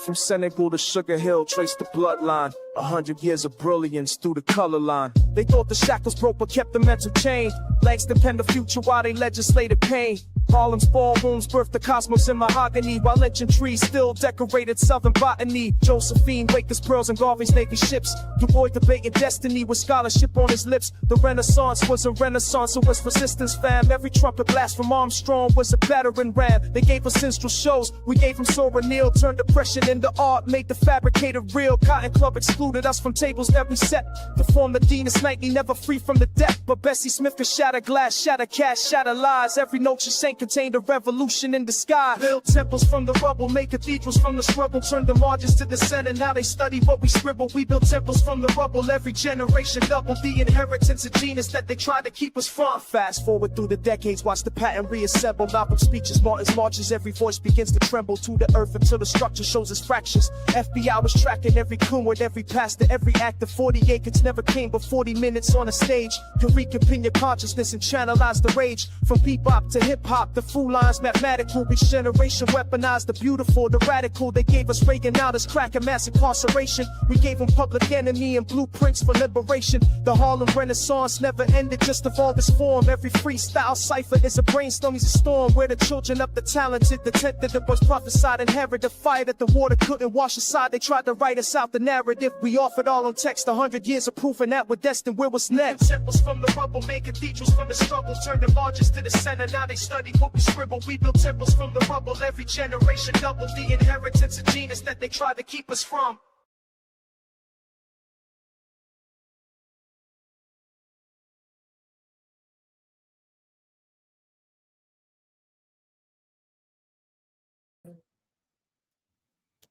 From Senegal to Sugar Hill, trace the bloodline. 100 years of brilliance through the color line. They thought the shackles broke but kept the mental chain. Langston penned the future while they legislated pain. Harlem's ballrooms birthed the cosmos in mahogany, while lynching trees still decorated southern botany. Josephine, Waker's pearls, and Garvey's Navy ships. Du Bois debating destiny with scholarship on his lips. The Renaissance was a renaissance, it was resistance, fam. Every trumpet blast from Armstrong was a battering ram. They gave us minstrel shows, we gave them Sora Neal. Turned depression into art, made the fabricated real. Cotton Club excluded us from tables every set. To form the Venus nightly, never free from the death. But Bessie Smith could shatter glass, shatter cash, shatter lies. Every note she sang contained a revolution in the sky. Build temples from the rubble, make cathedrals from the struggle. Turn the margins to the center, now they study what we scribble. We build temples from the rubble, every generation double the inheritance of genius that they tried to keep us from. Fast forward through the decades, watch the pattern reassemble. Malcolm's speeches, Martin's marches, every voice begins to tremble to the earth until the structure shows its fractures. FBI was tracking every coon with every pastor, every act of 40 acres never came but 40 minutes on a stage. Can reconvene your consciousness and channelize the rage. From bebop to hip-hop, the fool lines mathematical. Each generation weaponized the beautiful, the radical. They gave us Reagan out as crack and mass incarceration. We gave them Public Enemy and blueprints for liberation. The Harlem Renaissance never ended, just evolved its form. Every freestyle cipher is a brainstorm, is a storm. Where the children of the talented, the tent that was prophesied, inherit the fire that the water couldn't wash aside. They tried to write us out the narrative. We offered all on text, 100 years of proof, and that we're destined where was next. Temples from the rubble, make cathedrals from the struggle. Turn the margins to the center, now they study what we scribble. We built temples from the rubble, every generation double the inheritance of genius that they tried to keep us from.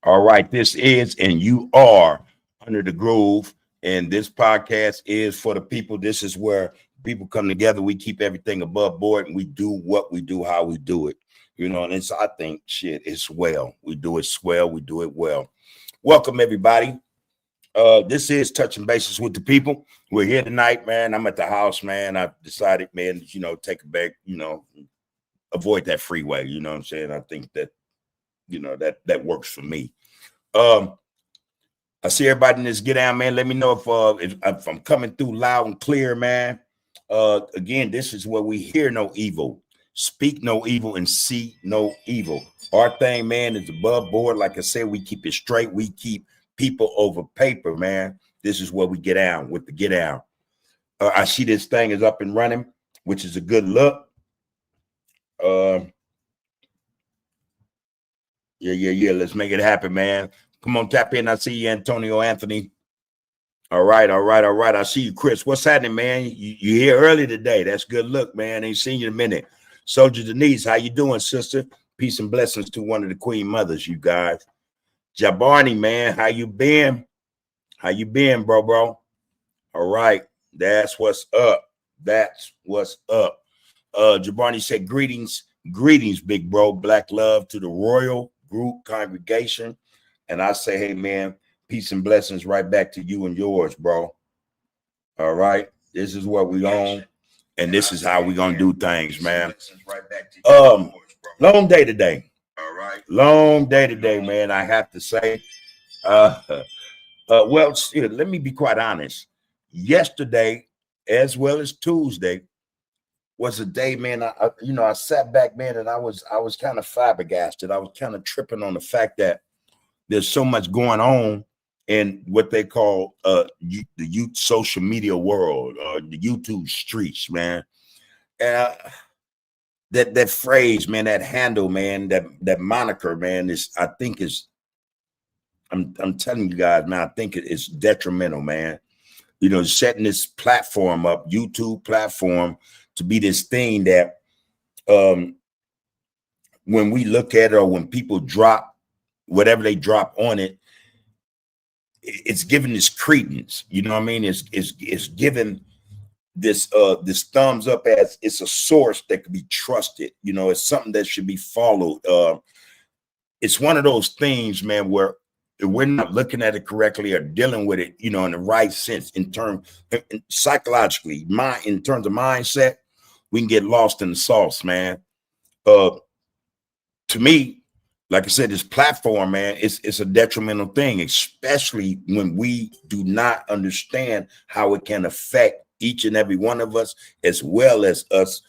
All right, this is, and you are Under the Groove, and this podcast is for the people. This is where people come together. We keep everything above board, and we do what we do, how we do it. You know, and it's, I think, shit, it's well. We do it swell. We do it well. Welcome, everybody. This is Touching Bases with the People. We're here tonight, man. I'm at the house, man. I've decided, man, you know, take a break, you know, avoid that freeway. You know what I'm saying? I think that, you know, that works for me. I see everybody in this get down, man. Let me know if I'm coming through loud and clear, man. Again, this is where we hear no evil, speak no evil, and see no evil. Our thing, man, is above board. Like I said, we keep it straight. We keep people over paper, man. This is where we get down with the get down. I see this thing is up and running, which is a good look. Yeah. Let's make it happen, man. Come on, tap in. I see you, Antonio Anthony. All right. I see you, Chris. What's happening, man? You here early today. That's good look, man. Ain't seen you in a minute. Soldier Denise, how you doing, sister? Peace and blessings to one of the Queen Mothers, you guys. Jabarni, man, how you been? How you been, bro? All right. That's what's up. Jabarni said, greetings, big bro. Black love to the Royal Group congregation. And I say, hey, man, peace and blessings right back to you and yours, bro. All right. This is what we on, and this is how we gonna do things, man. Long day today. All right. Long day today, man. I have to say. Well, let me be quite honest. Yesterday, as well as Tuesday, was a day, man. I sat back, man, and I was kind of flabbergasted. I was kind of tripping on the fact that there's so much going on in what they call the youth social media world, or the YouTube streets, man. And that phrase, man, that handle, man, that moniker, man, I'm telling you guys, man, I think it's detrimental, man. You know, setting this platform up, YouTube platform, to be this thing that when we look at it, or when people drop whatever they drop on it, it's given this credence. You know what I mean? It's given this thumbs up as it's a source that could be trusted. You know, it's something that should be followed. It's one of those things, man, where we're not looking at it correctly or dealing with it, you know, in the right sense, psychologically, in terms of mindset, we can get lost in the sauce, man. To me, like I said, this platform, man, it's a detrimental thing, especially when we do not understand how it can affect each and every one of us, as well as us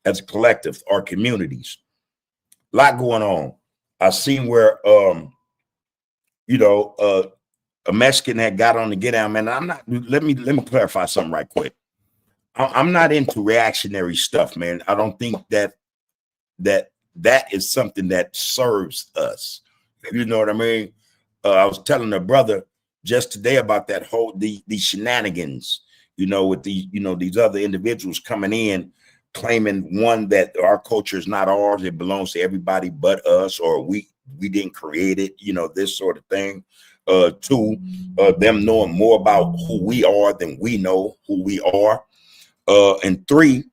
as a collective, our communities. A lot going on. I seen where a Mexican had got on the get down, man. I'm not. Let me clarify something right quick. I'm not into reactionary stuff, man. I don't think that is something that serves us. You know what I mean? I was telling a brother just today about that whole the shenanigans, with these other individuals coming in claiming, one, that our culture is not ours, it belongs to everybody but us, or we didn't create it, this sort of thing. Two, them knowing more about who we are than we know who we are. And three,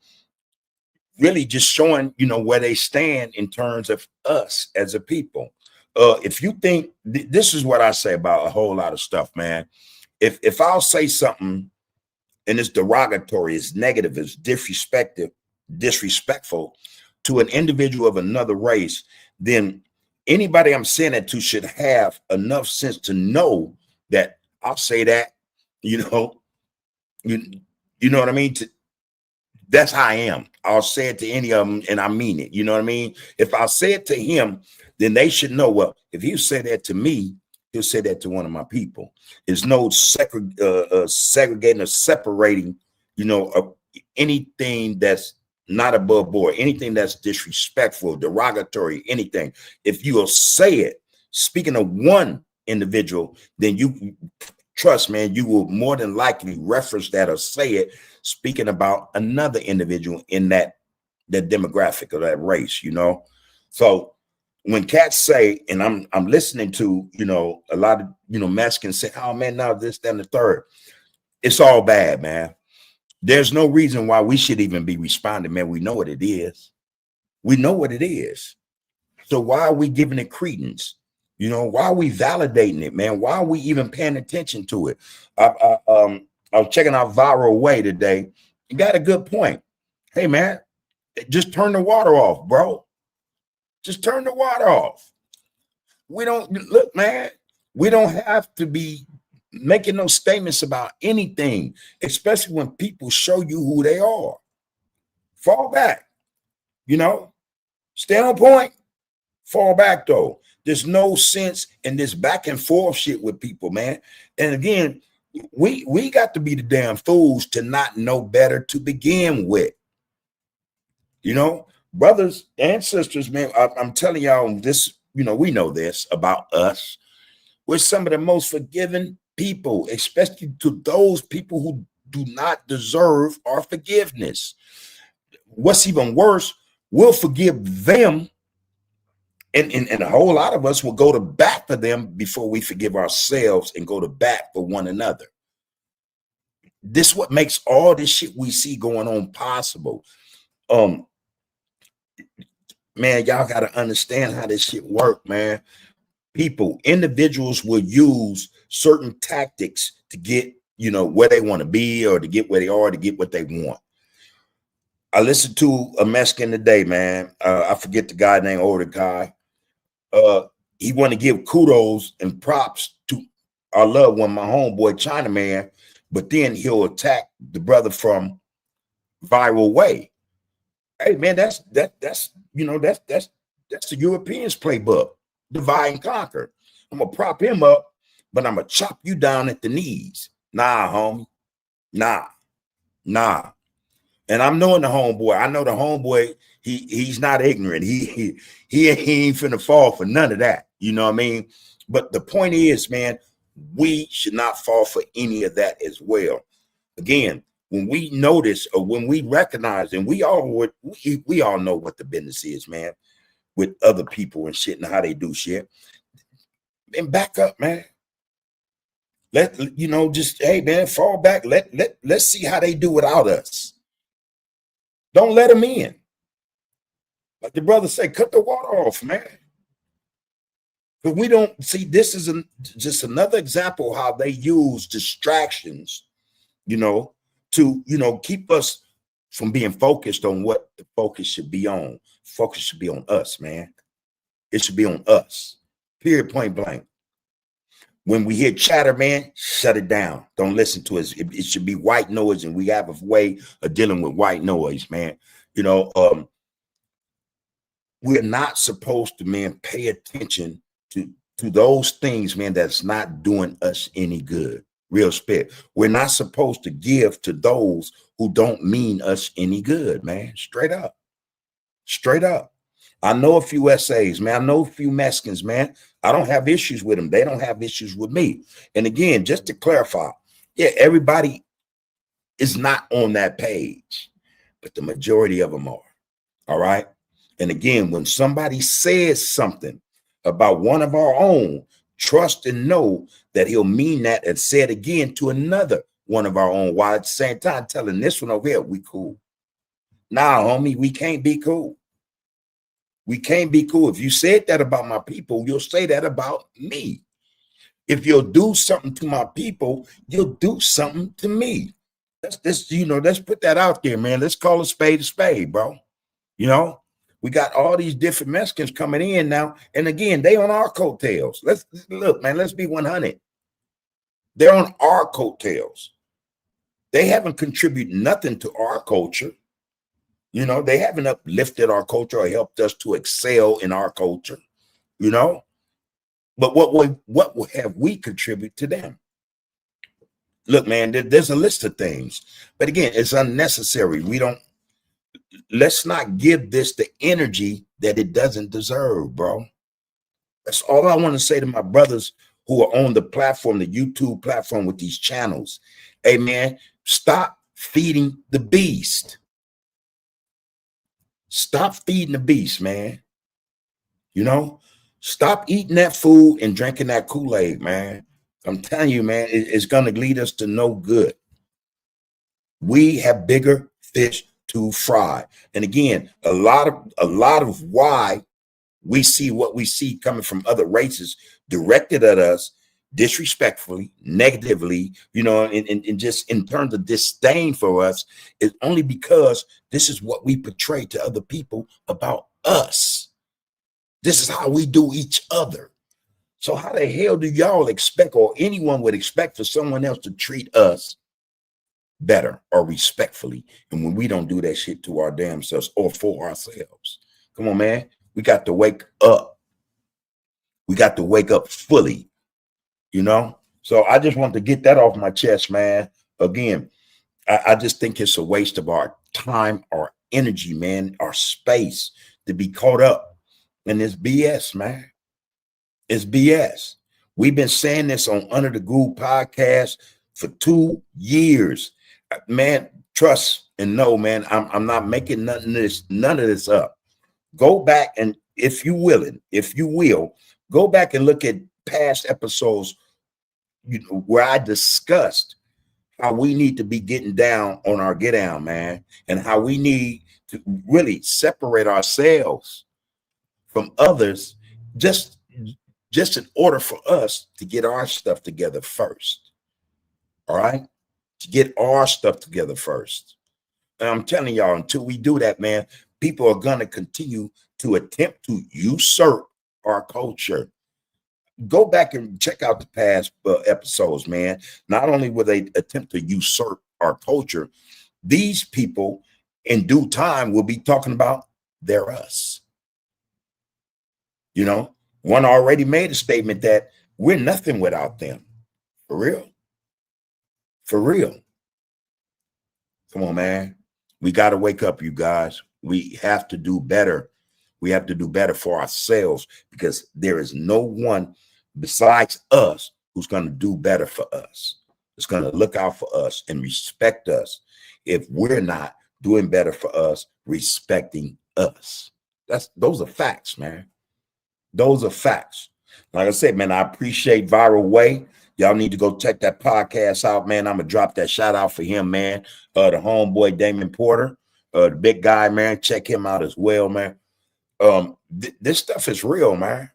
really just showing, where they stand in terms of us as a people. If you think this is what I say about a whole lot of stuff, man. If I'll say something and it's derogatory, it's negative, it's disrespectful to an individual of another race, then anybody I'm saying it to should have enough sense to know that I'll say that, you know what I mean? That's how I am. I'll say it to any of them and I mean it. You know what I mean? If I say it to him, then they should know, well, if he said that to me, he'll say that to one of my people. There's no segregating or separating, anything that's not above board, anything that's disrespectful, derogatory, anything. If you will say it, speaking of one individual, then you trust, man, you will more than likely reference that or say it speaking about another individual in that demographic or that race, So when cats say, and I'm listening to, a lot of, Mexicans say, oh man, now this, that, and the third, it's all bad, man. There's no reason why we should even be responding, man. We know what it is. We know what it is. So why are we giving it credence? Why are we validating it, man? Why are we even paying attention to it? I was checking out Viral Way today. You got a good point. Hey, man, just turn the water off, bro. Just turn the water off. We don't look, man. We don't have to be making no statements about anything, especially when people show you who they are. Fall back, stay on point. Fall back though. There's no sense in this back and forth shit with people, man. And again, we got to be the damn fools to not know better to begin with. Brothers and sisters, man, I'm telling y'all this, we know this about us. We're some of the most forgiving people, especially to those people who do not deserve our forgiveness. What's even worse, we'll forgive them. And a whole lot of us will go to bat for them before we forgive ourselves and go to bat for one another. This is what makes all this shit we see going on possible. Man, y'all got to understand how this shit work, man. Individuals will use certain tactics to get, where they want to be, or to get where they are, to get what they want. I listened to a Mexican today, man. I forget the guy named older guy. He want to give kudos and props to our loved one, my homeboy China Man, but then he'll attack the brother from Viral Way. Hey man, that's the Europeans playbook, divide and conquer. I'm gonna prop him up, but I'm gonna chop you down at the knees. Nah, homie, nah. And I'm knowing the homeboy. I know the homeboy. He's not ignorant. He ain't finna fall for none of that. You know what I mean? But the point is, man, we should not fall for any of that as well. Again, when we notice or when we recognize, and we all know what the business is, man, with other people and shit and how they do shit. And back up, man. Hey man, fall back. Let's see how they do without us. Don't let them in. Like the brother say, cut the water off, man. But we don't see, this is just another example how they use distractions, to, keep us from being focused on what the focus should be on. Focus should be on us, man. It should be on us. Period, point blank. When we hear chatter, man, shut it down. Don't listen to us. It should be white noise, and we have a way of dealing with white noise, man. You know, we're not supposed to, man, pay attention to those things, man, that's not doing us any good. Real spit. We're not supposed to give to those who don't mean us any good, man. Straight up. Straight up. I know a few essays, man. I know a few Mexicans, man. I don't have issues with them. They don't have issues with me. And again, just to clarify, yeah, everybody is not on that page, but the majority of them are. All right. And again, when somebody says something about one of our own, trust and know that he'll mean that and say it again to another one of our own, while at the same time telling this one over here, we cool. Nah, homie, we can't be cool. We can't be cool. If you said that about my people, you'll say that about me. If you'll do something to my people, you'll do something to me. Let's put that out there, man. Let's call a spade, bro. You know, we got all these different Mexicans coming in now. And again, they on our coattails. Let's look, man, let's be 100. They're on our coattails. They haven't contributed nothing to our culture. You know, they haven't uplifted our culture or helped us to excel in our culture, you know. But what have we contributed to them? Look, man, there's a list of things. But again, it's unnecessary. Let's not give this the energy that it doesn't deserve, bro. That's all I want to say to my brothers who are on the platform, the YouTube platform with these channels. Hey, man, stop feeding the beast. Stop feeding the beast, man. You know, stop eating that food and drinking that Kool-Aid, man. I'm telling you, man, it's going to lead us to no good. We have bigger fish to fry. And again, a lot of why we see what we see coming from other races directed at us disrespectfully, negatively, you know, and just in terms of disdain for us, is only because this is what we portray to other people about us. This is how we do each other. So how the hell do y'all expect, or anyone would expect, for someone else to treat us better or respectfully? And when we don't do that shit to our damn selves or for ourselves, come on, man, we got to wake up. We got to wake up fully. You know, so I just want to get that off my chest, man. Again, I just think it's a waste of our time, our energy, man, our space to be caught up in this BS, man. It's BS. We've been saying this on Under the Groove podcast for 2 years, man. Trust and know, man. I'm not making none of this up. Go back and, if you will, go back and look at past episodes, where I discussed how we need to be getting down on our get down, man, and how we need to really separate ourselves from others, just in order for us to get our stuff together first. All right, to get our stuff together first. And I'm telling y'all, until we do that, man, people are gonna continue to attempt to usurp our culture. Go back and check out the past episodes, man. Not only will they attempt to usurp our culture, these people in due time will be talking about they're us. You know, one already made a statement that we're nothing without them. For real. For real. Come on, man. We got to wake up, you guys. We have to do better. We have to do better for ourselves, because there is no one besides us who's going to do better for us. It's going to look out for us and respect us if we're not doing better for us, respecting us. Those are facts, man. Those are facts. Like I said, man, I appreciate Viral Way. Y'all need to go check that podcast out, man. I'm gonna drop that shout out for him, man. The homeboy Damon Porter, the big guy, man. Check him out as well, man. This stuff is real, man.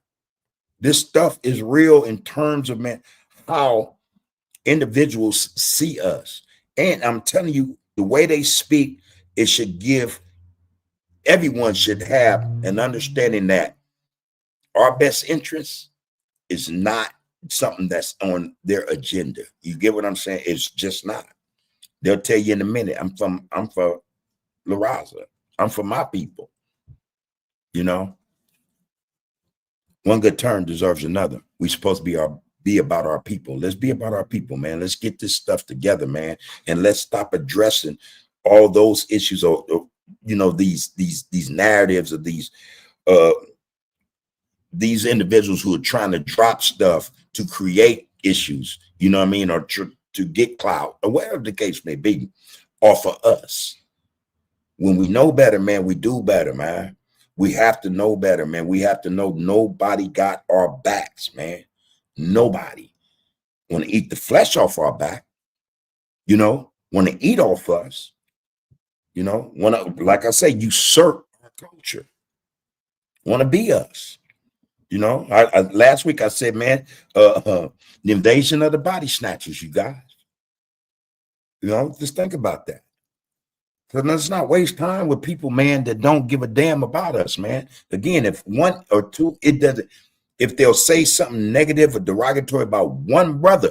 This stuff is real in terms of, man, how individuals see us. And I'm telling you, the way they speak, it should give, everyone should have an understanding that our best interest is not something that's on their agenda. You get what I'm saying? It's just not. They'll tell you in a minute, I'm for La Raza. I'm for my people. You know, one good turn deserves another. We supposed to be about our people. Let's be about our people, man. Let's get this stuff together, man. And let's stop addressing all those issues or you know, these narratives of these individuals who are trying to drop stuff to create issues, you know what I mean, or to get clout or whatever the case may be off of us. When we know better, man, we do better, man. We have to know better, man. We have to know nobody got our backs, man. Nobody want to eat the flesh off our back, you know, want to eat off us, you know, want to, like I say, usurp our culture, want to be us. You know, I last week I said, man, the invasion of the body snatchers, you guys. You know, just think about that. So let's not waste time with people, man, that don't give a damn about us, man. Again, if one or two, it doesn't, if they'll say something negative or derogatory about one brother,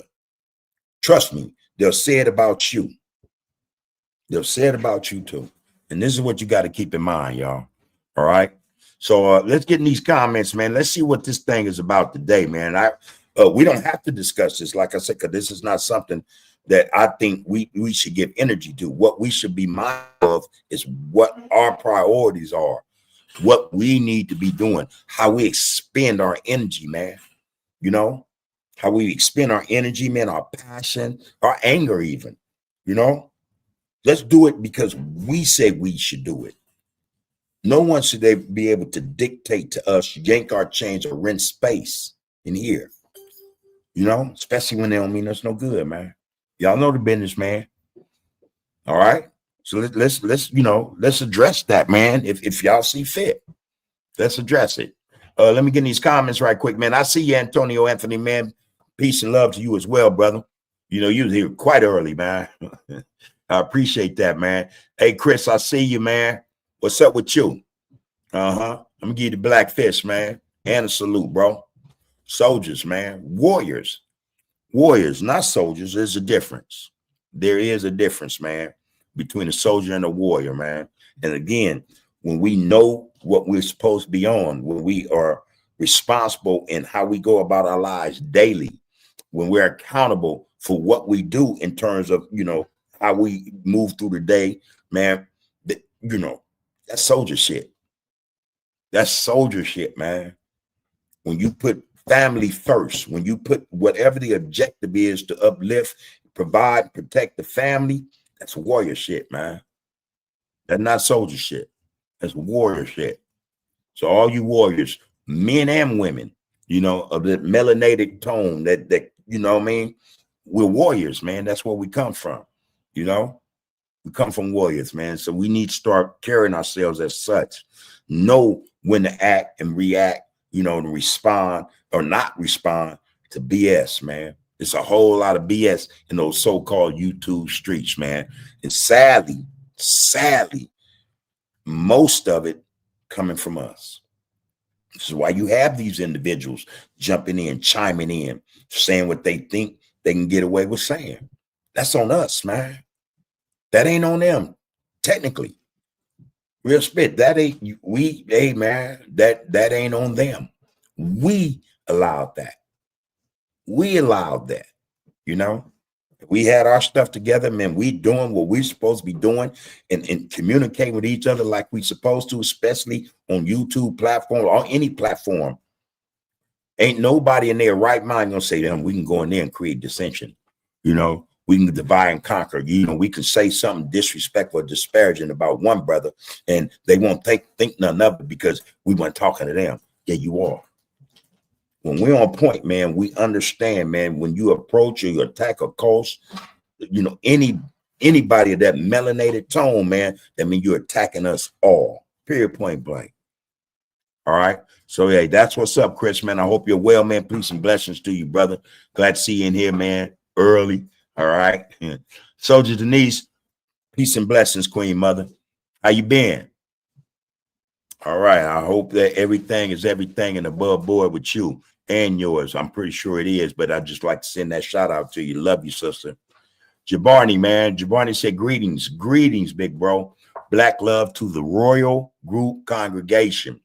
trust me, they'll say it about you. They'll say it about you too. And this is what you got to keep in mind, y'all. All right. So let's get in these comments, man. Let's see what this thing is about today, man. We don't have to discuss this, like I said, because this is not something that I think we should give energy to. What we should be mindful of is what our priorities are, what we need to be doing, how we expend our energy, man. You know, how we expend our energy, man, our passion, our anger even, you know. Let's do it because we say we should do it. No one should they be able to dictate to us, yank our chains, or rent space in here. You know, especially when they don't mean us no good, man. Y'all know the business, man. All right. So let's you know, let's address that, man. If y'all see fit, let's address it. Let me get in these comments right quick, man. I see you, Antonio Anthony, man. Peace and love to you as well, brother. You know, you was here quite early, man. I appreciate that, man. Hey, Chris, I see you, man. What's up with you? I'm gonna give you the BLACKFIRST, man, and a salute, bro. Soldiers, man, warriors, not soldiers. There's a difference. There is a difference, man, between a soldier and a warrior, man. And again, when we know what we're supposed to be on, when we are responsible in how we go about our lives daily, when we're accountable for what we do in terms of, you know, how we move through the day, man, you know, that's soldier shit. That's soldier shit, man. When you put family first, when you put whatever the objective is to uplift, provide, protect the family, that's warrior shit, man. That's not soldier shit. That's warrior shit. So all you warriors, men and women, you know, of the melanated tone that you know what I mean? We're warriors, man. That's where we come from, you know? We come from warriors, man. So we need to start carrying ourselves as such. Know when to act and react, you know, and respond or not respond to BS, man. It's a whole lot of BS in those so-called YouTube streets, man. And sadly, most of it coming from us. This is why you have these individuals jumping in, chiming in, saying what they think they can get away with saying. That's on us, man. That ain't on them, technically. Real spit. That ain't we. Hey, man. That ain't on them. We allowed that. We allowed that. You know, we had our stuff together, man. We doing what we're supposed to be doing and communicate with each other like we supposed to, especially on YouTube platform or any platform. Ain't nobody in their right mind gonna say to them, we can go in there and create dissension. You know, we can divide and conquer. You know, we can say something disrespectful or disparaging about one brother, and they won't think nothing of it because we weren't talking to them. Yeah, you are. When we're on point, man, we understand, man, when you approach or you attack a cause, you know, anybody of that melanated tone, man, that means you're attacking us all. Period, point blank. All right. So, hey, that's what's up, Chris, man. I hope you're well, man. Peace and blessings to you, brother. Glad to see you in here, man, early. All right. Soldier Denise, peace and blessings, Queen Mother. How you been? All right. I hope that everything is everything and above board with you and yours. I'm pretty sure it is, but I'd just like to send that shout out to you. Love you, sister. Jabarni, man. Jabarni said, greetings. Greetings, big bro. Black love to the Royal Group congregation.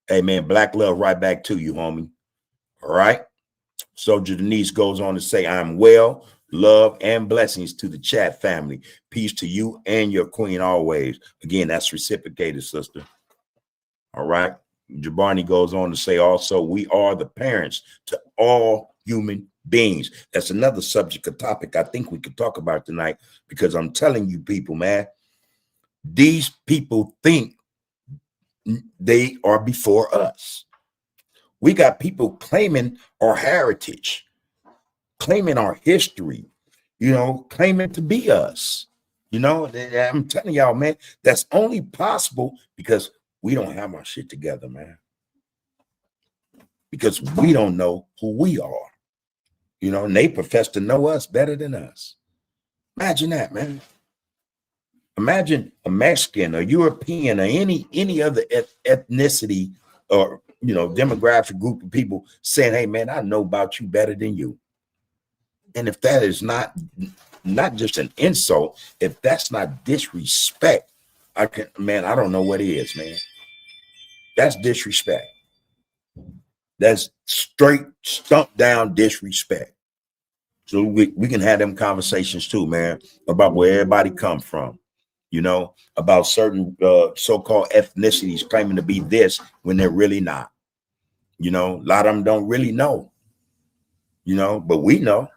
Hey, man, black love right back to you, homie. All right. Soldier Denise goes on to say, I'm well. Love and blessings to the chat family. Peace to you and your queen always. Again, that's reciprocated, sister. All right. Jabarni goes on to say also, we are the parents to all human beings. That's another subject, a topic I think we could talk about tonight, because I'm telling you people, man, these people think they are before us. We got people claiming our heritage, claiming our history, you know, claiming to be us. You know, I'm telling y'all, man, that's only possible because we don't have our shit together, man. Because we don't know who we are. You know, and they profess to know us better than us. Imagine that, man. Imagine a Mexican, a European, or any other ethnicity or, you know, demographic group of people saying, hey, man, I know about you better than you. And if that is not just an insult, if that's not disrespect, I don't know what is, man. That's disrespect. That's straight stump down disrespect. So we can have them conversations too, man, about where everybody come from, you know, about certain so-called ethnicities claiming to be this when they're really not. You know, a lot of them don't really know, you know, but we know.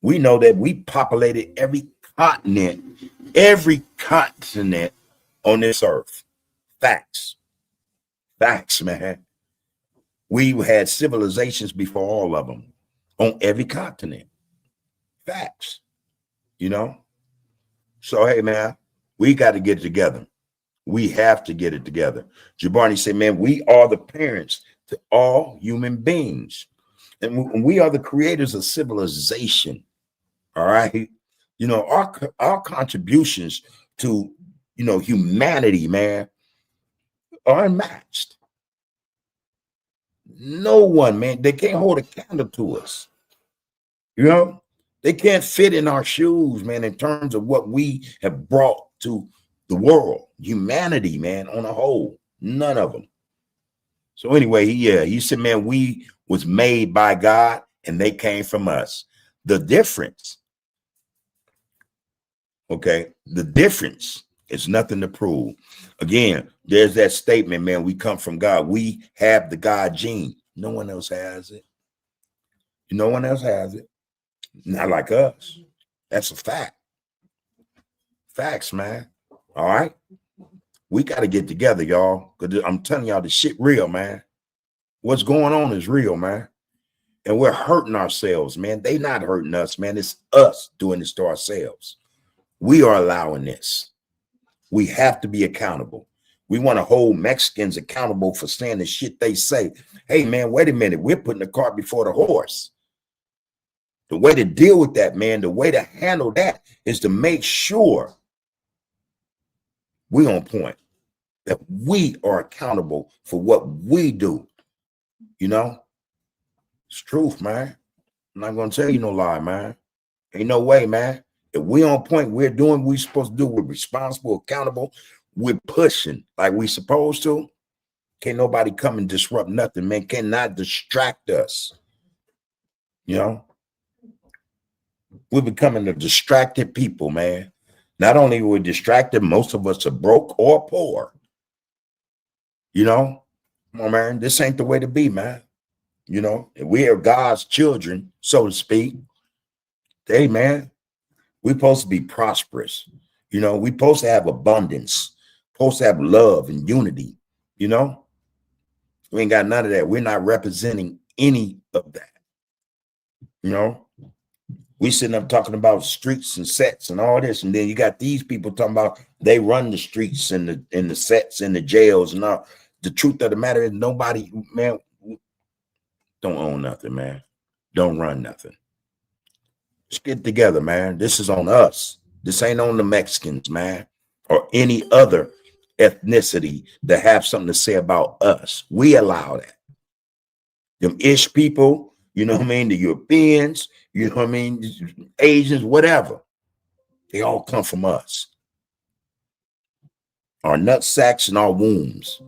We know that we populated every continent on this earth. Facts. Facts, man. We had civilizations before all of them on every continent. Facts, you know? So, hey, man, we got to get it together. We have to get it together. Jabarni said, man, we are the parents to all human beings. And we are the creators of civilization. All right. You know, our contributions to, you know, humanity, man, are unmatched. No one, man, they can't hold a candle to us. You know, they can't fit in our shoes, man, in terms of what we have brought to the world, humanity, man, on a whole. None of them. So anyway, he said, man, we was made by God and they came from us. The difference, okay, the difference is nothing to prove. Again, there's that statement, man, we come from God. We have the God gene. No one else has it. No one else has it. Not like us. That's a fact. Facts, man. All right. We got to get together, y'all. Because I'm telling y'all, the shit real, man. What's going on is real, man. And we're hurting ourselves, man. They not hurting us, man. It's us doing this to ourselves. We are allowing this. We have to be accountable. We want to hold Mexicans accountable for saying the shit they say. Hey, man, wait a minute. We're putting the cart before the horse. The way to deal with that, man, the way to handle that is to make sure we're on point, that we are accountable for what we do. You know, it's truth, man. I'm not going to tell you no lie, man. Ain't no way, man. If we on point, we're doing what we're supposed to do. We're responsible, accountable. We're pushing like we supposed to. Can't nobody come and disrupt nothing, man. Cannot distract us. You know, we're becoming a distracted people, man. Not only are we distracted, most of us are broke or poor. You know, come on, man. This ain't the way to be, man. You know, if we are God's children, so to speak. Hey, man, we're supposed to be prosperous. You know, we're supposed to have abundance, supposed to have love and unity. You know, we ain't got none of that. We're not representing any of that. You know, we sitting up talking about streets and sets and all this, and then you got these people talking about they run the streets and the sets and the jails and all. The truth of the matter is nobody, man, don't own nothing, man. Don't run nothing. Let's get together, man. This is on us. This ain't on the Mexicans, man, or any other ethnicity to have something to say about us. We allow that. Them Ish people, you know what I mean? The Europeans, you know what I mean? Asians, whatever. They all come from us. Our nut sacks and our wombs.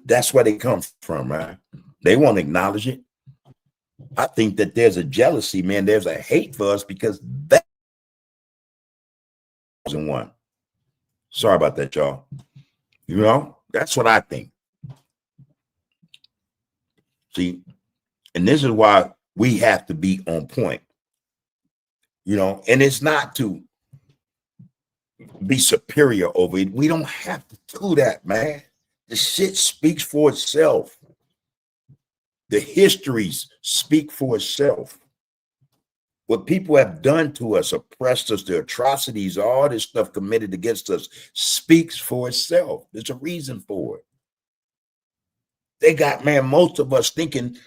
That's where they come from, right? They won't acknowledge it. I think that there's a jealousy, man. There's a hate for us because that wasn't one. Sorry about that, y'all. You know, that's what I think. See, and this is why we have to be on point. You know, and it's not to be superior over it. We don't have to do that, man. The shit speaks for itself. The histories speak for itself. What people have done to us, oppressed us, the atrocities, all this stuff committed against us speaks for itself. There's a reason for it. They got, man, most of us thinking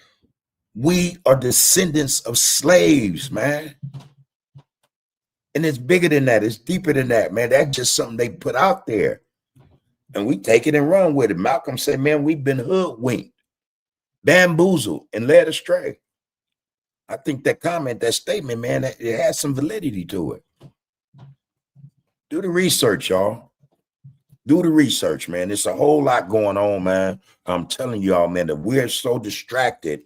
we are descendants of slaves, man. And it's bigger than that. It's deeper than that, man. That's just something they put out there. And we take it and run with it. Malcolm said, man, we've been hoodwinked, bamboozled, and led astray. I think that comment, that statement, man, it has some validity to it. Do the research, y'all. Do the research, man. There's a whole lot going on, man. I'm telling y'all, man, that we're so distracted,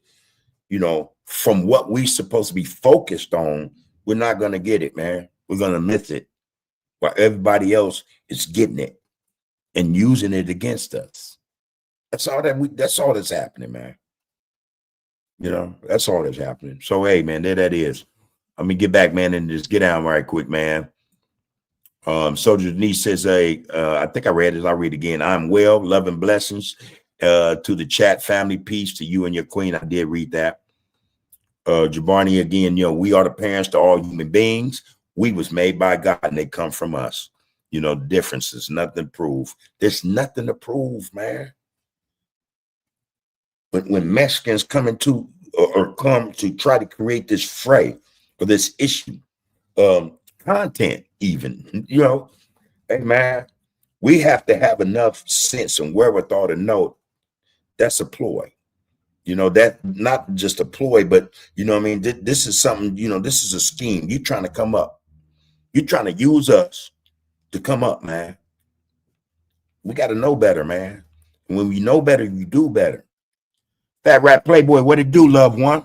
you know, from what we're supposed to be focused on. We're not going to get it, man. We're going to miss it while everybody else is getting it and using it against us. That's all that's happening, man. You know, that's all that's happening. So, hey, man, there that is. Let me get back, man, and just get down right quick, man. Soldier Denise says, hey, I think I read it. I'll read it again. I'm well, love and blessings to the chat family. Peace to you and your queen. I did read that. Jabbarni again, you know, we are the parents to all human beings. We was made by God and they come from us. You know, differences, nothing to prove. There's nothing to prove, man. When Mexicans come into or come to try to create this fray or this issue, content even, you know, hey, man, we have to have enough sense and wherewithal to know that's a ploy. You know, that not just a ploy, but, you know what I mean? This is something, you know, this is a scheme. You're trying to come up. You're trying to use us to come up, man. We got to know better, man. And when we know better, you do better. Fat Rat Playboy, what it do, loved one?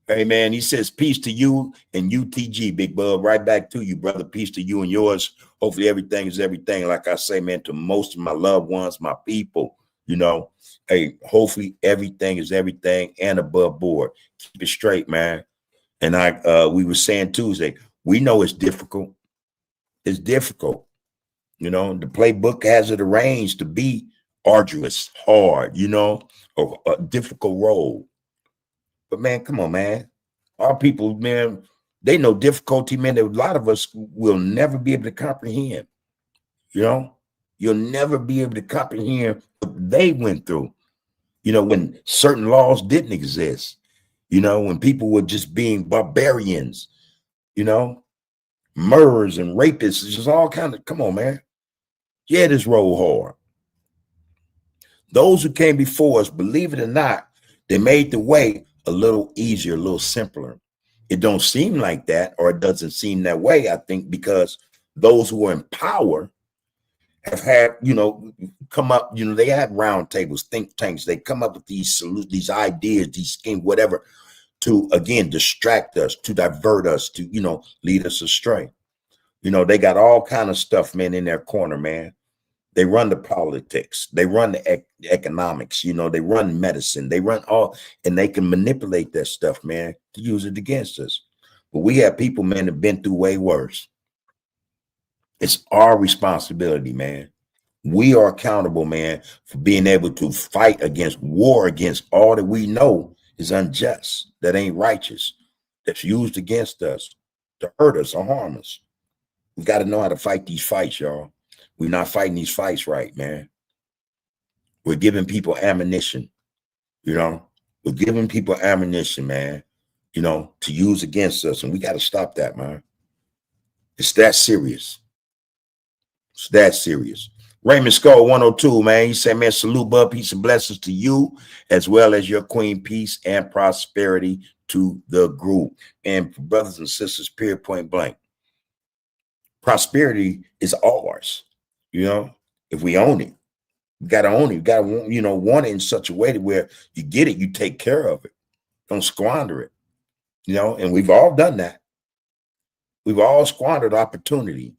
Hey, man, he says, peace to you and UTG, Big Bub. Right back to you, brother. Peace to you and yours. Hopefully everything is everything. Like I say, man, to most of my loved ones, my people, you know, hey, hopefully everything is everything and above board. Keep it straight, man. And we were saying Tuesday, we know it's difficult. It's difficult. You know, the playbook has it arranged to be arduous, hard, you know, a difficult role. But man, come on, man. Our people, man, they know difficulty, man, that a lot of us will never be able to comprehend. You know, you'll never be able to comprehend what they went through. You know, when certain laws didn't exist, you know, when people were just being barbarians, you know, murderers and rapists, it's just all kind of, come on, man. Yeah, this roll hard. Those who came before us, believe it or not, they made the way a little easier, a little simpler. It don't seem like that, or it doesn't seem that way, I think, because those who are in power have had, you know, come up, you know, they had round tables, think tanks. They come up with these solutions, these ideas, these schemes, whatever, to, again, distract us, to divert us, to, you know, lead us astray. You know, they got all kind of stuff, man, in their corner, man. They run the politics, they run the economics, you know, they run medicine, they run all, and they can manipulate that stuff, man, to use it against us. But we have people, man, that have been through way worse. It's our responsibility, man. We are accountable, man, for being able to fight against war, against all that we know is unjust, that ain't righteous, that's used against us to hurt us or harm us. We got to know how to fight these fights, y'all. We're not fighting these fights right, man. We're giving people ammunition, you know. We're giving people ammunition, man, you know, to use against us. And we got to stop that, man. It's that serious. It's that serious. Raymond Skull 102, man. He said, man, salute, bud. Peace and blessings to you, as well as your queen. Peace and prosperity to the group. And brothers and sisters, period, point blank. Prosperity is ours. You know, if we own it, you got to own it. You got to, want it in such a way that where you get it, you take care of it. Don't squander it. And we've all done that. We've all squandered opportunity.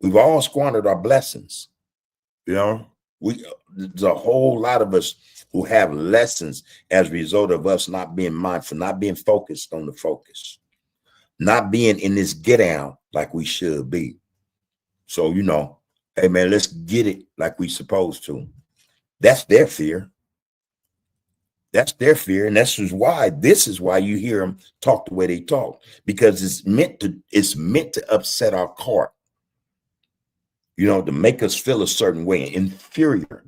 We've all squandered our blessings. There's a whole lot of us who have lessons as a result of us not being mindful, not being focused on the focus, not being in this get down like we should be. So, hey man, let's get it like we supposed to. That's their fear. That's their fear. And this is why you hear them talk the way they talk, because it's meant to upset our cart. To make us feel a certain way, inferior,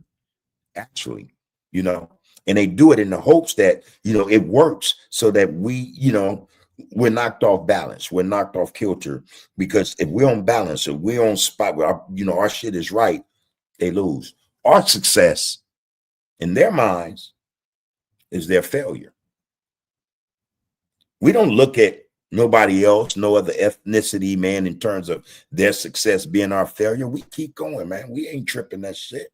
actually, and they do it in the hopes that, it works so that we're knocked off balance. We're knocked off kilter, because if we're on balance, if we're on spot where our shit is right, they lose. Our success in their minds is their failure. We don't look at nobody else, no other ethnicity, man, in terms of their success being our failure. We keep going, man. We ain't tripping that shit.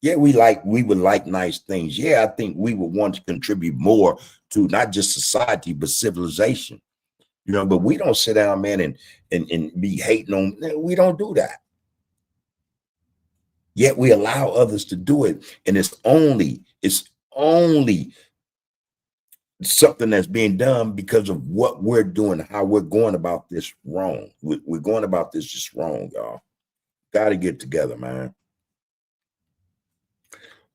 Yeah, we would like nice things. Yeah, I think we would want to contribute more to not just society, but civilization. But we don't sit down, man, and be hating on. We don't do that. Yet we allow others to do it. And it's only something that's being done because of what we're doing, how we're going about this wrong. We're going about this just wrong, y'all. Got to get together, man.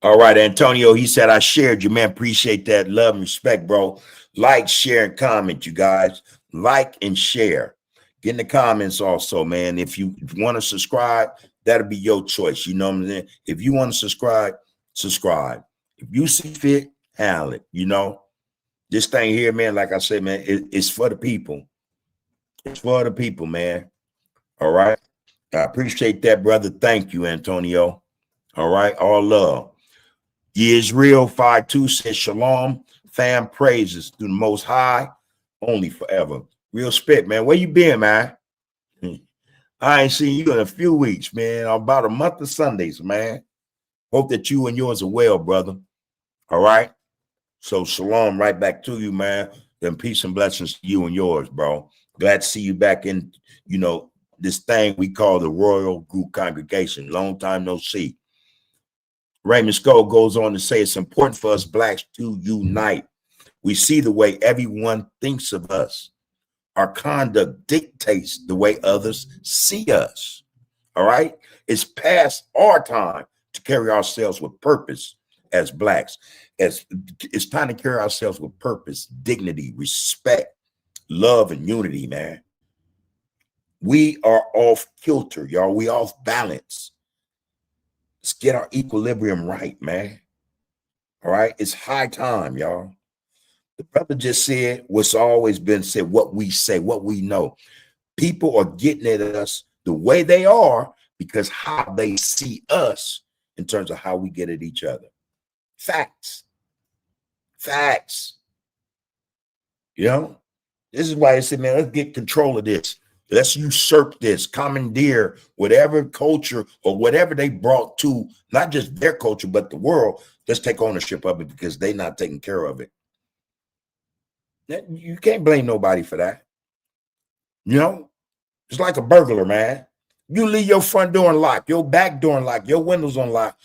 All right, Antonio, he said, I shared you, man. Appreciate that. Love and respect, bro. Like, share, and comment, you guys. Like and share. Get in the comments also, man. If you want to subscribe, that'll be your choice. You know what I'm saying? If you want to subscribe, subscribe. If you see fit, handle it. This thing here, man, like I said, man, it's for the people. It's for the people, man. All right. I appreciate that, brother. Thank you, Antonio. All right. All love. Israel 52 says, Shalom, fam, praises to the Most High, only forever. Real spit, man. Where you been, man? I ain't seen you in a few weeks, man. About a month of Sundays, man. Hope that you and yours are well, brother. All right. So shalom right back to you, man. And peace and blessings to you and yours, bro. Glad to see you back in, this thing we call the Royal Group Congregation. Long time no see. Raymond Skull goes on to say it's important for us blacks to unite. We see the way everyone thinks of us. Our conduct dictates the way others see us. All right. It's past our time to carry ourselves with purpose as blacks. It's time to carry ourselves with purpose, dignity, respect, love, and unity, man. We are off kilter, y'all. We off balance. Let's get our equilibrium right, man. All right. It's high time, y'all. The brother just said what's always been said, what we say, what we know. People are getting at us the way they are because how they see us in terms of how we get at each other. Facts. This is why I said, man, let's get control of this. Let's usurp this, commandeer whatever culture or whatever they brought to not just their culture, but the world. Let's take ownership of it because they're not taking care of it. You can't blame nobody for that. It's like a burglar, man. You leave your front door unlocked, your back door unlocked, your windows unlocked.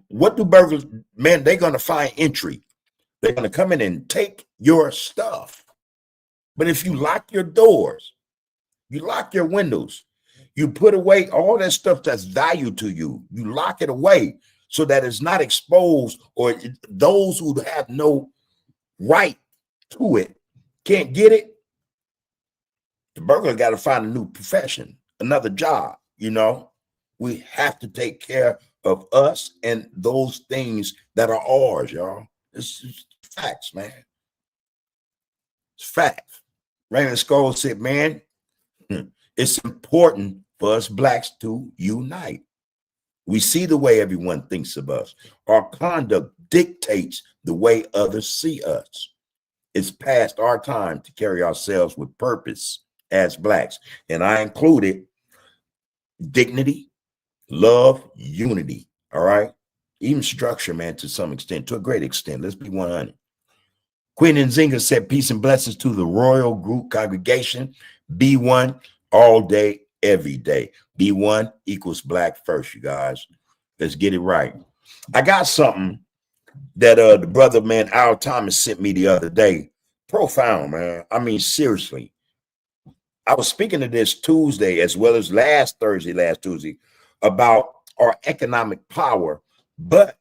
What do burglars, man, they're going to find entry. They're going to come in and take your stuff. But if you lock your doors, you lock your windows, you put away all that stuff that's value to you, you lock it away so that it's not exposed, or those who have no right to it can't get it. The burglar got to find a new profession, another job. We have to take care of us and those things that are ours, y'all. It's just facts, man. It's facts. Raymond Skull said, man, it's important for us blacks to unite. We see the way everyone thinks of us. Our conduct dictates the way others see us. It's past our time to carry ourselves with purpose as blacks. And I included dignity, love, unity. All right. Even structure, man, to some extent, to a great extent. Let's be 100. Quinn Nzinga said, peace and blessings to the Royal Group congregation. Be one all day, every day. Be one equals Black first, you guys. Let's get it right. I got something that the brother, man, Al Thomas sent me the other day. Profound, man. I mean, seriously. I was speaking to this Tuesday as well as last Tuesday, about our economic power, but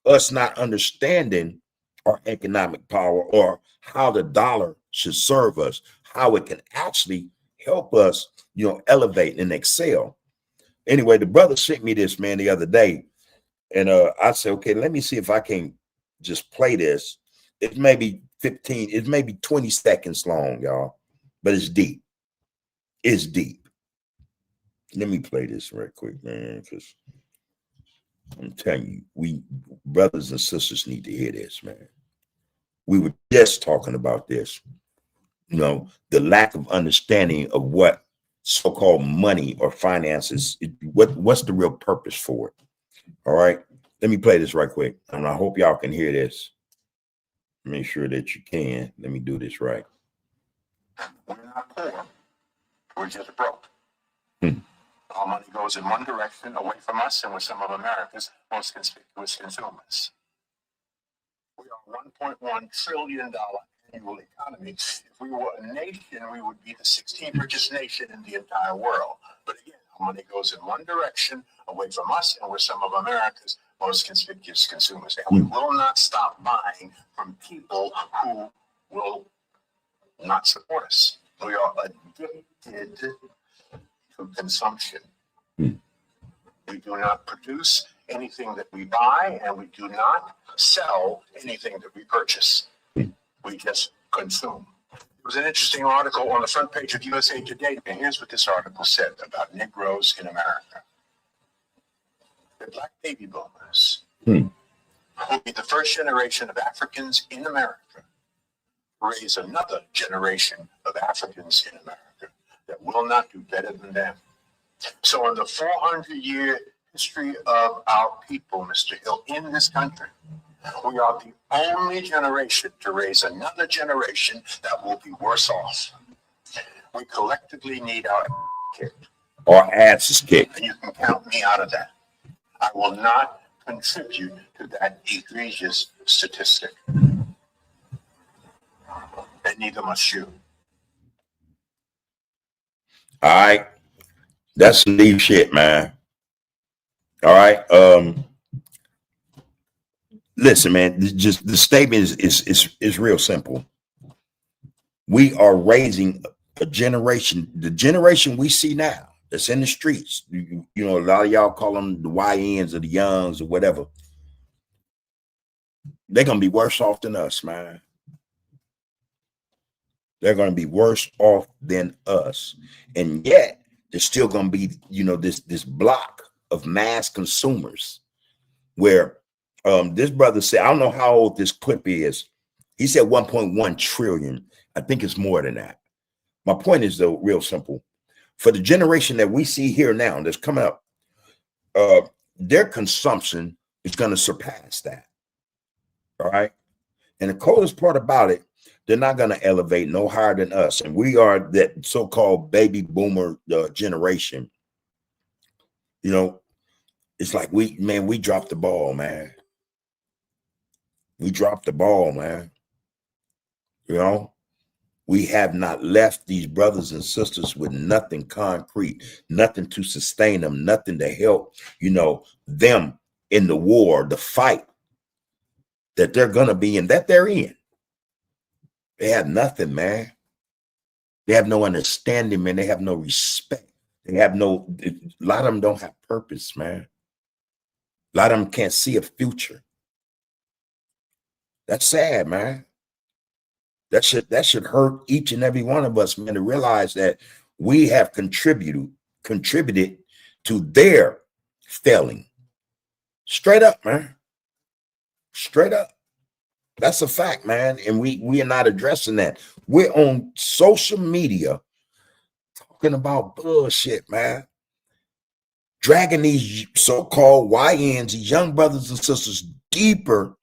us not understanding our economic power or how the dollar should serve us, how it can actually help us, elevate and excel. Anyway, the brother sent me this, man, the other day. And I said, okay, let me see if I can just play this. It may be 15, it may be 20 seconds long, y'all, but it's deep. It's deep. Let me play this right quick, man, because I'm telling you, we brothers and sisters need to hear this, man. We were just talking about this, the lack of understanding of what so-called money or finances, what's the real purpose for it. All right, let me play this right quick, and I hope y'all can hear this. Make sure that you can. Let me do this right. We're not poor. We're just broke. Our money goes in one direction, away from us, and we're some of America's most conspicuous consumers. We are a $1.1 trillion annual economy. If we were a nation, we would be the 16th richest nation in the entire world. But again, our money goes in one direction, away from us, and we're some of America's most conspicuous consumers. And we will not stop buying from people who will not support us. We are addicted to consumption. We do not produce anything that we buy, and we do not sell anything that we purchase. We just consume. There was an interesting article on the front page of USA Today, and here's what this article said about Negroes in America. The Black baby boomers will be the first generation of Africans in America to raise another generation of Africans in America that will not do better than them. So in the 400-year history of our people, Mr. Hill, in this country, we are the only generation to raise another generation that will be worse off. We collectively need our kicked. Our asses kicked. And you can count me out of that. I will not contribute to that egregious statistic. And neither must you. All right. That's some deep shit, man. All right. Listen, man, just the statement is real simple. We are raising a generation, the generation we see now that's in the streets. A lot of y'all call them the YNs or the youngs or whatever. They're gonna be worse off than us, man. They're gonna be worse off than us, and yet there's still gonna be, this block of mass consumers where this brother said, I don't know how old this clip is. He said 1.1 trillion. I think it's more than that. My point is, though, real simple. For the generation that we see here now that's coming up, their consumption is going to surpass that. All right. And the coldest part about it, they're not going to elevate no higher than us. And we are that so-called baby boomer generation. It's like we dropped the ball, man. We dropped the ball, man. We have not left these brothers and sisters with nothing concrete, nothing to sustain them, nothing to help, them in the war, the fight that they're going to be in, that they're in. They have nothing, man. They have no understanding, man. They have no respect. They have a lot of them don't have purpose, man. A lot of them can't see a future. That's sad, man. That should hurt each and every one of us, man, to realize that we have contributed to their failing. Straight up, man. Straight up. That's a fact, man. And we are not addressing that. We're on social media talking about bullshit, man. Dragging these so-called YNs, these young brothers and sisters, deeper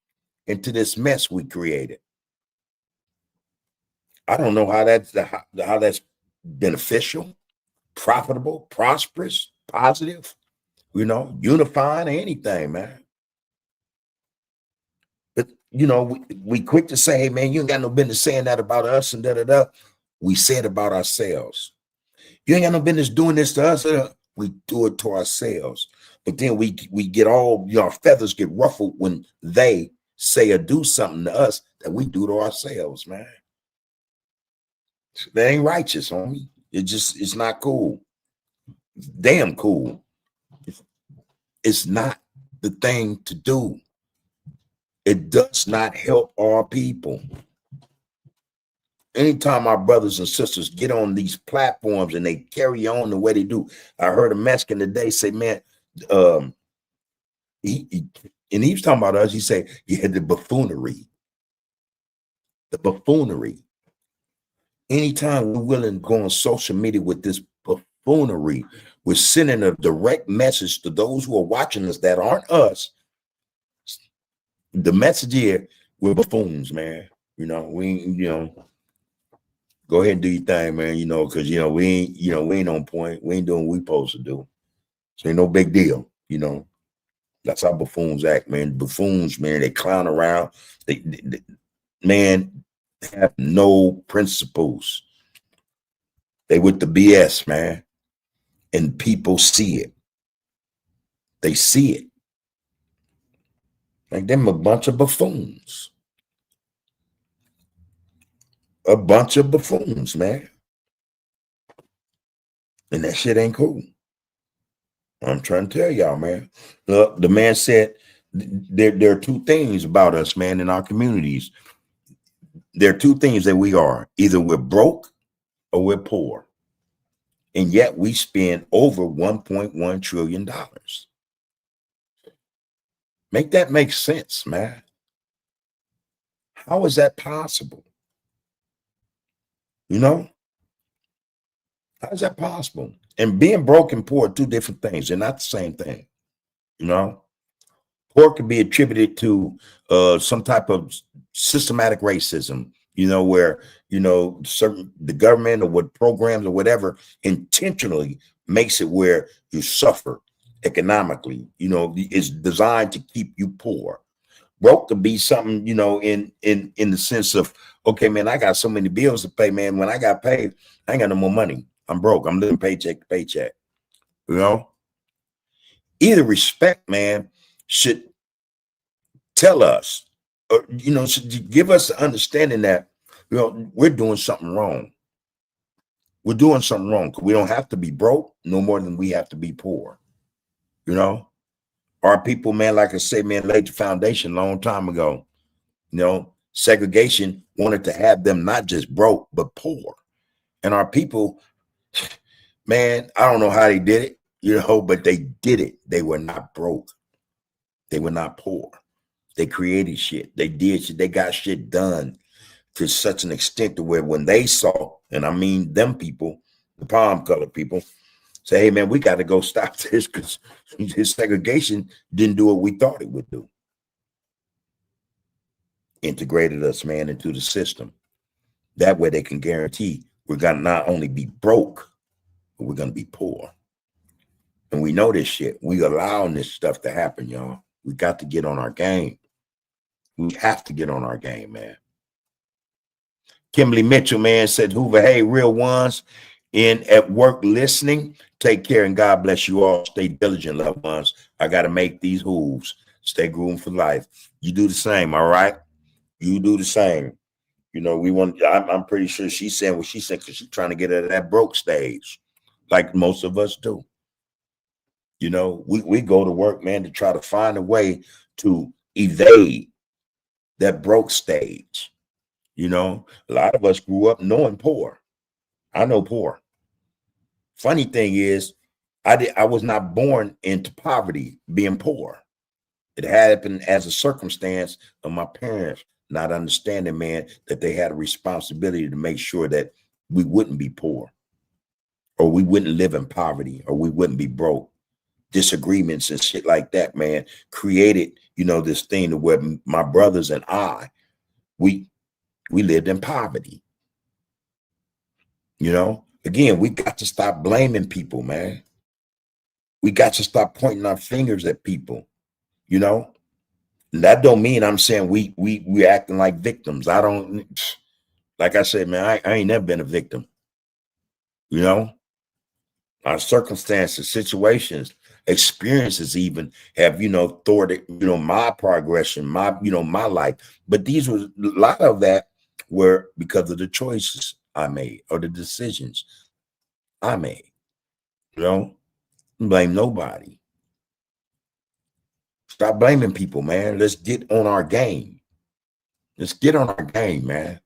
into this mess we created. I don't know how that's beneficial, profitable, prosperous, positive, unifying, or anything, man. But we quick to say, hey man, you ain't got no business saying that about us and da. We say it about ourselves. You ain't got no business doing this to us. We do it to ourselves. But then we get all, our feathers get ruffled when they say or do something to us that we do to ourselves, man. That ain't righteous, homie. It's not cool. Damn cool. It's not the thing to do. It does not help our people. Anytime our brothers and sisters get on these platforms and they carry on the way they do, I heard a Mexican today say, man, he was talking about us. He said, yeah, the buffoonery. Anytime we're willing to go on social media with this buffoonery, we're sending a direct message to those who are watching us that aren't us. The message here, we're buffoons, man. Go ahead and do your thing, man, because we ain't on point. We ain't doing what we supposed to do. So ain't no big deal, That's how buffoons act, man. Buffoons, man, they clown around. They man, have no principles. They with the BS, man. And people see it. They see it. Like them a bunch of buffoons. A bunch of buffoons, man. And that shit ain't cool. I'm trying to tell y'all, man. Look, the man said there are two things about us, man, in our communities. There are two things that we are. Either we're broke or we're poor. And yet we spend over $1.1 trillion. Make that make sense, man. How is that possible? How is that possible? And being broke and poor are two different things. They're not the same thing. Poor can be attributed to some type of systematic racism, where, the government or what programs or whatever intentionally makes it where you suffer economically, is designed to keep you poor. Broke could be something, in the sense of, okay, man, I got so many bills to pay, man. When I got paid, I ain't got no more money. I'm broke. I'm living paycheck to paycheck. Either respect, man, should tell us, or should give us the understanding that we're doing something wrong. We're doing something wrong. We don't have to be broke no more than we have to be poor. Our people, man, like I say, man, laid the foundation a long time ago. Segregation wanted to have them not just broke, but poor. And our people, man, I don't know how they did it, but they did it. They were not broke. They were not poor. They created shit. They did shit. They got shit done to such an extent to where when they saw, and I mean them people, the palm colored people, say, hey, man, we got to go stop this because this segregation didn't do what we thought it would do. Integrated us, man, into the system. That way they can guarantee we're going to not only be broke, but we're going to be poor. And we know this shit. We allowing this stuff to happen, y'all. We got to get on our game. We have to get on our game, man. Kimberly Mitchell, man, said, Hoover, hey, real ones in at work listening. Take care and God bless you all. Stay diligent, loved ones. I got to make these hooves. Stay groomed for life. You do the same, all right? You do the same. We want, I'm pretty sure she's saying what she said because she's trying to get out of that broke stage like most of us do. We go to work, man, to try to find a way to evade that broke stage. A lot of us grew up knowing poor. I know poor. Funny thing is, I was not born into poverty, being poor. It happened as a circumstance of my parents not understanding, man, that they had a responsibility to make sure that we wouldn't be poor, or we wouldn't live in poverty, or we wouldn't be broke. Disagreements and shit like that, man, created, this thing to where my brothers and we lived in poverty. Again, we got to stop blaming people, man. We got to stop pointing our fingers at people. That don't mean I'm saying we acting like victims. I don't, like I said, man, I ain't never been a victim. Our circumstances, situations, experiences even have, thwarted, my progression, my life. But these was a lot of that were because of the choices I made or the decisions I made. Blame nobody. Stop blaming people, man. Let's get on our game. Let's get on our game, man.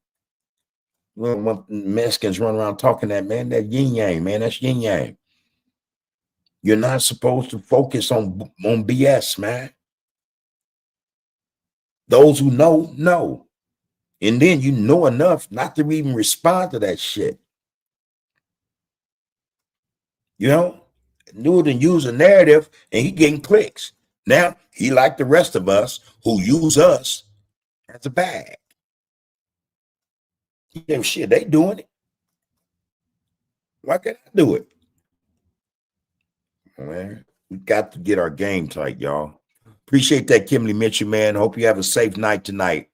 When Mexicans run around talking that, man, that yin yang, man, that's yin yang. You're not supposed to focus on BS, man. Those who know. And then you know enough not to even respond to that shit. Knew it and use a narrative, and he getting clicks. Now, he like the rest of us who use us as a bag. Shit, they doing it. Why can't I do it? Man, we got to get our game tight, y'all. Appreciate that, Kimberly Mitchell, man. Hope you have a safe night tonight.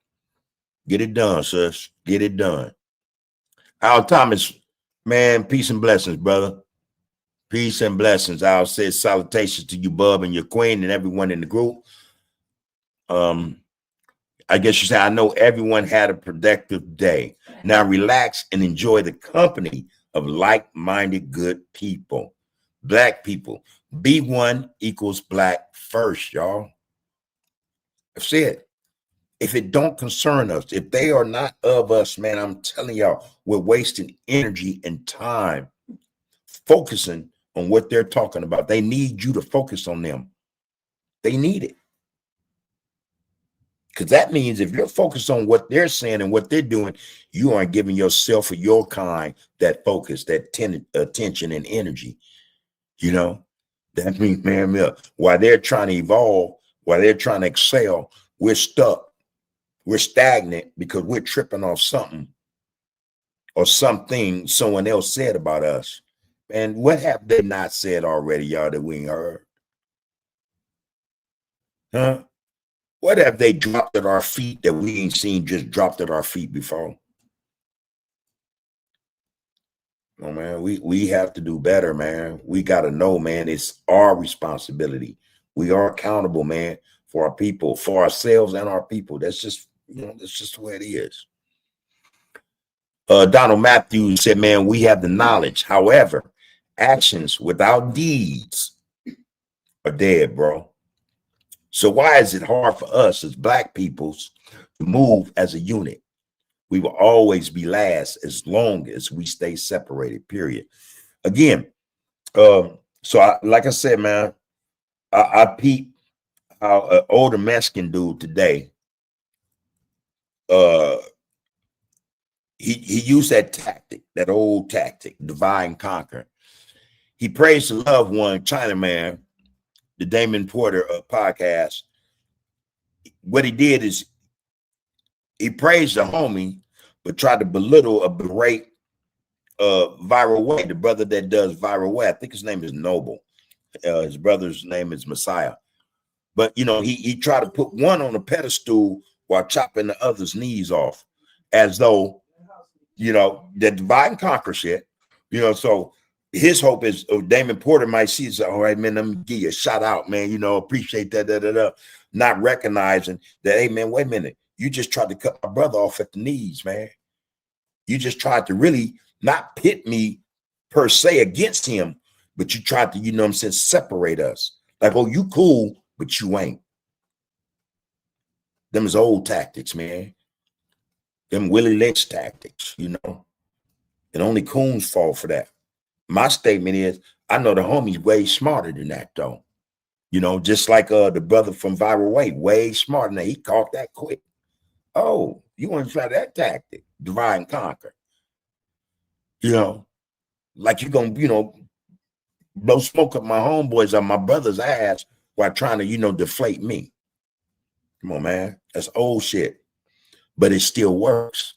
Get it done, sis. Get it done. Al Thomas, man, peace and blessings, brother. Peace and blessings. Al says salutations to you, Bub, and your queen and everyone in the group. I guess you say, I know everyone had a productive day. Now relax and enjoy the company of like-minded good people. Black people. B1 equals black first, y'all. That's it. If it don't concern us, if they are not of us, man, I'm telling y'all, we're wasting energy and time focusing on what they're talking about. They need you to focus on them. They need it. Because that means if you're focused on what they're saying and what they're doing, you aren't giving yourself or your kind that focus, that attention and energy. That means, man, while they're trying to evolve, while they're trying to excel, we're stuck. We're stagnant because we're tripping off something or something someone else said about us. And what have they not said already, y'all, that we ain't heard? Huh? What have they dropped at our feet that we ain't seen just dropped at our feet before? Oh, man, we have to do better, man. We got to know, man, it's our responsibility. We are accountable, man, for our people, for ourselves and our people. That's just, that's just the way it is. Donald Matthews said, man, we have the knowledge. However, actions without deeds are dead, bro. So why is it hard for us as black peoples to move as a unit? We will always be last as long as we stay separated, period. Again, like I said, man, I peep how an older Mexican dude today, he used that tactic, that old tactic, divide and conquer. He praised the loved one, Chinaman, the Damon Porter podcast. What he did is he praised the homie, but tried to belittle or berate Viral Way, the brother that does Viral Way. I think his name is Noble. His brother's name is Messiah. But, he tried to put one on a pedestal while chopping the other's knees off, as though, that divide and conquer shit. So his hope is Damon Porter might see, so, all right, man, let me give you a shout out, man. Appreciate that, not recognizing that, hey, man, wait a minute. You just tried to cut my brother off at the knees, man. You just tried to really not pit me per se against him, but you tried to, separate us. Like, oh, you cool, but you ain't. Them is old tactics, man. Them Willie Lynch tactics, And only coons fall for that. My statement is, I know the homie's way smarter than that, though. You know, just like the brother from Viral Way smart than he caught that quick. Oh, you want to try that tactic, divide and conquer. You know, like you're gonna, blow smoke up my homeboys on my brother's ass while trying to, deflate me. Come on, man. That's old shit. But it still works.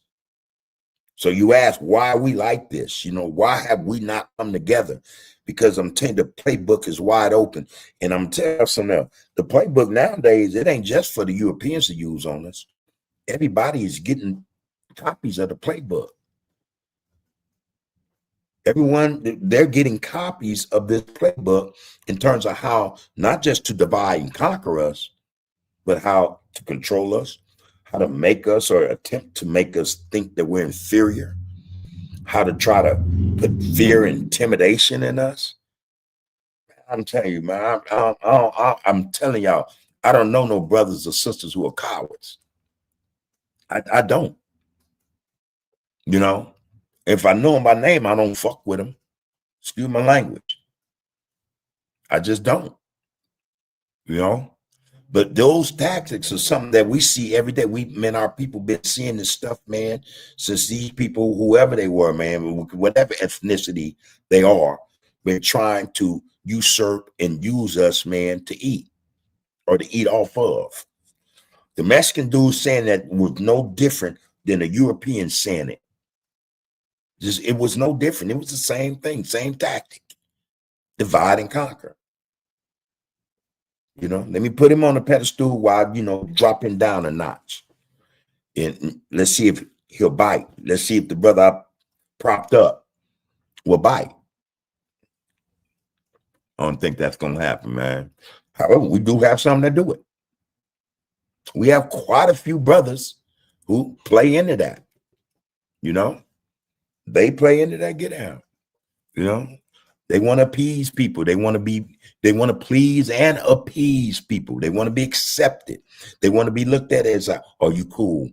So you ask why we like this, why have we not come together? Because I'm telling you, the playbook is wide open. And I'm telling you something else. The playbook nowadays, it ain't just for the Europeans to use on us. Everybody is getting copies of the playbook. Everyone, they're getting copies of this playbook in terms of how not just to divide and conquer us, but how to control us, how to make us or attempt to make us think that we're inferior, how to try to put fear and intimidation in us. I'm telling you, man, I'm telling y'all, I don't know no brothers or sisters who are cowards. I don't. If I know them by name, I don't fuck with them. Excuse my language. I just don't. But those tactics are something that we see every day. Our people been seeing this stuff, man, since these people, whoever they were, man, whatever ethnicity they are, been trying to usurp and use us, man, to eat or to eat off of. The Mexican dude saying that was no different than a European saying it. It was no different. It was the same thing, same tactic. Divide and conquer. Let me put him on a pedestal while, dropping down a notch. And let's see if he'll bite. Let's see if the brother I propped up will bite. I don't think that's going to happen, man. However, we do have some that do it. We have quite a few brothers who play into that. They play into that get out. They want to appease people. They want to please and appease people. They want to be accepted. They want to be looked at as, oh, you cool.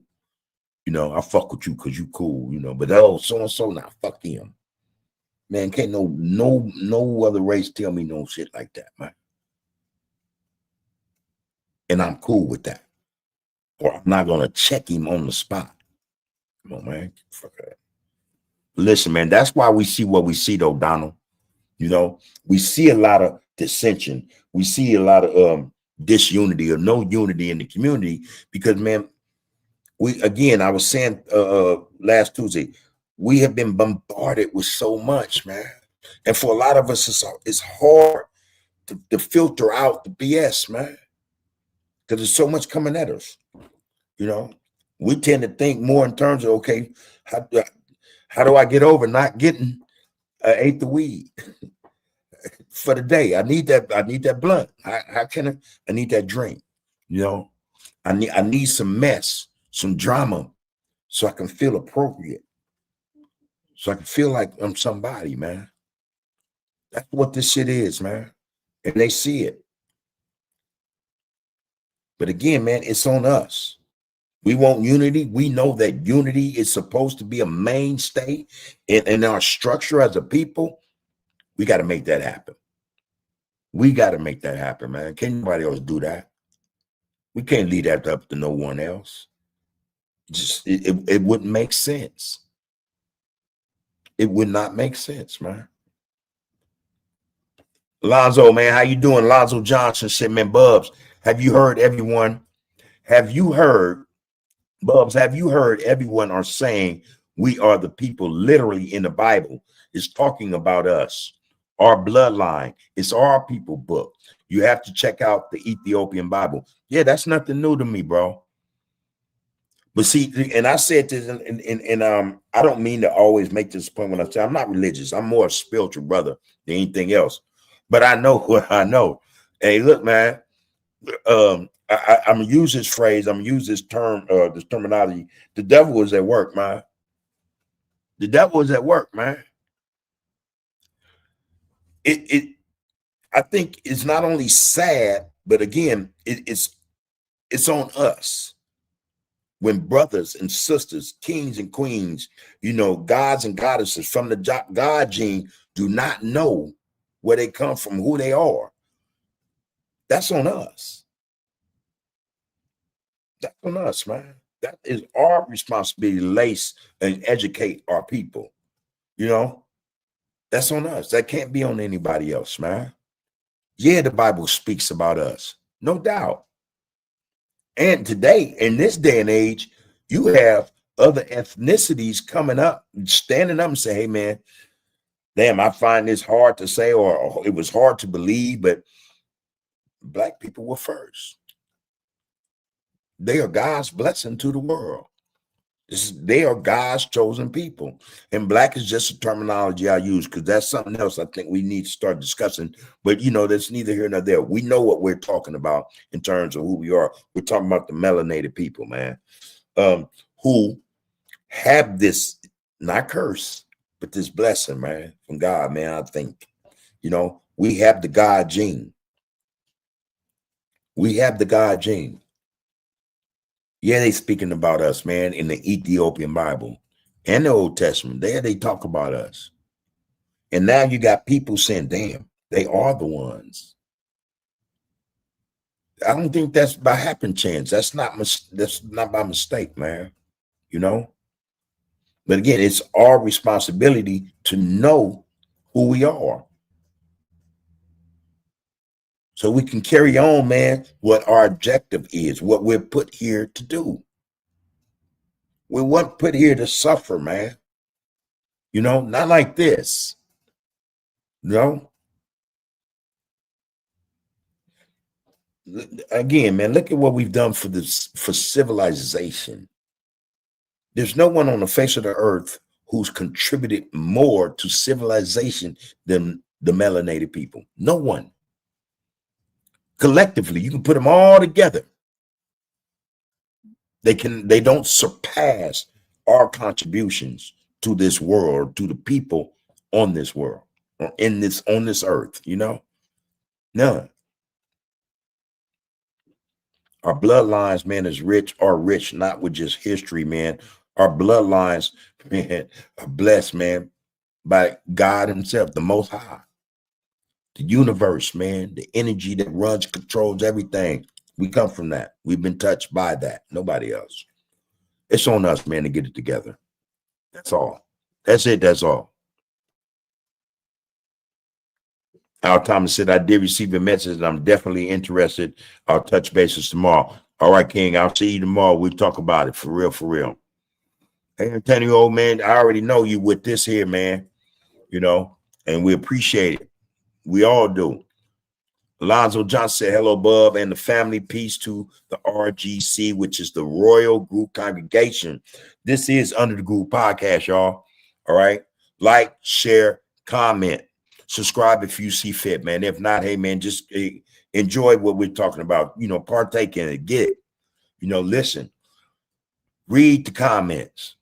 I fuck with you because you cool, but oh, so-and-so, now fuck him. Man, can't no other race tell me no shit like that, man. And I'm cool with that. Or I'm not going to check him on the spot. Come on, man. Fuck that. Listen, man, that's why we see what we see, though, Donald. We see a lot of dissension. We see a lot of disunity or no unity in the community because, man, I was saying last Tuesday, we have been bombarded with so much, man. And for a lot of us, it's hard to filter out the BS, man, because there's so much coming at us. We tend to think more in terms of, okay, how do I get over not getting an eighth of weed for the day? I need that blunt. How can I need that drink? I need some mess, some drama, so I can feel appropriate. So I can feel like I'm somebody, man. That's what this shit is, man. And they see it. But again, man, it's on us. We want unity. We know that unity is supposed to be a mainstay in our structure as a people. We got to make that happen. We got to make that happen, man. Can't nobody else do that. We can't leave that up to no one else. It wouldn't make sense. It would not make sense, man. Lonzo, man, how you doing? Lonzo Johnson said, man, Bubs, have you heard everyone? Bubs, have you heard everyone are saying we are the people literally in the Bible? It's talking about us, our bloodline. It's our people book. You have to check out the Ethiopian Bible. Yeah, that's nothing new to me, bro. But see, and I said this, and I don't mean to always make this point when I say I'm not religious. I'm more a spiritual brother than anything else. But I know what I know. Hey, look, man. I'm gonna use this phrase. I'm gonna use this term, this terminology. The devil is at work, man. The devil is at work, man. I think it's not only sad, but again, it's on us. When brothers and sisters, kings and queens, gods and goddesses from the God gene do not know where they come from, who they are. That's on us. That's on us, man. That is our responsibility to lace and educate our people. You know, that's on us. That can't be on anybody else, man. Yeah, the Bible speaks about us, no doubt. And today, in this day and age, you have other ethnicities coming up, standing up and say, hey, man, damn, I find this hard to say, or it was hard to believe, but Black people were first. They are God's blessing to the world. They are God's chosen people. And Black is just a terminology I use because that's something else I think we need to start discussing. But, you know, that's neither here nor there. We know what we're talking about in terms of who we are. We're talking about the melanated people, man, who have this, not curse, but this blessing, man, from God, man. I think, you know, we have the God gene. We have the God gene. Yeah, they speaking about us, man, in the Ethiopian Bible and the Old Testament. There they talk about us. And now you got people saying, damn, they are the ones. I don't think that's by happen chance. That's not by mistake, man. You know? But again, it's our responsibility to know who we are. So we can carry on, man, what our objective is, what we're put here to do. We weren't put here to suffer, man. You know, not like this. You know? Again, man, look at what we've done for civilization. There's no one on the face of the earth who's contributed more to civilization than the melanated people. No one. Collectively, you can put them all together. They don't surpass our contributions to this world, to the people on this world, or on this earth, you know? None. Our bloodlines, man, are rich, not with just history, man. Our bloodlines, man, are blessed, man, by God himself, the Most High. The universe, man, the energy that runs, controls everything. We come from that. We've been touched by that. Nobody else. It's on us, man, to get it together. That's all. That's it. That's all. Al Thomas said, I did receive a message and I'm definitely interested. I'll touch bases tomorrow. All right, King, I'll see you tomorrow. We'll talk about it for real, for real. Hey, Antonio, old man, I already know you with this here, man, you know, and we appreciate it. We all do. Alonzo Johnson said, hello, Bub, and the family. Peace to the RGC, which is the Royal Group Congregation. This is Under the Group Podcast, y'all. All right. Like, share, comment, subscribe if you see fit, man. If not, hey, man, just enjoy what we're talking about. You know, partake in it, get it. You know, listen, read the comments.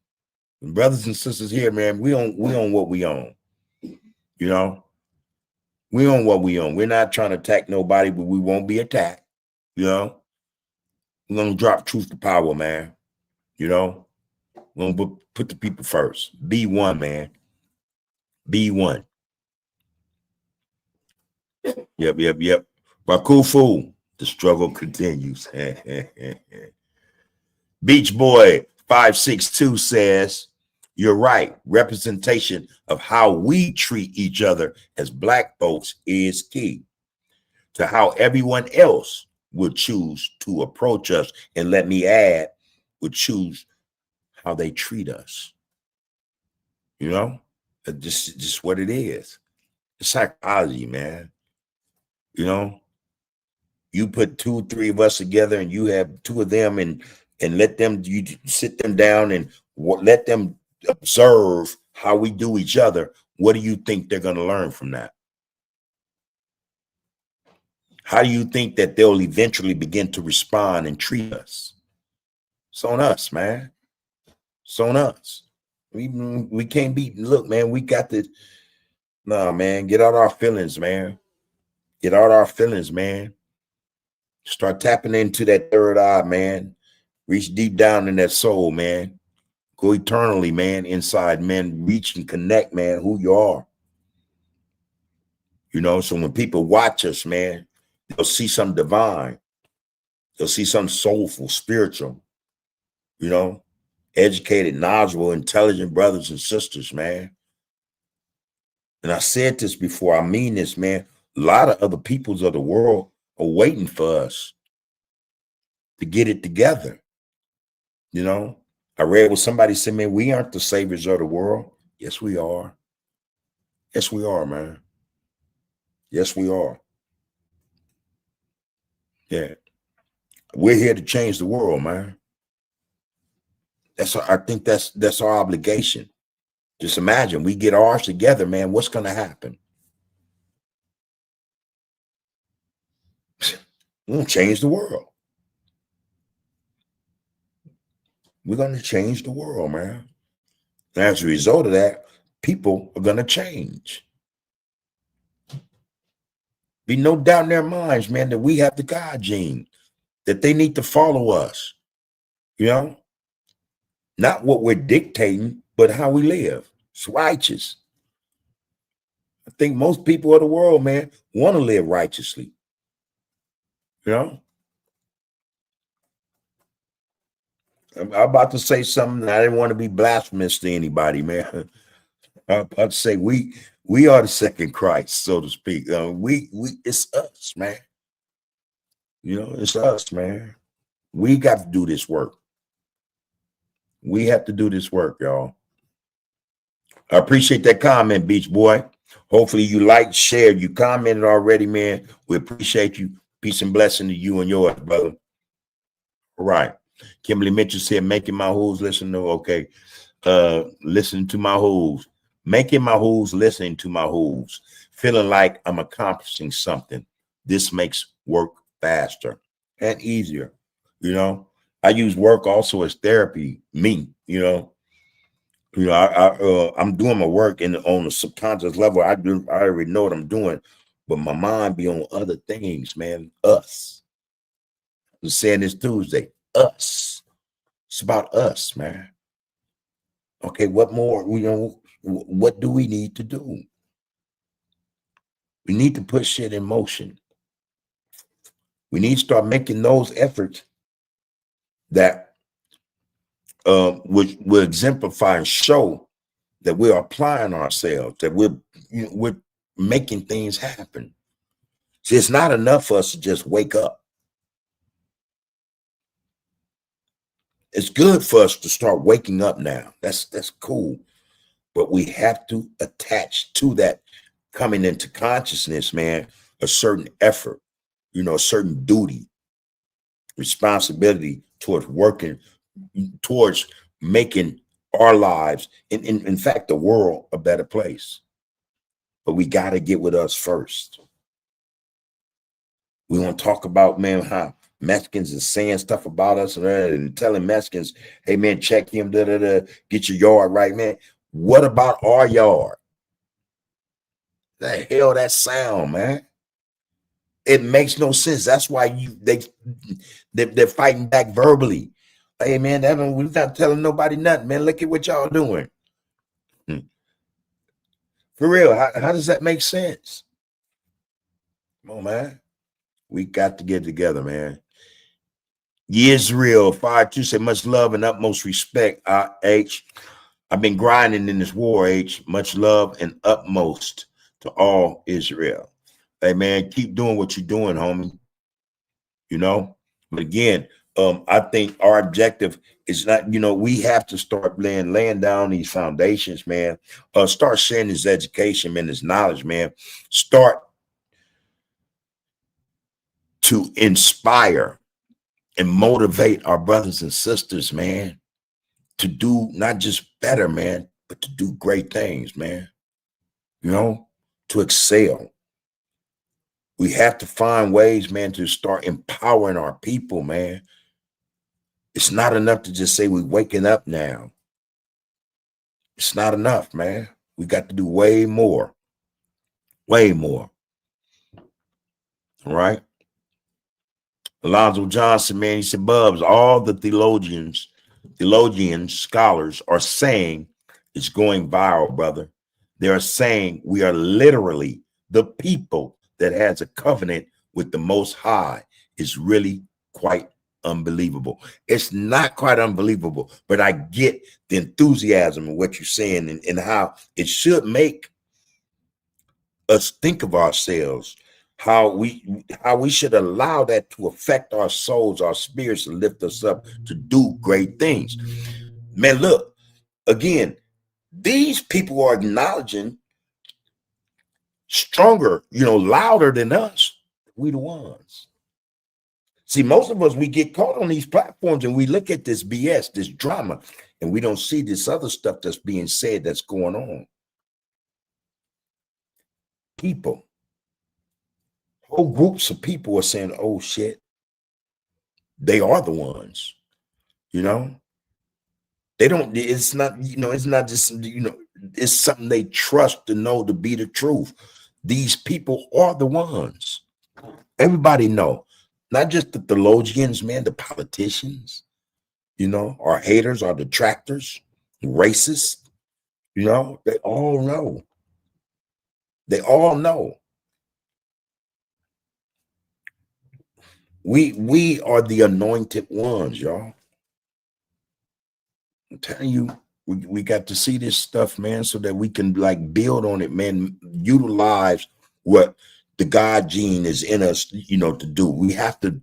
And brothers and sisters here, man, we on what we own. You know, we own what we own. We're not trying to attack nobody, but we won't be attacked. You know, we're going to drop truth to power, man. You know, we're going to put the people first. Be one, man. Be one. Yep. Wakufu, the struggle continues. Beach Boy 562 says, you're right. Representation of how we treat each other as Black folks is key to how everyone else would choose to approach us. And let me add, would choose how they treat us. You know, just what it is. It's psychology, man. You know, you put 2 or 3 of us together and you have 2 of them and let them, you sit them down and let them observe how we do each other. What do you think they're going to learn from that? How do you think that they'll eventually begin to respond and treat us? It's on us, man. It's on us. We can't be, look, man, we got to, nah, man, get out our feelings, man. Get out our feelings, man. Start tapping into that third eye, man. Reach deep down in that soul, man. Go eternally, man, inside, man. Reach and connect, man, who you are. You know, so when people watch us, man, They'll see something divine. They'll see something soulful, spiritual, you know, educated, knowledgeable, intelligent brothers and sisters, man. And I said this before, I mean this, man. A lot of other peoples of the world are waiting for us to get it together. You know, I read what somebody said, man, we aren't the saviors of the world. Yes, we are. Yes, we are, man. Yes, we are. Yeah. We're here to change the world, man. I think that's our obligation. Just imagine we get ours together, man. What's going to happen? We're going to change the world. We're going to change the world, man. And as a result of that, people are going to change. Be no doubt in their minds, man, that we have the God gene, that they need to follow us. You know, not what we're dictating, but how we live. It's righteous. I think most people of the world, man, want to live righteously. You know, I'm about to say something. I didn't want to be blasphemous to anybody, man. I'm about to say we are the second Christ, so to speak. It's us, man. You know, it's us, man. We got to do this work. We have to do this work, y'all. I appreciate that comment, Beach Boy. Hopefully you liked, shared, you commented already, man. We appreciate you. Peace and blessing to you and yours, brother. All right. Kimberly Mitchell said, making my hooves listen to, okay. Listening to my hooves. Making my hooves, listening to my hooves. Feeling like I'm accomplishing something. This makes work faster and easier. You know, I use work also as therapy. Me, you know, I'm doing my work on a subconscious level. I already know what I'm doing, but my mind be on other things, man. Us. I'm saying this Tuesday. Us. It's about us, man. Okay, what more? You know, what do we need to do? We need to put shit in motion. We need to start making those efforts that which will exemplify and show that we're applying ourselves, that we're making things happen. See, it's not enough for us to just wake up. It's good for us to start waking up now. That's cool. But we have to attach to that coming into consciousness, man, a certain effort, you know, a certain duty, responsibility towards working, towards making our lives, in fact, the world a better place. But we got to get with us first. We want to talk about, man, how Mexicans is saying stuff about us and telling Mexicans, hey, man, check him, get your yard right, man. What about our yard? The hell that sound, man. It makes no sense. That's why they're fighting back verbally. Hey, man, we're not telling nobody nothing, man. Look at what y'all doing. For real, how does that make sense? Come on, man. We got to get together, man. Israel, 5-2 say much love and utmost respect. H. I've been grinding in this war, H. Much love and utmost to all Israel. Hey, man, keep doing what you're doing, homie. You know, but again, I think our objective is not, you know, we have to start laying down these foundations, man. Start sharing this education, man, this knowledge, man. Start to inspire and motivate our brothers and sisters, man, to do not just better, man, but to do great things, man. You know, to excel. We have to find ways, man, to start empowering our people, man. It's not enough to just say we're waking up now. It's not enough, man. We got to do way more. Way more. All right. Alonzo Johnson, man, he said, Bubs, all the theologians, scholars are saying it's going viral, brother. They're saying we are literally the people that has a covenant with the Most High is really quite unbelievable. It's not quite unbelievable, but I get the enthusiasm of what you're saying, and how it should make us think of ourselves, how we should allow that to affect our souls, our spirits, and lift us up to do great things. Man, look, again, these people are acknowledging stronger, louder than us. We the ones. See, most of us, we get caught on these platforms and we look at this BS, this drama, and we don't see this other stuff that's being said that's going on. People, whole groups of people are saying, oh shit, they are the ones, They don't, it's not, it's not just, it's something they trust to know to be the truth. These people are the ones. Everybody know, not just the theologians, man, the politicians, our haters, our detractors, racists, they all know. They all know. We are the anointed ones, y'all. I'm telling you, we got to see this stuff, man, so that we can build on it, man, utilize what the God gene is in us, to do. We have to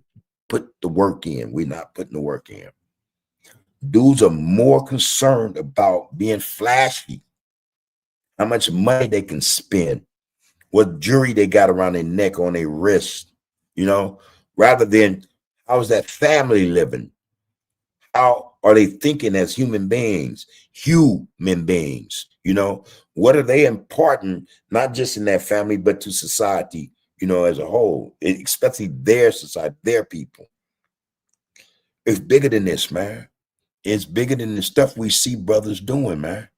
put the work in. We're not putting the work in. Dudes are more concerned about being flashy, how much money they can spend, what jewelry they got around their neck, on their wrist, rather than how's that family living? How are they thinking as human beings? What are they imparting, not just in their family, but to society, as a whole, especially their society, their people. It's bigger than this, man. It's bigger than the stuff we see brothers doing, man.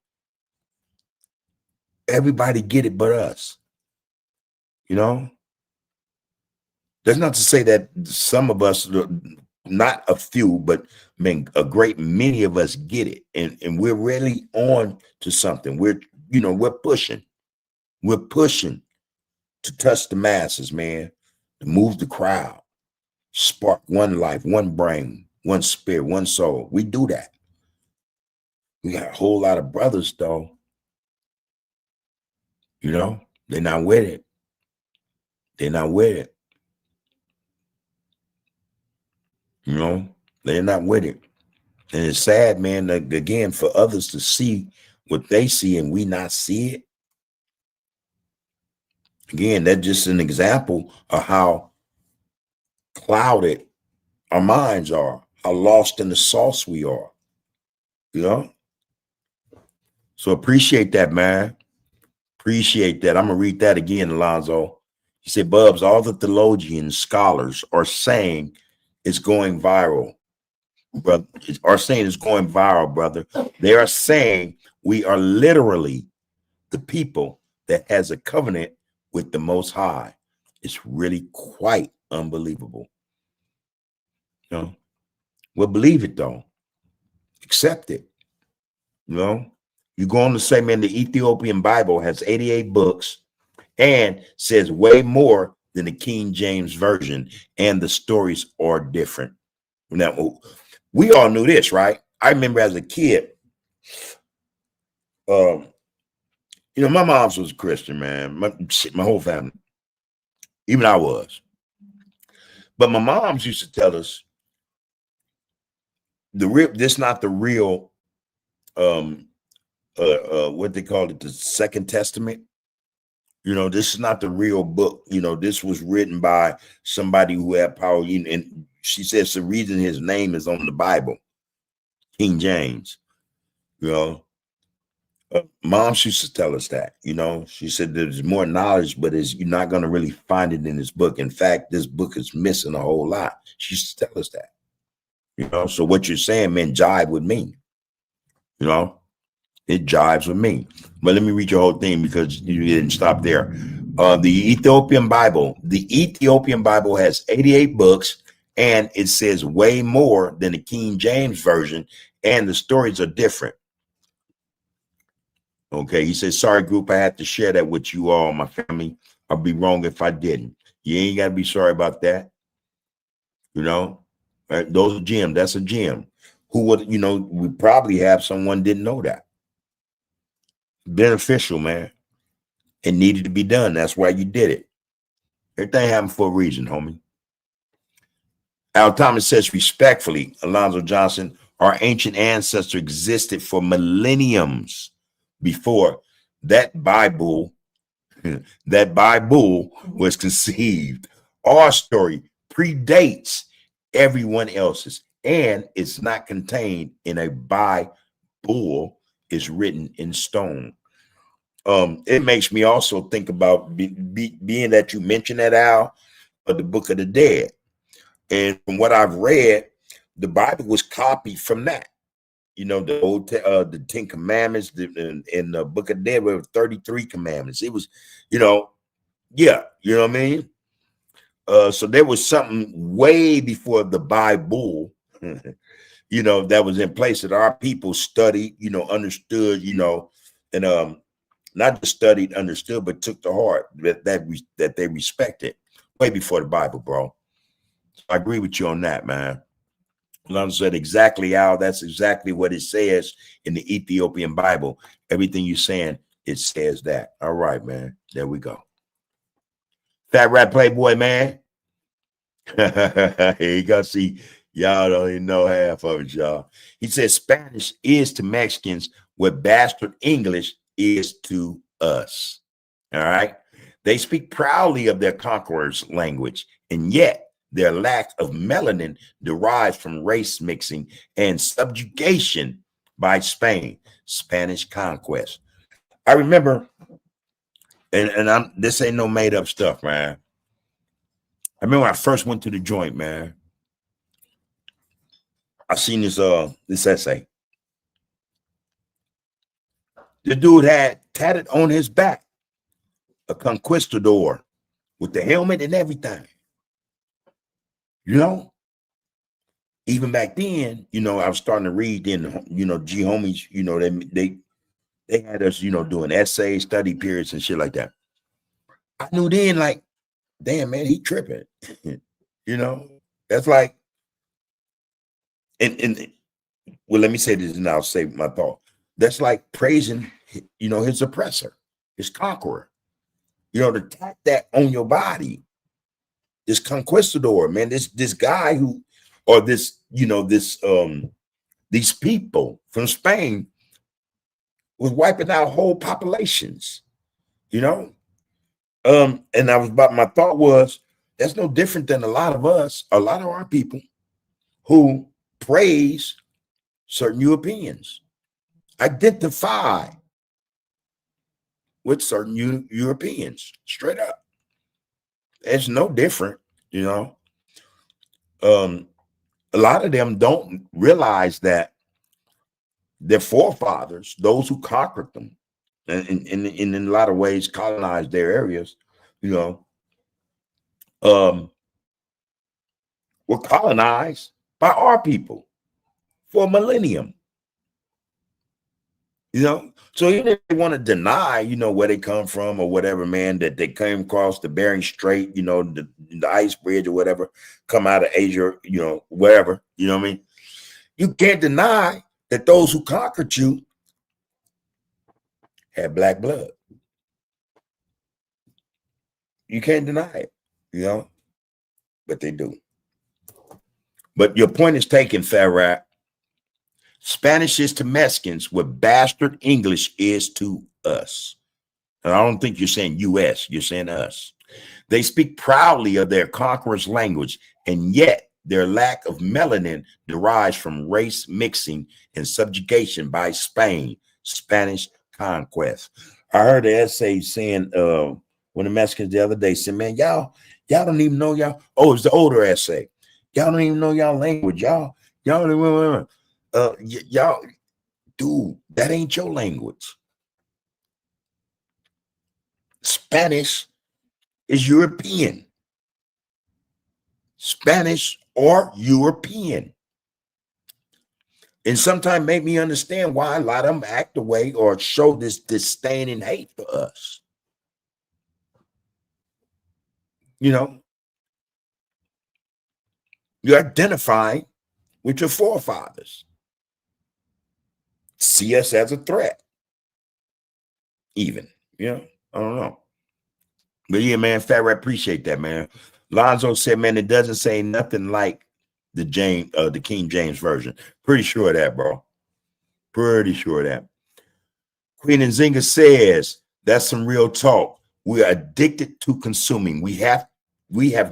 Everybody get it but us. That's not to say that some of us, not a few, but a great many of us get it. And we're really on to something. We're pushing. We're pushing to touch the masses, man, to move the crowd, spark one life, one brain, one spirit, one soul. We do that. We got a whole lot of brothers, though. They're not with it. They're not with it. They're not with it. And it's sad, man, again, for others to see what they see and we not see it. Again, that's just an example of how clouded our minds are, how lost in the sauce we are. So appreciate that, man. Appreciate that. I'm going to read that again, Alonzo. He said, Bubs, all the theologians, scholars are saying it's going viral. Brother, are saying it's going viral, brother. They are saying we are literally the people that has a covenant with the Most High. It's really quite unbelievable. Well, believe it though. Accept it. You go on to say, man, the Ethiopian Bible has 88 books and says way more than the King James Version, and the stories are different. Now, we all knew this, right? I remember as a kid, my mom's was a Christian, man. My whole family, even I was. But my moms used to tell us this not the real, what they call it, the Second Testament. This is not the real book. This was written by somebody who had power. And she says the reason his name is on the Bible, King James. Moms used to tell us that. She said there's more knowledge, but you're not going to really find it in this book. In fact, this book is missing a whole lot. She used to tell us that. So what you're saying, man, jive with me. It jives with me. But let me read your whole thing because you didn't stop there. The Ethiopian Bible has 88 books, and it says way more than the King James Version, and the stories are different. Okay, he says, sorry, group, I had to share that with you all, my family. I'd be wrong if I didn't. You ain't got to be sorry about that. You know, right? Those are gems. That's a gem. Who would, you know, we probably have someone didn't know that. Beneficial, man. It needed to be done. That's why you did it. Everything happened for a reason, homie. Al Thomas says respectfully, Alonzo Johnson, our ancient ancestor existed for millenniums before that Bible was conceived. Our story predates everyone else's, and it's not contained in a Bible. It's written in stone. It makes me also think about being that you mentioned that, Al, of the Book of the Dead. And from what I've read, the Bible was copied from that. You know, the 10 Commandments in the Book of Dead were 33 commandments. It was, you know, yeah, you know what I mean? So there was something way before the Bible, you know, that was in place that our people studied, you know, understood, you know, and not just studied, understood, but took to heart that they respected way before the Bible, bro. I agree with you on that, man. Alonzo said exactly, Al. That's exactly what it says in the Ethiopian Bible. Everything you're saying, it says that. All right, man. There we go. Fat Rat Playboy, man. Here you go. See, y'all don't even know half of it, y'all. He says Spanish is to Mexicans what bastard English is to us. All right. They speak proudly of their conqueror's language, and yet their lack of melanin derives from race mixing and subjugation by Spain, Spanish conquest. I remember, and this ain't no made up stuff, man. I remember when I first went to the joint, man. I seen this essay. The dude had tatted on his back a conquistador with the helmet and everything. You know, even back then, you know, I was starting to read in, you know, G homies, you know, they had us, you know, doing essays, study periods and shit like that. I knew then, like, damn, man, he tripping. You know, that's like, and well, let me say this and I'll say my thought. That's like praising, you know, his oppressor, his conqueror. You know, to tap that on your body, this conquistador, man, this guy who, or this, you know, these people from Spain was wiping out whole populations, you know. And my thought was that's no different than a lot of our people who praise certain Europeans, identify with certain Europeans, straight up. It's no different, you know. A lot of them don't realize that their forefathers, those who conquered them, and in a lot of ways colonized their areas, you know, were colonized by our people for a millennium. You know, so even if they want to deny, you know, where they come from or whatever, man, that they came across the Bering Strait, you know, the ice bridge or whatever, come out of Asia, you know, wherever, you know what I mean? You can't deny that those who conquered you had black blood. You can't deny it, you know, but they do. But your point is taken, Farrat. Spanish is to Mexicans what bastard English is to us. And I don't think you're saying U.S., you're saying us. They speak proudly of their conqueror's language, and yet their lack of melanin derives from race mixing and subjugation by Spain, Spanish conquest. I heard an essay saying, when the Mexicans the other day said, man, y'all don't even know y'all. Oh, it's the older essay. Y'all don't even know y'all language. Y'all don't even, y'all, dude, that ain't your language. Spanish is European. Spanish or European. And sometimes make me understand why a lot of them act the way or show this disdain and hate for us. You know, you identify with your forefathers. See us as a threat, even. You know, I don't know. But yeah, man, Farrah, I appreciate that, man. Lonzo said, man, it doesn't say nothing like the King James version. Pretty sure of that, bro. Pretty sure of that. Queen Nzinga says, that's some real talk. We're addicted to consuming. We have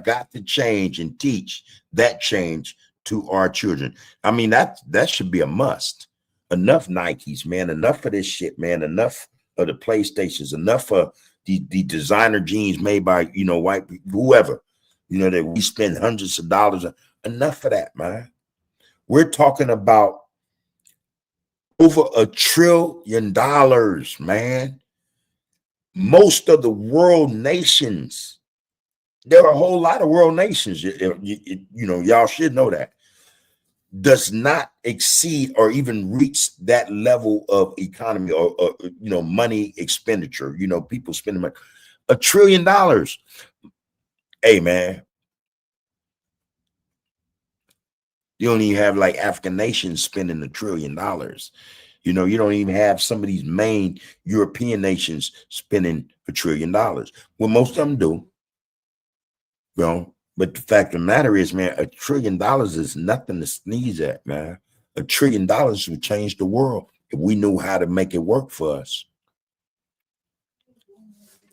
got to change and teach that change to our children. I mean, that should be a must. Enough Nikes, man. Enough of this shit, man. Enough of the PlayStations. Enough of the designer jeans made by, you know, white people, whoever, you know, that we spend hundreds of dollars on. Enough of that, man. We're talking about over $1 trillion, man. Most of the world nations, there are a whole lot of world nations, you know, y'all should know that, does not exceed or even reach that level of economy or you know, money expenditure. You know, people spending money. $1 trillion. Hey, man. You don't even have like African nations spending $1 trillion. You know, you don't even have some of these main European nations spending $1 trillion. Well, most of them do. You know, but the fact of the matter is, man, $1 trillion is nothing to sneeze at, man. $1 trillion would change the world if we knew how to make it work for us.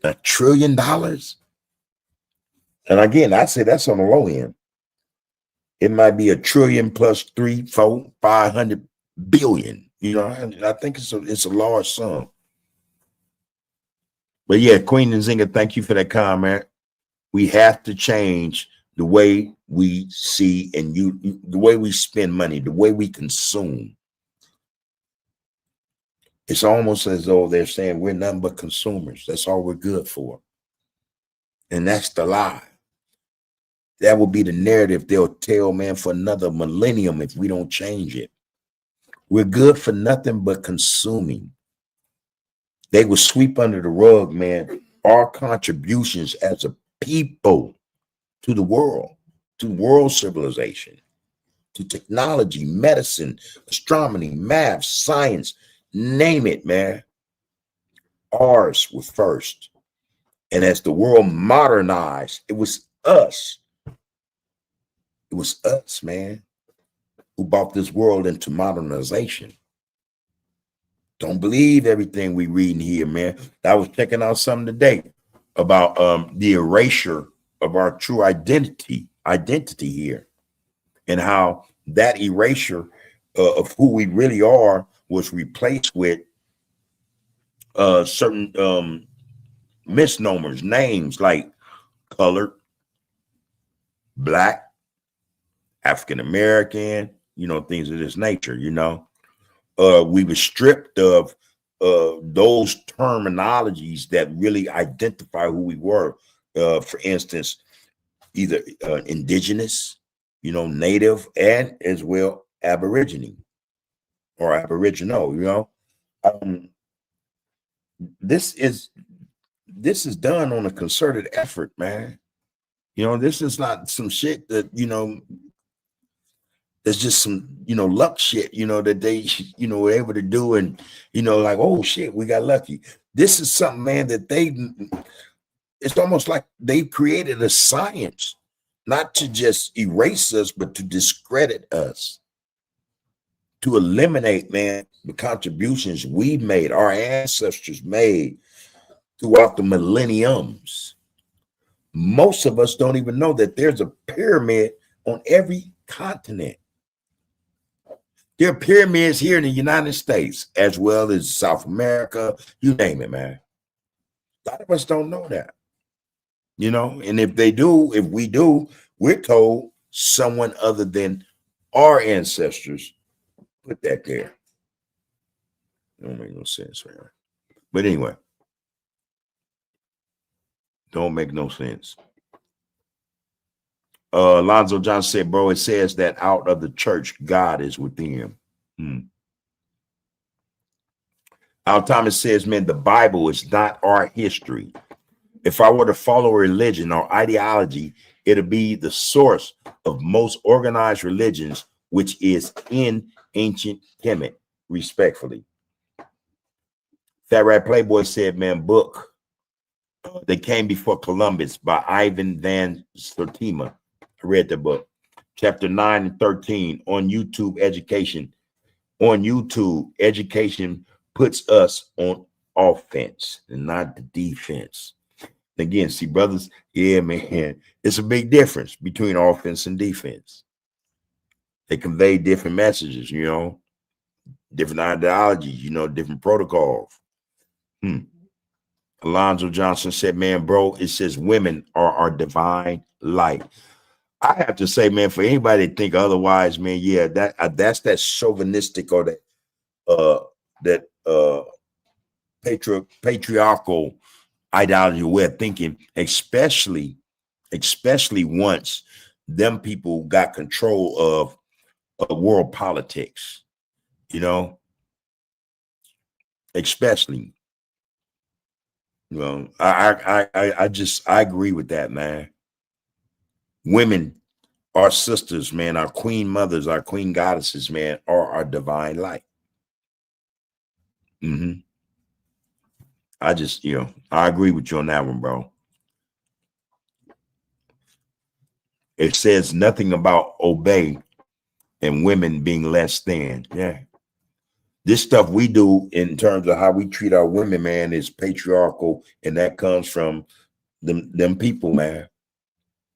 $1 trillion. And again, I say that's on the low end. It might be $1 trillion plus 3, 4, 500 billion. You know, I think it's a large sum. But yeah, Queen Nzinga, thank you for that comment. We have to change the way we see and the way we spend money, the way we consume. It's almost as though they're saying we're nothing but consumers. That's all we're good for. And that's the lie. That will be the narrative they'll tell, man, for another millennium if we don't change it. We're good for nothing but consuming. They will sweep under the rug, man, our contributions as a people to the world civilization, to technology, medicine, astronomy, math, science, name it, man. Ours was first. And as the world modernized, it was us. It was us, man, who brought this world into modernization. Don't believe everything we read in here, man. I was checking out something today about the erasure of our true identity here, and how that erasure of who we really are was replaced with certain misnomers, names like colored, black, African American, you know, things of this nature. You know, we were stripped of those terminologies that really identify who we were. For instance, either indigenous, you know, native, and as well aborigine or aboriginal. You know, this is done on a concerted effort, man. You know, this is not some shit that, you know, there's just some, you know, luck shit, you know, that they, you know, were able to do. And, you know, like, oh shit, we got lucky. This is something, man, that it's almost like they've created a science, not to just erase us, but to discredit us, to eliminate, man, the contributions we made, our ancestors made throughout the millenniums. Most of us don't even know that there's a pyramid on every continent. There are pyramids here in the United States, as well as South America, you name it, man. A lot of us don't know that, you know, and if we do, we're told someone other than our ancestors put that there. It don't make no sense, man. But anyway, don't make no sense. Lonzo John said, bro, it says that out of the church, God is within. Al Thomas says, man, the Bible is not our history. If I were to follow a religion or ideology, it'll be the source of most organized religions, which is in ancient Kemet, respectfully. Fat Rat Playboy said, man, book that came before Columbus by Ivan Van Sertima. I read the book. Chapter 9 and 13 on YouTube education. On YouTube, education puts us on offense and not the defense. Again, see, brothers, yeah, man, it's a big difference between offense and defense. They convey different messages, you know, different ideologies, you know, different protocols. Alonzo Johnson said, man, bro, it says women are our divine light. I have to say, man, for anybody to think otherwise, man, yeah, that's that chauvinistic or that patriarchal ideology way of thinking, especially once them people got control of world politics, you know, especially, you know, I agree with that, man. Women, our sisters, man, our queen mothers, our queen goddesses, man, are our divine light. I just, you know, I agree with you on that one, bro. It says nothing about obey and women being less than. Yeah. This stuff we do in terms of how we treat our women, man, is patriarchal, and that comes from them people, man.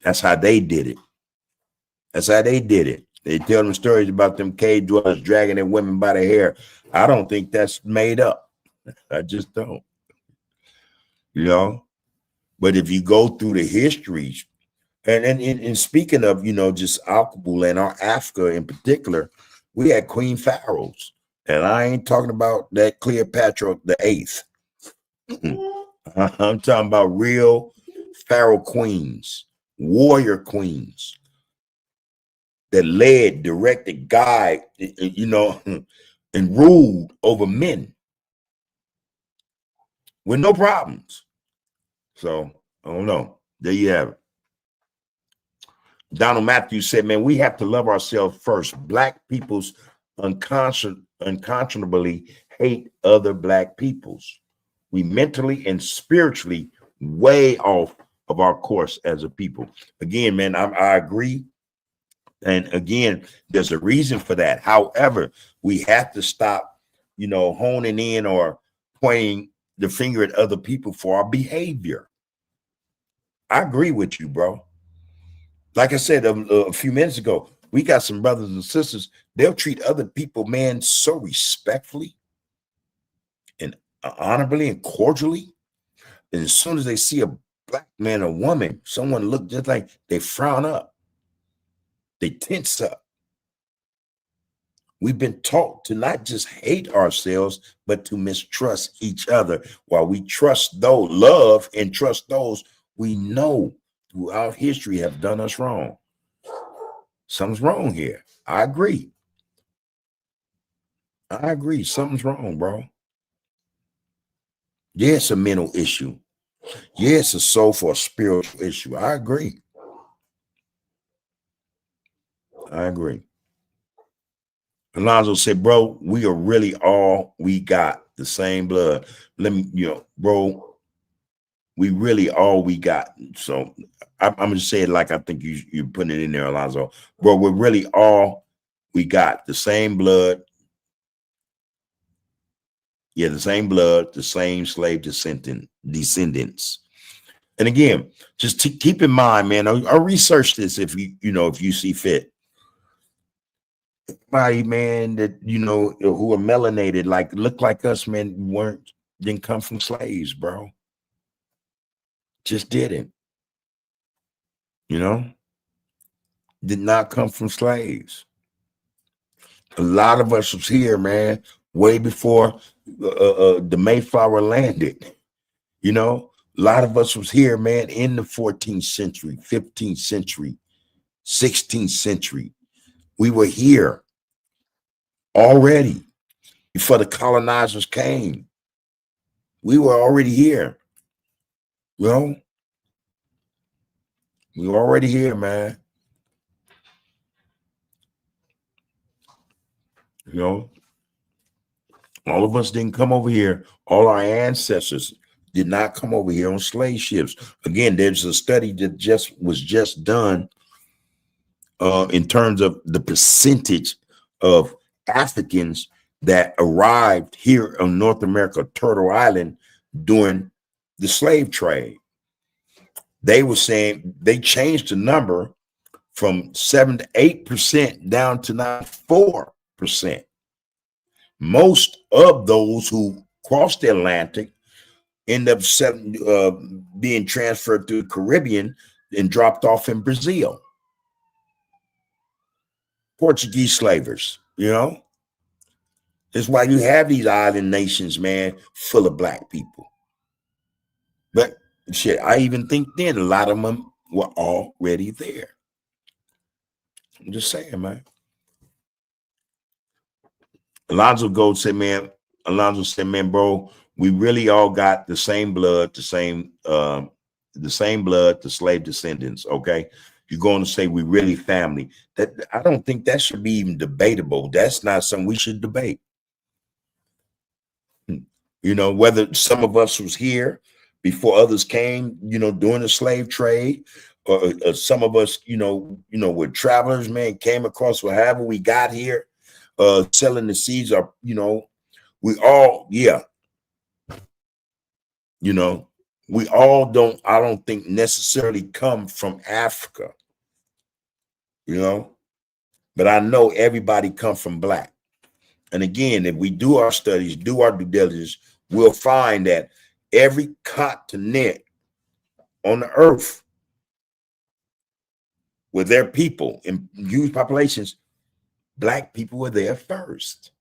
That's how they did it. That's how they did it. They tell them stories about them cave dwellers dragging their women by the hair. I don't think that's made up. I just don't. You know? But if you go through the histories, and speaking of, you know, just Alkabul and our Africa in particular, we had Queen Pharaohs. And I ain't talking about that Cleopatra the Eighth. I'm talking about real pharaoh queens, warrior queens that led, directed, guided, you know, and ruled over men with no problems. So I don't know. There you have it. Donald Matthews said, man, we have to love ourselves first. Black peoples unconscionably hate other Black peoples. We mentally and spiritually way off of our course as a people. Again, man, I agree. And again, there's a reason for that. However, we have to stop, you know, honing in or pointing the finger at other people for our behavior. I agree with you, bro. Like I said a few minutes ago, we got some brothers and sisters. They'll treat other people, man, so respectfully and honorably and cordially. And as soon as they see a Black man or woman, someone look just like, they frown up. They tense up. We've been taught to not just hate ourselves, but to mistrust each other, while we trust those, love and trust those we know throughout history have done us wrong. Something's wrong here. I agree. I agree. Something's wrong, bro. Yeah, it's a mental issue. Yeah, it's a soul for a spiritual issue. I agree. I agree. Alonzo said, bro, we are really all we got, the same blood. Let me, you know, bro, we really all we got. So I'm going to say it like I think you're putting it in there, Alonzo. Bro, we're really all we got, the same blood. Yeah, the same blood, the same slave descendants. And again, just keep in mind, man, I'll research this if if you see fit. Everybody, man, that who are melanated, like look like us, man, didn't come from slaves, bro. Just didn't. Did not come from slaves. A lot of us was here, man, way before the Mayflower landed. A lot of us was here, man, in the 14th century, 15th century, 16th century. We were here already before the colonizers came. We were already here. You know, we already here, man. You know, all of us didn't come over here. All our ancestors did not come over here on slave ships. Again, there's a study that was just done in terms of the percentage of Africans that arrived here on North America, Turtle Island, during the slave trade. They were saying they changed the number from 7 to 8% down to now 4%. Most of those who crossed the Atlantic end up being transferred to the Caribbean and dropped off in Brazil. Portuguese slavers, you know. That's why you have these island nations, man, full of black people. But shit, I even think then a lot of them were already there. I'm just saying, man. Alonzo said, man, bro, we really all got the same blood, the same blood, the slave descendants. Okay. You're going to say we really family. That I don't think that should be even debatable. That's not something we should debate. You know, whether some of us was here before others came, you know, during the slave trade, or some of us, you know, were travelers, man, came across however we got here, selling the seeds, or, you know, we all, yeah, you know, we all don't, I don't think necessarily come from Africa, you know, but I know everybody come from black. And again, if we do our studies, do our due diligence, we'll find that every continent on the earth with their people and huge populations, black people were there first.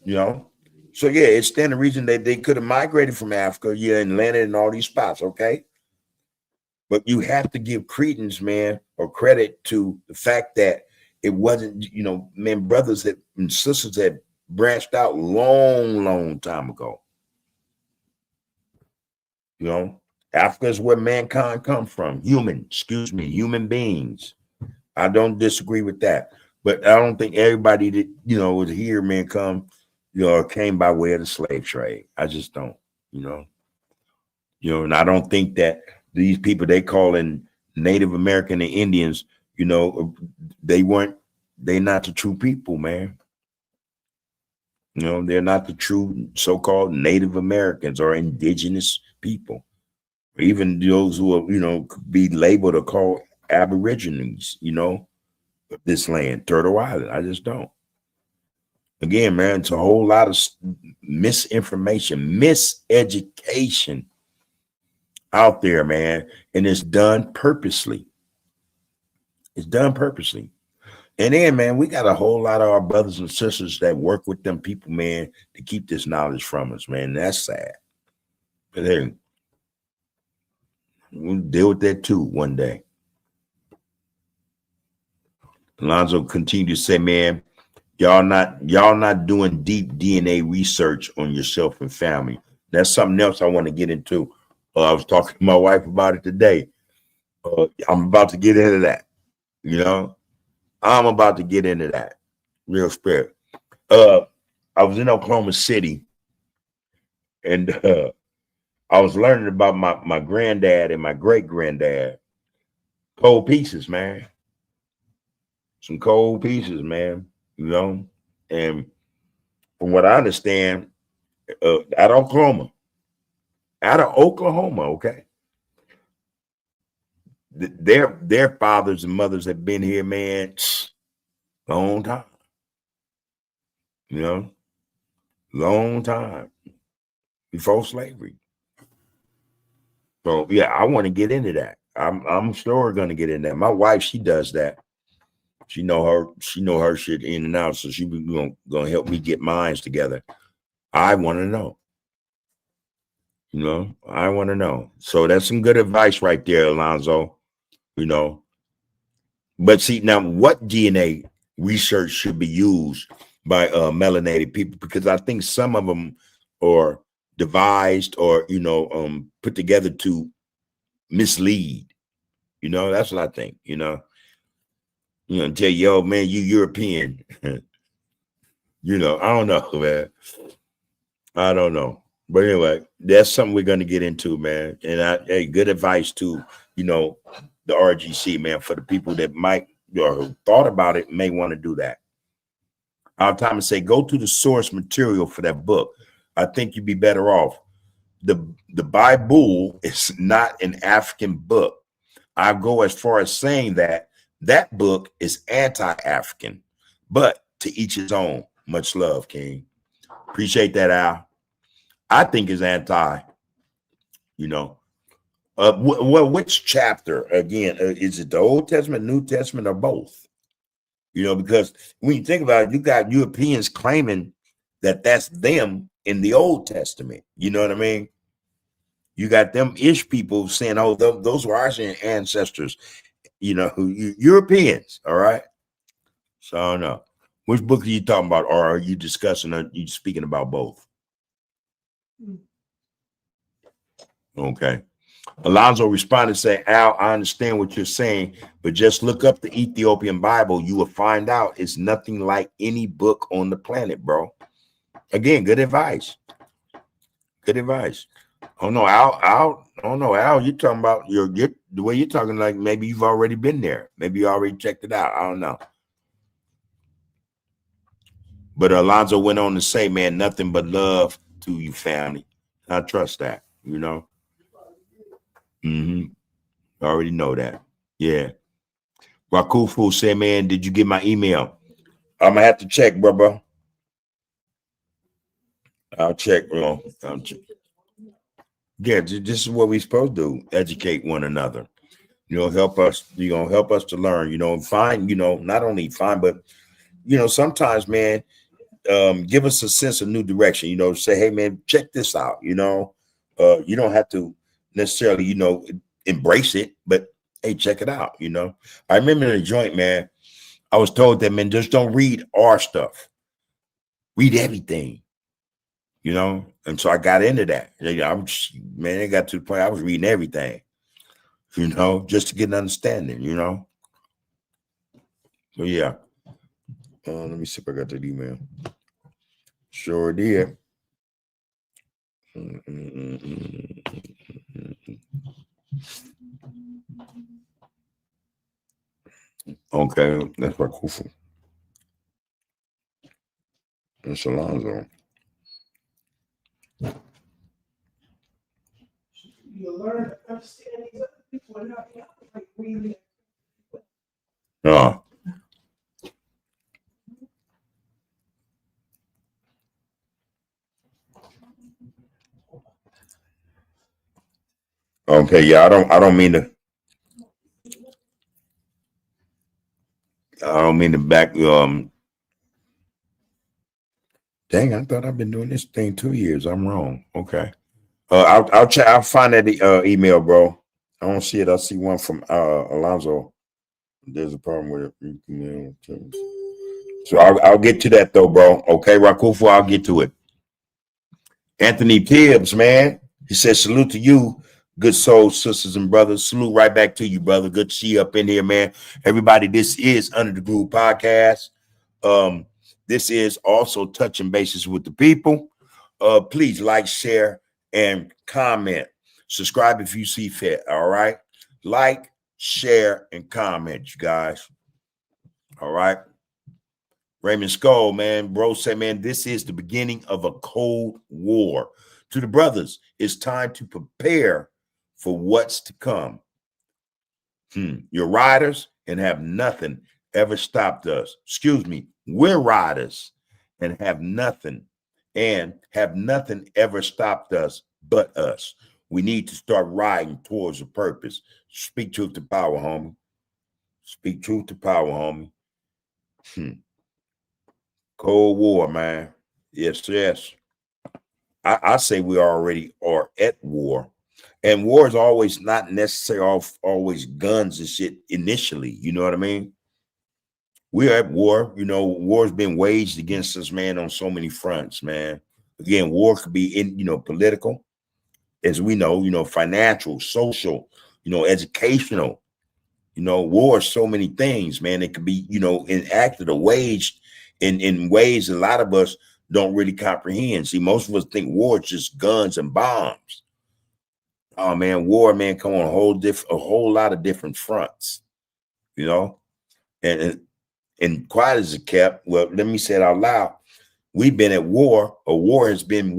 You know? So yeah, it's then the reason that they could have migrated from Africa, yeah, and landed in all these spots, okay? But you have to give credence, man, or credit to the fact that it wasn't, you know, men, brothers and sisters that branched out long time ago. You know, Africa is where mankind comes from. Human beings. I don't disagree with that. But I don't think everybody that, you know, was here, man, came by way of the slave trade. I just don't, you know. You know, and I don't think that these people they call in Native American and Indians, you know, they're not the true people, man. You know, they're not the true so-called Native Americans or indigenous people. Or even those who are, you know, could be labeled or called Aborigines, you know, of this land, Turtle Island. I just don't. Again, man, it's a whole lot of misinformation, miseducation out there, man, and it's done purposely. It's done purposely. And then, man, we got a whole lot of our brothers and sisters that work with them people, man, to keep this knowledge from us, man. That's sad. But hey, we'll deal with that too one day. Alonzo continued to say, man, y'all not doing deep DNA research on yourself and family. That's something else I want to get into. I was talking to my wife about it today. I'm about to get into that. You know, I'm about to get into that. Real spirit. I was in Oklahoma City, and I was learning about my granddad and my great granddad. Cold pieces, man. Some cold pieces, man. You know, and from what I understand, out of Oklahoma, okay. Their fathers and mothers have been here, man, long time. You know, long time before slavery. So yeah, I want to get into that. I'm sure going to get in that. My wife, she does that. She know her shit in and out, so she gonna help me get mines together. I want to know. You know, I want to know. So that's some good advice right there, Alonzo. You know, but see now, what DNA research should be used by melanated people? Because I think some of them or devised or, put together to mislead. That's what I think, tell you, yo, man, you European. I don't know, man. I don't know. But anyway, that's something we're going to get into, man. And hey, good advice to, the RGC, man, for the people that might or who thought about it, may want to do that. Our time to say, go to the source material for that book. I think you'd be better off. The Bible is not an African book. I go as far as saying that book is anti-African, but to each his own. Much love, King. Appreciate that, Al. I think is anti, which chapter again? Is it the Old Testament, New Testament, or both? Because when you think about it, you got Europeans claiming that that's them in the Old Testament. You know what I mean? You got them ish people saying, oh, those were our ancestors, Europeans. All right. So I don't know. Which book are you talking about? Or are you discussing, are you speaking about both? Okay. Alonzo responded, say, Al, I understand what you're saying, but just look up the Ethiopian Bible. You will find out it's nothing like any book on the planet, bro. Again, good advice. Good advice. Oh no, Al, you're talking about the way you're talking, like maybe you've already been there. Maybe you already checked it out. I don't know. But Alonzo went on to say, man, nothing but love to you, family. I trust that, I already know that. Yeah. Rakufu said, man, did you get my email? I'm gonna have to check, bro. I'll check, I'll check. Yeah, this is what we're supposed to do: educate one another. Help us. Help us to learn. Find. Not only find, but sometimes, man, give us a sense of new direction. Say, hey, man, check this out. You don't have to necessarily, embrace it, but hey, check it out. I remember in a joint, man, I was told that, man, just don't read our stuff. Read everything. And so I got into that. It got to the point I was reading everything, just to get an understanding, So yeah. Let me see if I got that email. Sure did. Okay, that's what Kufu. That's Alonzo. You learn to understand these other people and not like really. Oh. Okay, yeah, I don't mean to back dang, I thought I've been doing this thing 2 years. I'm wrong. Okay. I'll check. I'll find that email, bro. I don't see it. I see one from Alonzo. There's a problem with it. So I'll get to that though, bro. Okay, Rakufu, I'll get to it. Anthony Tibbs, man. He says, salute to you, good soul sisters and brothers. Salute right back to you, brother. Good to see you up in here, man. Everybody, this is Under the Groove Podcast. This is also touching bases with the people. Please like, share, and comment. Subscribe if you see fit. All right. Like, share, and comment, you guys. All right. Raymond Skull, man. Bro said, man, this is the beginning of a cold war. To the brothers, it's time to prepare for what's to come. You're riders and have nothing ever stopped us. Excuse me. We're riders and have nothing ever stopped us but us. We need to start riding towards a purpose. Speak truth to power, homie. Speak truth to power, homie. Cold War, man. Yes, yes. I say we already are at war. And war is always not necessarily always guns and shit initially. You know what I mean? We're at war. War's been waged against us, man, on so many fronts, man. Again, war could be in, political, as we know, financial, social, educational. War is so many things, man. It could be, enacted or waged in ways a lot of us don't really comprehend. See, most of us think war is just guns and bombs. Oh man, war, man, come on a whole lot of different fronts, you know. And quiet as it kept, well, let me say it out loud. We've been at war. A war has been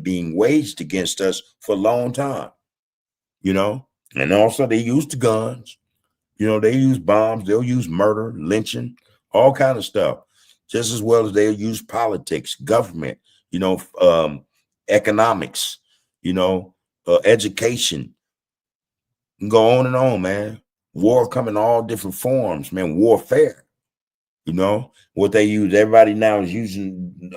being waged against us for a long time. And also they use the guns. They use bombs. They'll use murder, lynching, all kind of stuff, just as well as they'll use politics, government, economics, education. You can go on and on, man. War come in all different forms, man. Warfare. What they use. Everybody now is using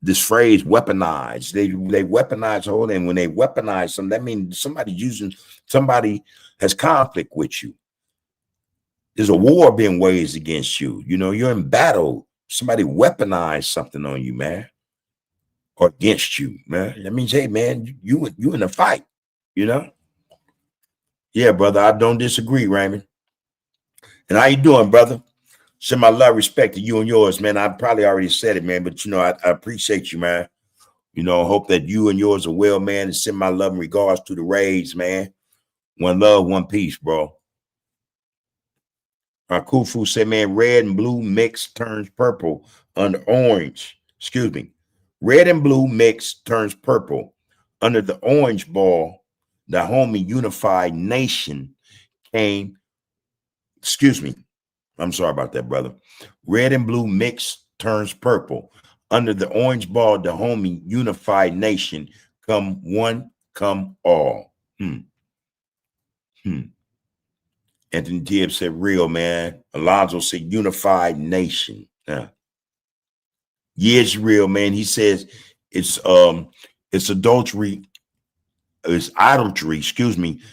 this phrase weaponized. They weaponize whole, and when they weaponize something, that means somebody has conflict with you. There's a war being waged against you. You're in battle. Somebody weaponized something on you, man, or against you, man. That means, hey, man, you in a fight, Yeah, brother, I don't disagree, Raymond. And how you doing, brother? Send my love, respect to you and yours, man. I probably already said it, man, but I appreciate you, man. Hope that you and yours are well, man, and send my love and regards to the Rays, man. One love, one peace, bro. Kufu said, man, red and blue mix turns purple under orange. Excuse me. Red and blue mix turns purple under the orange ball. The homie unified nation came. Excuse me. I'm sorry about that, brother. Red and blue mix turns purple. Under the orange ball, the homie unified nation, come one, come all. Anthony Tibbs said, real, man. Alonzo said, unified nation. Yeah, it's real, man. He says it's adultery. It's idolatry,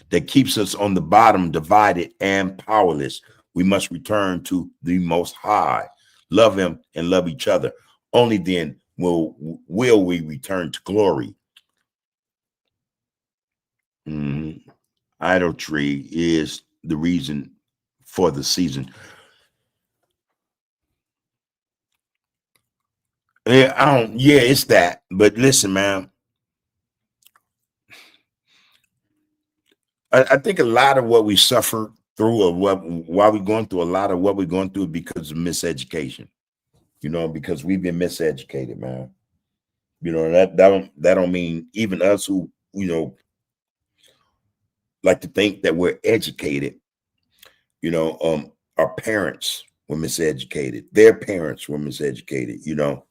that keeps us on the bottom, divided and powerless. We must return to the Most High, love him and love each other. Only then will we return to glory. Idolatry is the reason for the season. Yeah, it's that. But listen, man, I think a lot of what we suffer through, or why we're going through a lot of what we're going through, because of miseducation. Because we've been miseducated, man. That don't mean even us who like to think that we're educated. Our parents were miseducated. Their parents were miseducated.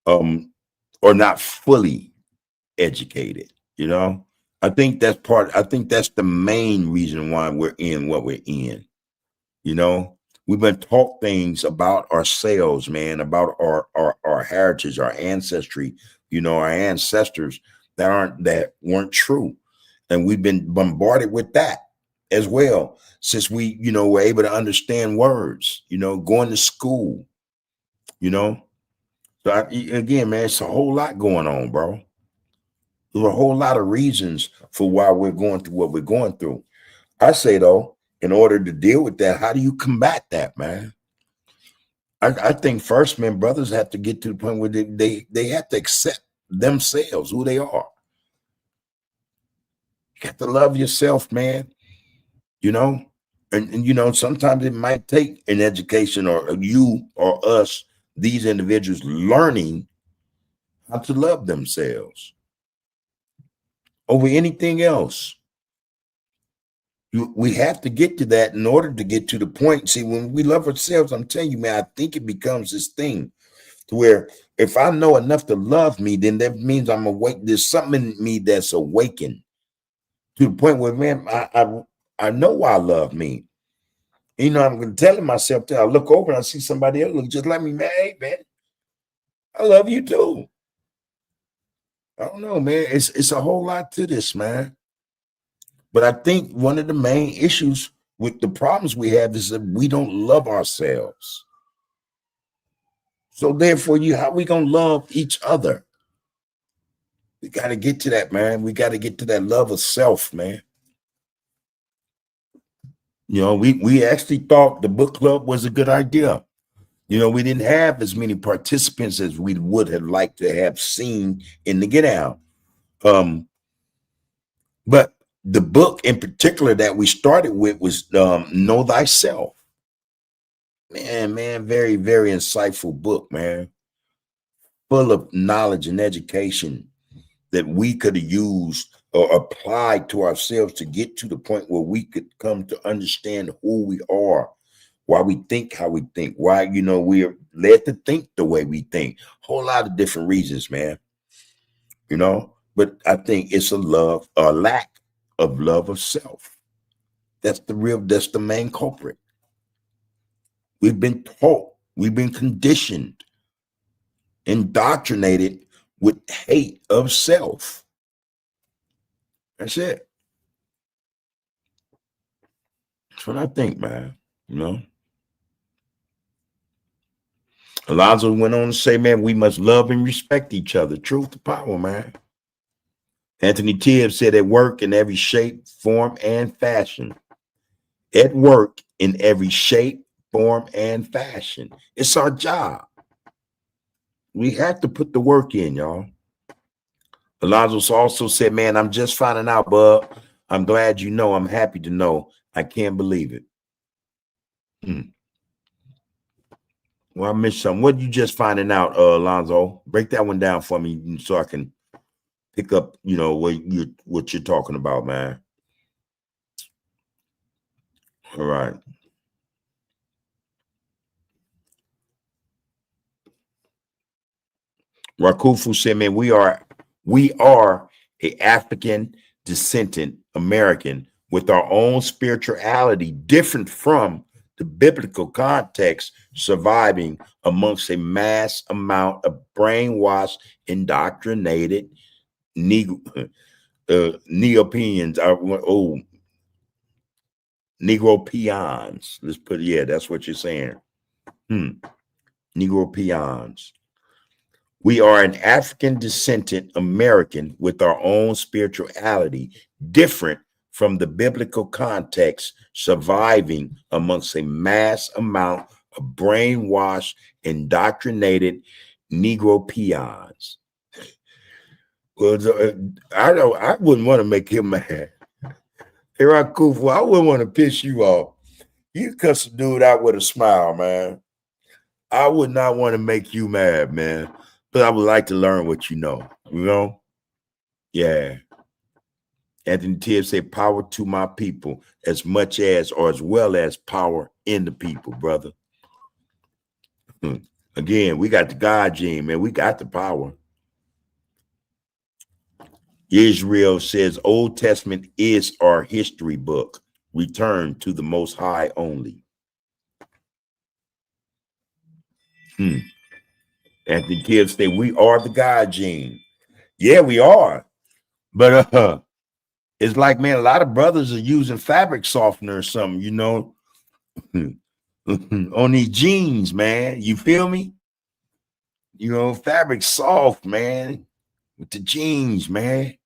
Or not fully educated. I think that's the main reason why we're in what we're in. We've been taught things about ourselves, man, about our heritage, our ancestry, our ancestors that weren't true. And we've been bombarded with that as well, since we, were able to understand words, going to school, So again, man, it's a whole lot going on, bro. There's a whole lot of reasons for why we're going through what we're going through. I say, though, in order to deal with that, how do you combat that, man? I think first, man, brothers have to get to the point where they have to accept themselves, who they are. You got to love yourself, man. And sometimes it might take an education, or you or us, these individuals, learning how to love themselves over anything else. We have to get to that in order to get to the point. See, when we love ourselves, I'm telling you, man, I think it becomes this thing to where if I know enough to love me, then that means I'm awake. There's something in me that's awakened to the point where, man, I know I love me. I'm going to tell myself that I look over and I see somebody else look just like me, man. Hey, man, I love you too. I don't know, man. It's a whole lot to this, man. But I think one of the main issues with the problems we have is that we don't love ourselves. So therefore, how we gonna love each other? We got to get to that, man. We got to get to that love of self, man. We actually thought the book club was a good idea. We didn't have as many participants as we would have liked to have seen in the Get Out. But the book in particular that we started with was Know Thyself. Man, very, very insightful book, man. Full of knowledge and education that we could have used or applied to ourselves to get to the point where we could come to understand who we are, why we think how we think, why, we are led to think the way we think. Whole lot of different reasons, man. But I think it's a lack of love of self. That's the main culprit. We've been taught, we've been conditioned, indoctrinated with hate of self. That's it. That's what I think, man. Alonzo went on to say, man, we must love and respect each other. Truth to power, man. Anthony Tibbs said, at work in every shape, form, and fashion. At work in every shape, form, and fashion. It's our job. We have to put the work in, y'all. Alonzo also said, man, I'm just finding out, bub. I'm glad you know. I'm happy to know. I can't believe it. Well, I missed something. What you just finding out, Alonzo? Break that one down for me so I can pick up, what you're talking about, man. All right. Rakufu said, man, we are a African descendant American with our own spirituality, different from the biblical context, surviving amongst a mass amount of brainwashed, indoctrinated Negropeans. Negro peons. Let's put, that's what you're saying. Negro peons. We are an African descendant American with our own spirituality, different from the biblical context, surviving amongst a mass amount of brainwashed, indoctrinated Negro peons. Well, I wouldn't want to make him mad. Hey, Rakufu, I wouldn't want to piss you off. You cuss a dude out with a smile, man. I would not want to make you mad, man. But I would like to learn what you know. Yeah. Anthony Tibbs said, power to my people as much as or as well as power in the people, brother. Again, we got the God gene, man. We got the power. Israel says Old Testament is our history book. Return to the Most High only. Anthony Tibbs said, we are the God gene. Yeah, we are. But it's like, man, a lot of brothers are using fabric softener or something, on these jeans, man. You feel me? Fabric soft, man, with the jeans, man.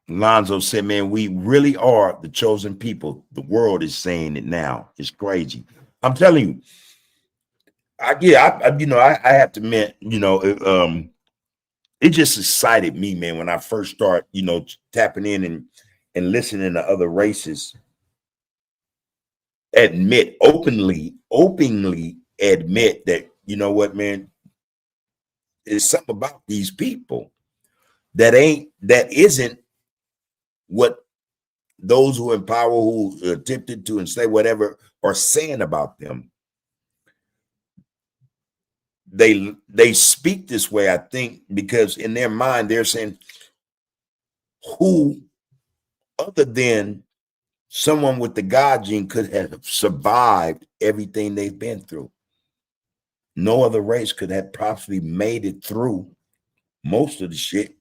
Lonzo said, man, we really are the chosen people. The world is saying it now. It's crazy. I'm telling you. I have to admit, it just excited me, man, when I first start, tapping in and listening to other races openly admit that, you know what, man, there's something about these people that isn't what those who in power, who attempted to enslave whatever, are saying about them. They speak this way, I think, because in their mind they're saying, who other than someone with the God gene could have survived everything they've been through? No other race could have possibly made it through most of the shit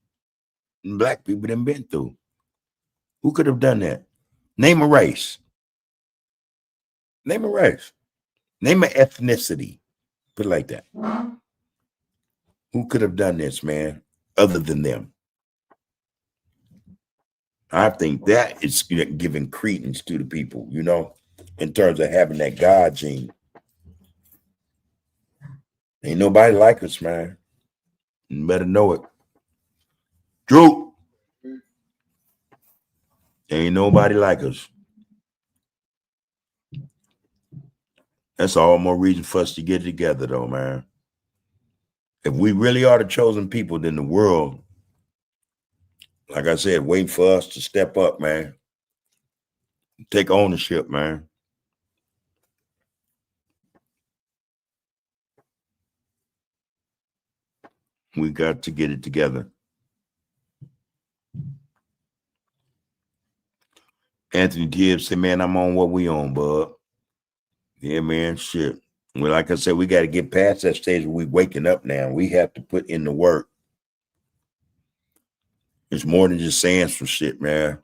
Black people done been through. Who could have done that? Name a race. Name a race. Name an ethnicity. Put it like that. Who could have done this, man, other than them? I think that is giving credence to the people, you know, in terms of having that God gene. Ain't nobody like us, man. You better know it. Drew. Ain't nobody like us. That's all more reason for us to get together, though, man. If we really are the chosen people, then the world, like I said, wait for us to step up, man. Take ownership, man. We got to get it together. Anthony Gibbs said, man, I'm on what we on, bud. Yeah, man, shit. Well, like I said, we got to get past that stage where we waking up now. We have to put in the work. It's more than just saying some shit, man.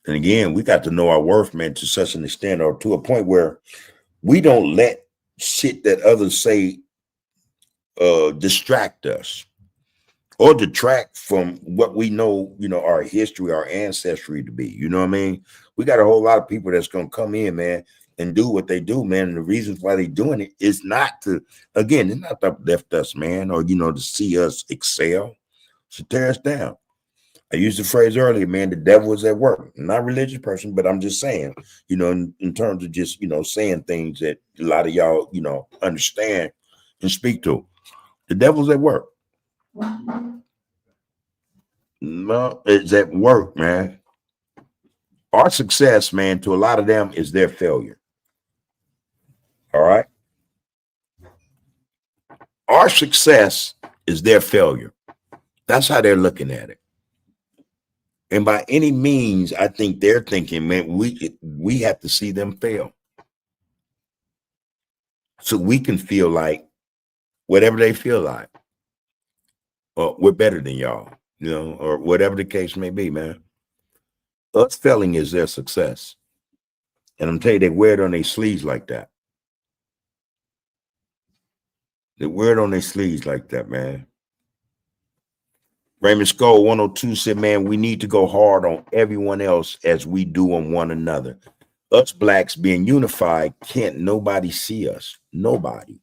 And again, we got to know our worth, man, to such an extent or to a point where we don't let shit that others say distract us or detract from what we know, you know, our history, our ancestry to be. You know what I mean? We got a whole lot of people that's going to come in, man, and do what they do, man. And the reasons why they're doing it is not to, again, it's not to uplift us, man, or, you know, to see us excel, to tear us down. I used the phrase earlier, man, the devil is at work. I'm not a religious person, but I'm just saying, you know, in terms of just, you know, saying things that a lot of y'all, you know, understand and speak to. The devil's at work. No, it's at work, man. Our success, man, to a lot of them is their failure. All right. Our success is their failure. That's how they're looking at it. And by any means, I think they're thinking, man, we have to see them fail. So we can feel like whatever they feel like, well, we're better than y'all, you know, or whatever the case may be, man. Us failing is their success. And I'm telling you, they wear it on their sleeves like that. They wear it on their sleeves like that, man. Raymond Skull 102 said, man, we need to go hard on everyone else as we do on one another. Us blacks being unified, can't nobody see us. Nobody.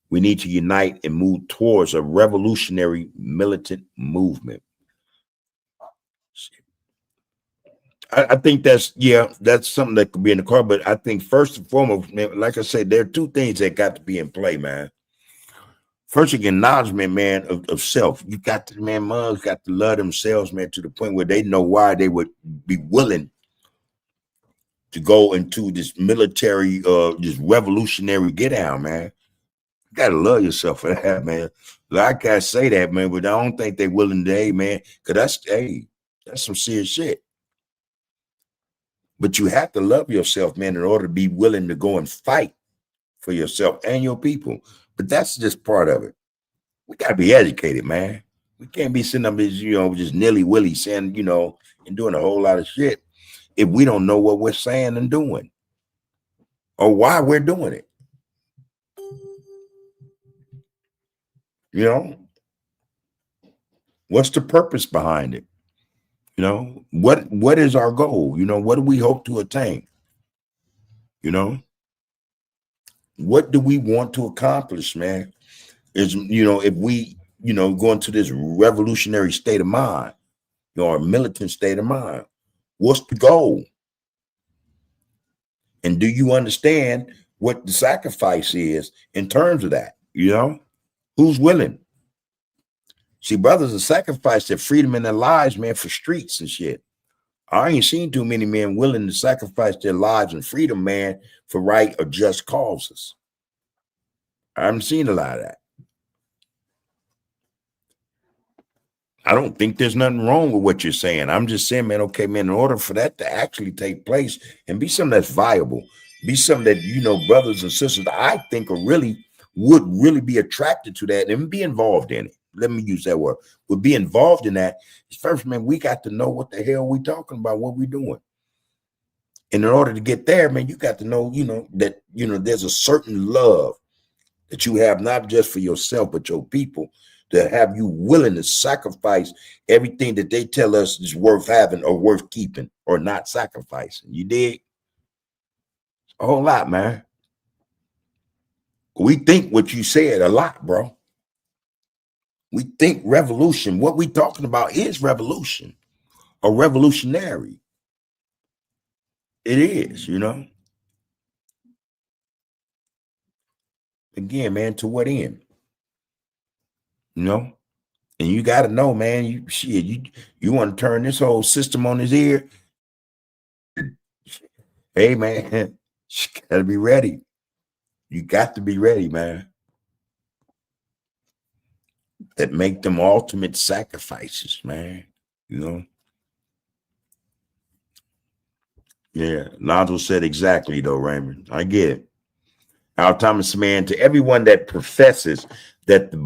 We need to unite and move towards a revolutionary militant movement. I think that's something that could be in the car. But I think first and foremost, man, like I said, there are two things that got to be in play, man. First, acknowledgement, man, of self. You got to, man, moms got to love themselves, man, to the point where they know why they would be willing to go into this military, this revolutionary get out, man. You gotta love yourself for that, man. Like I say that, man, but I don't think they're willing today, man, because that's some serious shit. But you have to love yourself, man, in order to be willing to go and fight for yourself and your people. But that's just part of it. We got to be educated, man. We can't be sitting up as, you know, just nilly-willy saying, you know, and doing a whole lot of shit if we don't know what we're saying and doing or why we're doing it. You know, what's the purpose behind it? You know, what is our goal? You know, what do we hope to attain? You know, what do we want to accomplish, man? Is, you know, if we, you know, go into this revolutionary state of mind, you know, or militant state of mind, what's the goal? And do you understand what the sacrifice is in terms of that? You know, who's willing? See, brothers have sacrificed their freedom and their lives, man, for streets and shit. I ain't seen too many men willing to sacrifice their lives and freedom, man, for right or just causes. I haven't seen a lot of that. I don't think there's nothing wrong with what you're saying. I'm just saying, man, okay, man, in order for that to actually take place and be something that's viable, be something that, you know, brothers and sisters, I think would really be attracted to that and be involved in it. Let me use that word. Would be involved in that. First, man, we got to know what the hell we talking about, what we doing. And in order to get there, man, you got to know, that, there's a certain love that you have, not just for yourself, but your people, to have you willing to sacrifice everything that they tell us is worth having or worth keeping or not sacrificing. You dig? A whole lot, man. We think what you said a lot, bro. We think revolution. What we talking about is revolution, a revolutionary. It is, Again, man, to what end? You know? And you got to know, man, you want to turn this whole system on his ear. Hey, man, you got to be ready. You got to be ready, man. That make them ultimate sacrifices, man. Yeah, Lonzo said exactly, though, Raymond. I get it. Al Thomas, man, to everyone that professes that the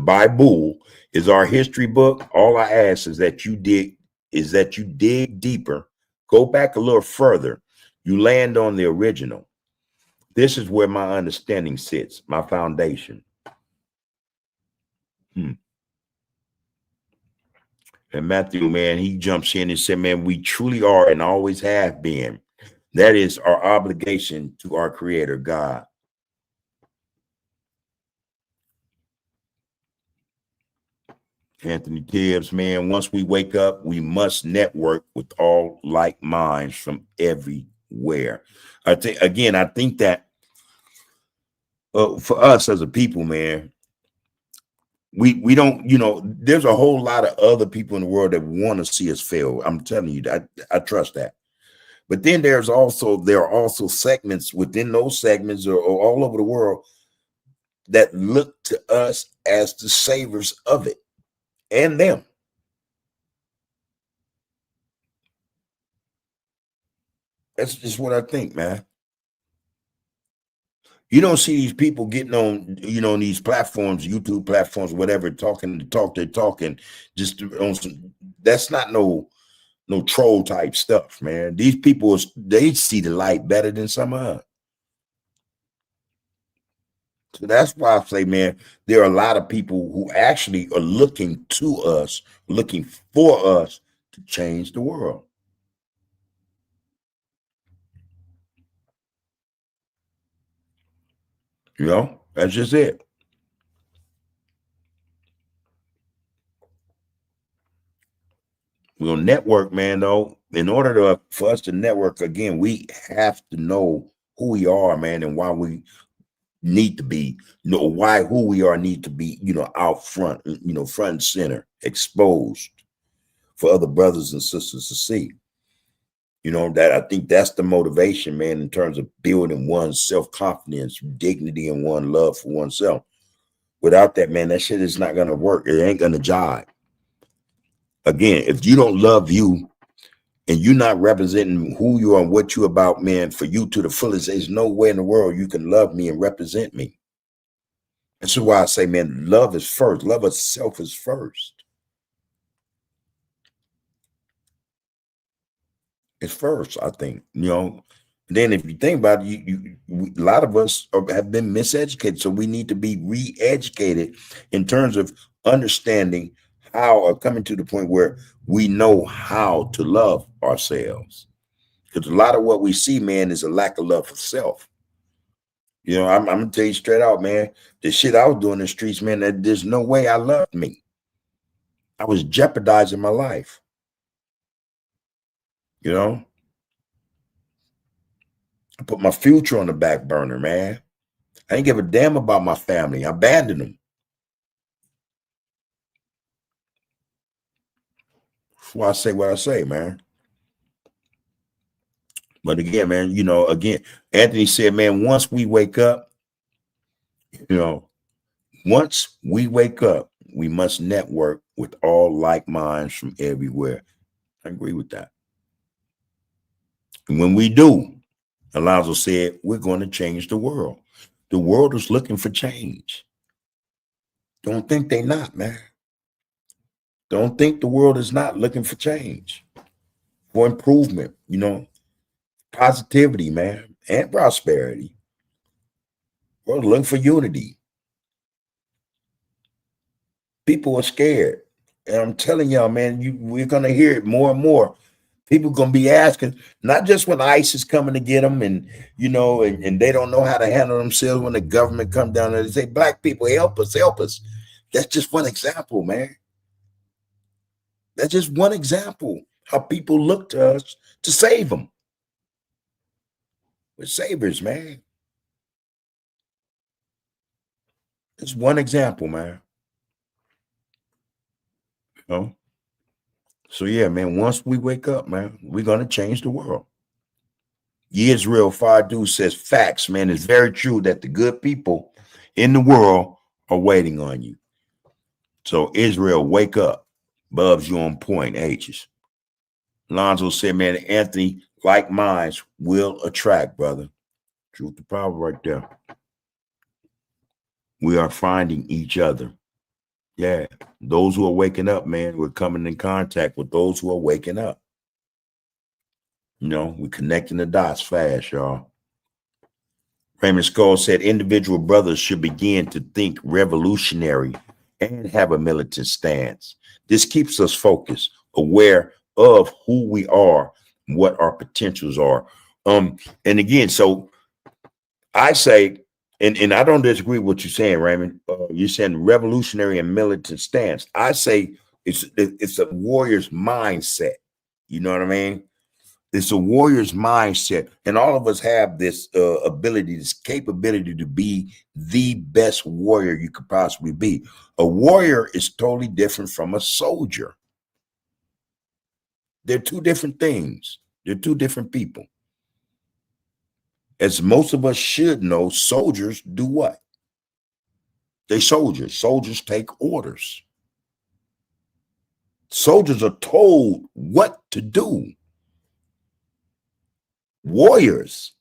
Bible is our history book, all I ask is that you dig deeper, go back a little further, you land on the original. This is where my understanding sits, my foundation. And Matthew, man, he jumps in and said, man, we truly are and always have been. That is our obligation to our creator, God. Anthony Tibbs, man, once we wake up, we must network with all like minds from everywhere. I think that for us as a people, man, we don't, there's a whole lot of other people in the world that want to see us fail. I'm telling you, I trust that. But then there are also segments within those segments or all over the world that look to us as the saviors of it and them. That's just what I think, man. You don't see these people getting on, these platforms, YouTube platforms, whatever, talking the talk they're talking, just on some, that's not no troll type stuff, man. These people, they see the light better than some of us. So that's why I say, man, there are a lot of people who actually are looking to us, looking for us to change the world. That's just it. We'll network, man, though. In order for us to network again, we have to know who we are, man, and why we need to be, why who we are need to be, out front, front and center, exposed for other brothers and sisters to see. That I think that's the motivation, man, in terms of building one's self-confidence, dignity, and one love for oneself. Without that, man, that shit is not going to work. It ain't going to jive. Again, if you don't love you and you're not representing who you are and what you're about, man, for you to the fullest, there's no way in the world you can love me and represent me. That's why I say, man, love is first. Love of self is first. It's first, I think, Then if you think about it, a lot of us have been miseducated. So we need to be re-educated in terms of understanding how or coming to the point where we know how to love ourselves. Because a lot of what we see, man, is a lack of love for self. I'm going to tell you straight out, man, the shit I was doing in the streets, man, that there's no way I loved me. I was jeopardizing my life. I put my future on the back burner, man. I didn't give a damn about my family. I abandoned them. That's why I say what I say, man. But again, man, Anthony said, man, once we wake up, we must network with all like minds from everywhere. I agree with that. And when we do, Alonzo said, we're going to change the world. The world is looking for change. Don't think they're not, man. Don't think the world is not looking for change, for improvement, positivity, man, and prosperity. We're looking for unity. People are scared. And I'm telling y'all, man, we're going to hear it more and more. People going to be asking, not just when ICE is coming to get them and, and they don't know how to handle themselves when the government come down there. They say, black people, help us, help us. That's just one example, man. That's just one example how people look to us to save them. We're savers, man. It's one example, man. So yeah, man, once we wake up, man, we're going to change the world. Yisrael Fardu says, facts, man. It's very true that the good people in the world are waiting on you. So Israel, wake up. Bubs, you on point, H's. Lonzo said, man, Anthony, like minds will attract, brother. Truth to power right there. We are finding each other. Yeah. Those who are waking up, man, we're coming in contact with those who are waking up. We're connecting the dots fast, y'all. Raymond Skull said individual brothers should begin to think revolutionary and have a militant stance. This keeps us focused, aware of who we are, what our potentials are. And again, so I say, and I don't disagree with what you're saying, Raymond. You're saying revolutionary and militant stance. I say it's a warrior's mindset. You know what I mean? It's a warrior's mindset. And all of us have this ability, this capability to be the best warrior you could possibly be. A warrior is totally different from a soldier. They're two different things. They're two different people. As most of us should know, soldiers do what? They soldiers. Soldiers take orders. Soldiers are told what to do. Warriors,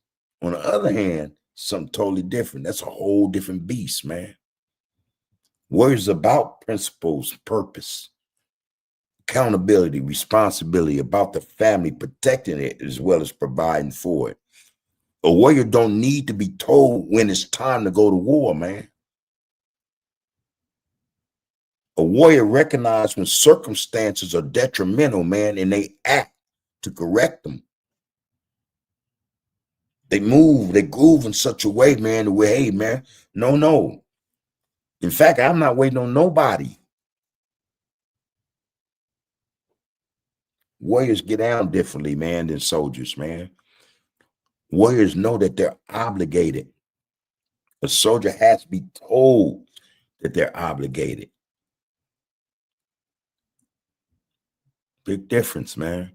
on the other hand, something totally different. That's a whole different beast, man. Warriors about principles, purpose, accountability, responsibility, about the family, protecting it as well as providing for it. A warrior don't need to be told when it's time to go to war, man. A warrior recognizes when circumstances are detrimental, man, and they act to correct them. They move, they groove in such a way, man, the way, hey, man, no. In fact, I'm not waiting on nobody. Warriors get down differently, man, than soldiers, man. Warriors know that they're obligated. A soldier has to be told that they're obligated. Big difference, man.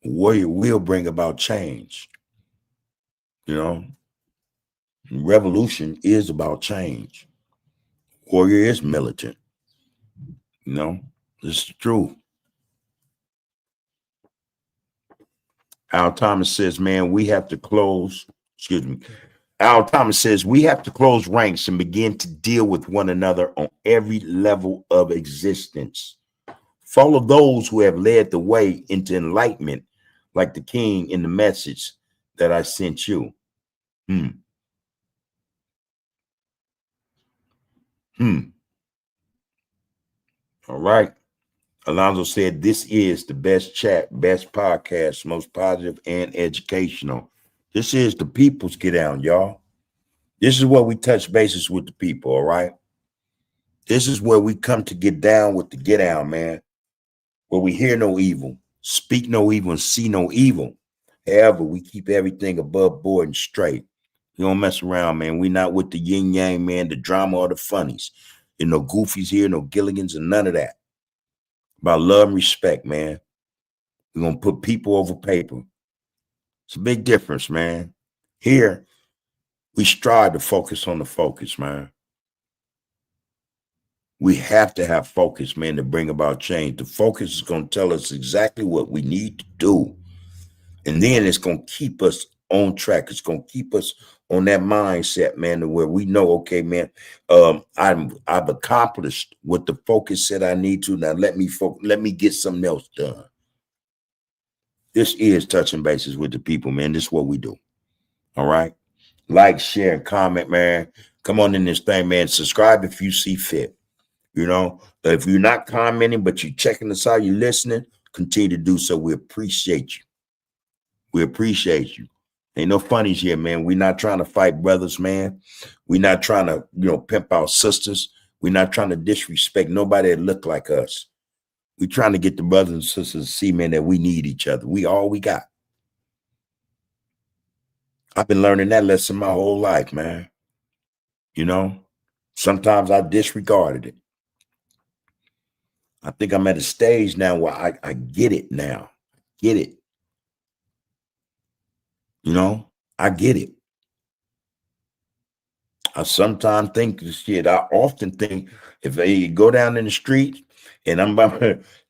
A warrior will bring about change. Revolution is about change. Warrior is militant. This is true. Al Thomas says, man, we have to close, Al Thomas says, we have to close ranks and begin to deal with one another on every level of existence. Follow those who have led the way into enlightenment, like the king in the message that I sent you. All right. Alonzo said, this is the best chat, best podcast, most positive and educational. This is the people's get down, y'all. This is where we touch bases with the people, all right? This is where we come to get down with the get down, man. Where we hear no evil, speak no evil, and see no evil. However, we keep everything above board and straight. We don't mess around, man. We not with the yin yang, man, the drama or the funnies. There's no goofies here, no Gilligans, and none of that. About love and respect, man. We're going to put people over paper. It's a big difference, man. Here, we strive to focus on the focus, man. We have to have focus, man, to bring about change. The focus is going to tell us exactly what we need to do. And then it's going to keep us on track. It's going to keep us on that mindset, man, to where we know, okay, man, I've accomplished what the focus said I need to. Now let me get something else done. This is touching bases with the people, man. This is what we do. All right. Like, share, and comment, man. Come on in this thing, man. Subscribe if you see fit. You know, if you're not commenting, but you're checking us out, you're listening, continue to do so. We appreciate you. We appreciate you. Ain't no funnies here, man. We're not trying to fight brothers, man. We're not trying to, pimp our sisters. We're not trying to disrespect nobody that look like us. We're trying to get the brothers and sisters to see, man, that we need each other. We all we got. I've been learning that lesson my whole life, man. Sometimes I disregarded it. I think I'm at a stage now where I get it now. Get it. I get it. I sometimes think this shit. I often think if I go down in the street and I'm about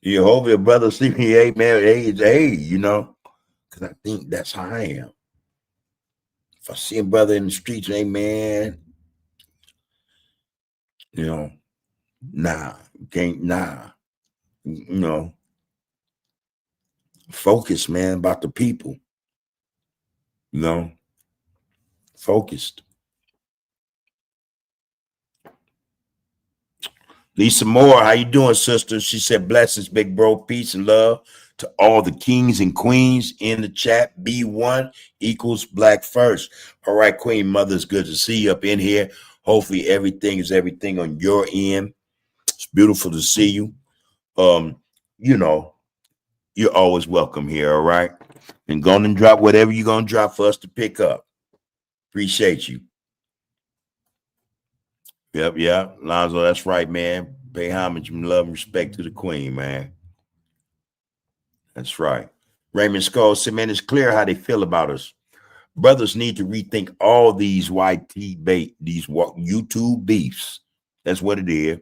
you hope your brother see me, hey man, hey, because I think that's how I am. If I see a brother in the streets, hey man, nah, can't, focus, man, about the people, focused. Lisa Moore, how you doing, sister? She said, blessings, big bro, peace and love to all the kings and queens in the chat. B1 equals Black First. All right, Queen Mother, it's good to see you up in here. Hopefully everything is everything on your end. It's beautiful to see you. You're always welcome here, all right? And go and drop whatever you're going to drop for us to pick up. Appreciate you. Yep. Lonzo, that's right, man. Pay homage and love and respect to the queen, man. That's right. Raymond Skull said, man, it's clear how they feel about us. Brothers need to rethink all these YT bait, these YouTube beefs. That's what it is.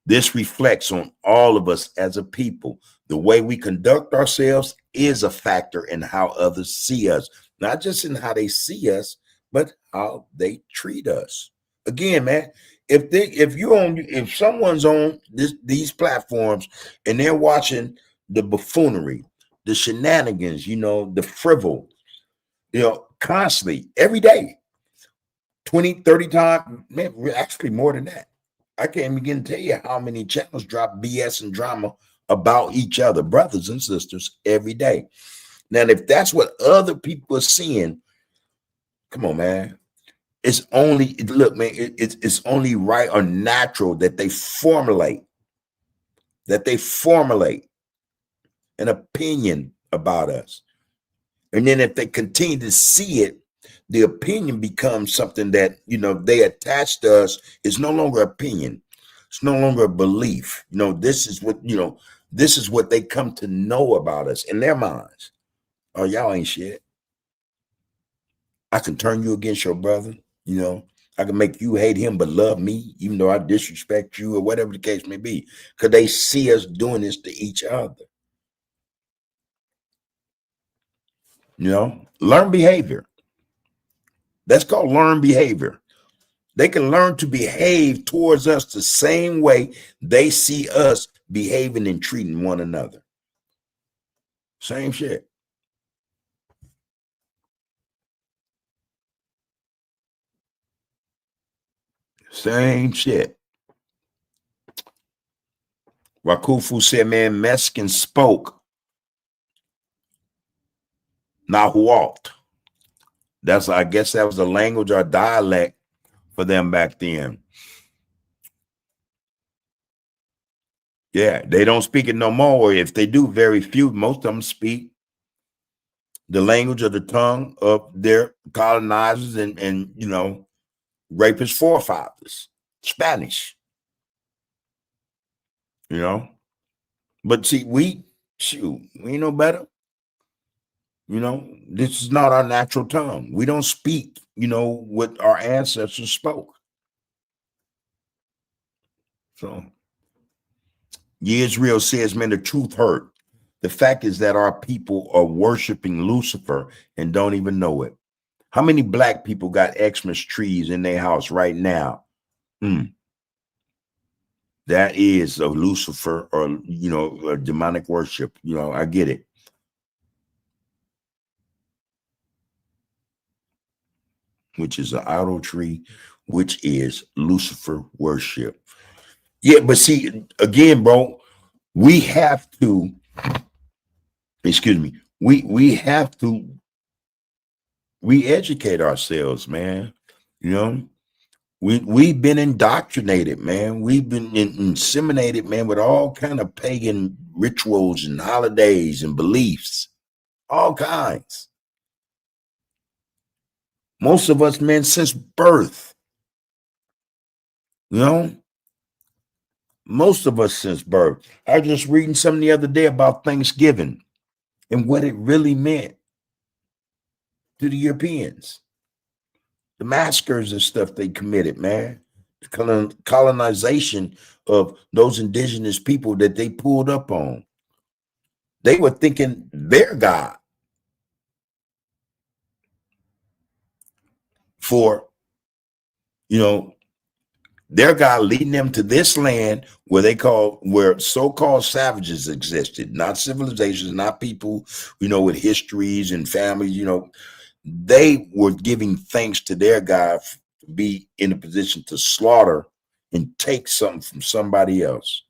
This reflects on all of us as a people. The way we conduct ourselves is a factor in how others see us, not just in how they see us, but how they treat us. Again, man, if someone's on these platforms and they're watching the buffoonery, the shenanigans, the frivol, constantly, every day, 20, 30 times, man, actually more than that. I can't begin to tell you how many channels drop BS and drama about each other, brothers and sisters, every day. Now, if that's what other people are seeing, come on, man. It's only right or natural that they formulate an opinion about us. And then if they continue to see it, the opinion becomes something that, they attach to us. It's no longer opinion. It's no longer a belief. This is what they come to know about us in their minds. Oh, y'all ain't shit. I can turn you against your brother. I can make you hate him, but love me, even though I disrespect you or whatever the case may be, because they see us doing this to each other. Learn behavior. That's called learn behavior. They can learn to behave towards us the same way they see us behaving and treating one another. Same shit. Same shit. Wakufu said, man, Mexican spoke Nahuatl. I guess that was the language or dialect for them back then. Yeah, they don't speak it no more. If they do, very few. Most of them speak the language of the tongue of their colonizers and rapist forefathers, Spanish. But see, we ain't no better. This is not our natural tongue. We don't speak, what our ancestors spoke. So, Yisrael says, man, the truth hurt. The fact is that our people are worshiping Lucifer and don't even know it. How many black people got Xmas trees in their house right now? That is a Lucifer or, a demonic worship. I get it. Which is an idol tree, which is Lucifer worship. Yeah, but see, again, bro, we have to, excuse me, we have to re-educate ourselves, man. We've been indoctrinated, man. We've been inseminated, man, with all kind of pagan rituals and holidays and beliefs, all kinds. Most of us, man, since birth, most of us since birth. I was just reading something the other day about Thanksgiving and what it really meant to the Europeans. The massacres and stuff they committed, man. The colonization of those indigenous people that they pulled up on. They were thinking their God for, their God leading them to this land where so-called savages existed, not civilizations, not people, with histories and families, they were giving thanks to their God to be in a position to slaughter and take something from somebody else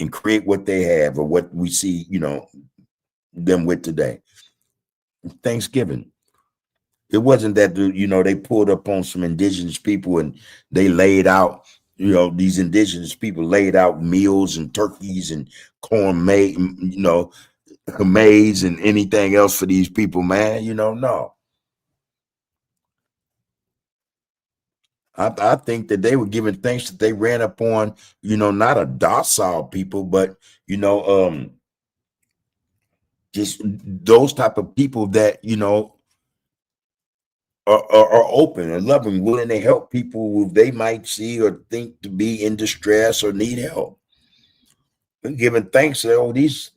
and create what they have or what we see, them with today. Thanksgiving. It wasn't that, they pulled up on some indigenous people and they laid out, these indigenous people laid out meals and turkeys and corn maize, maize and anything else for these people, man. No. I think that they were giving thanks that they ran up on, not a docile people, but, just those type of people that, are open and loving, willing to help people who they might see or think to be in distress or need help. And giving thanks to all these,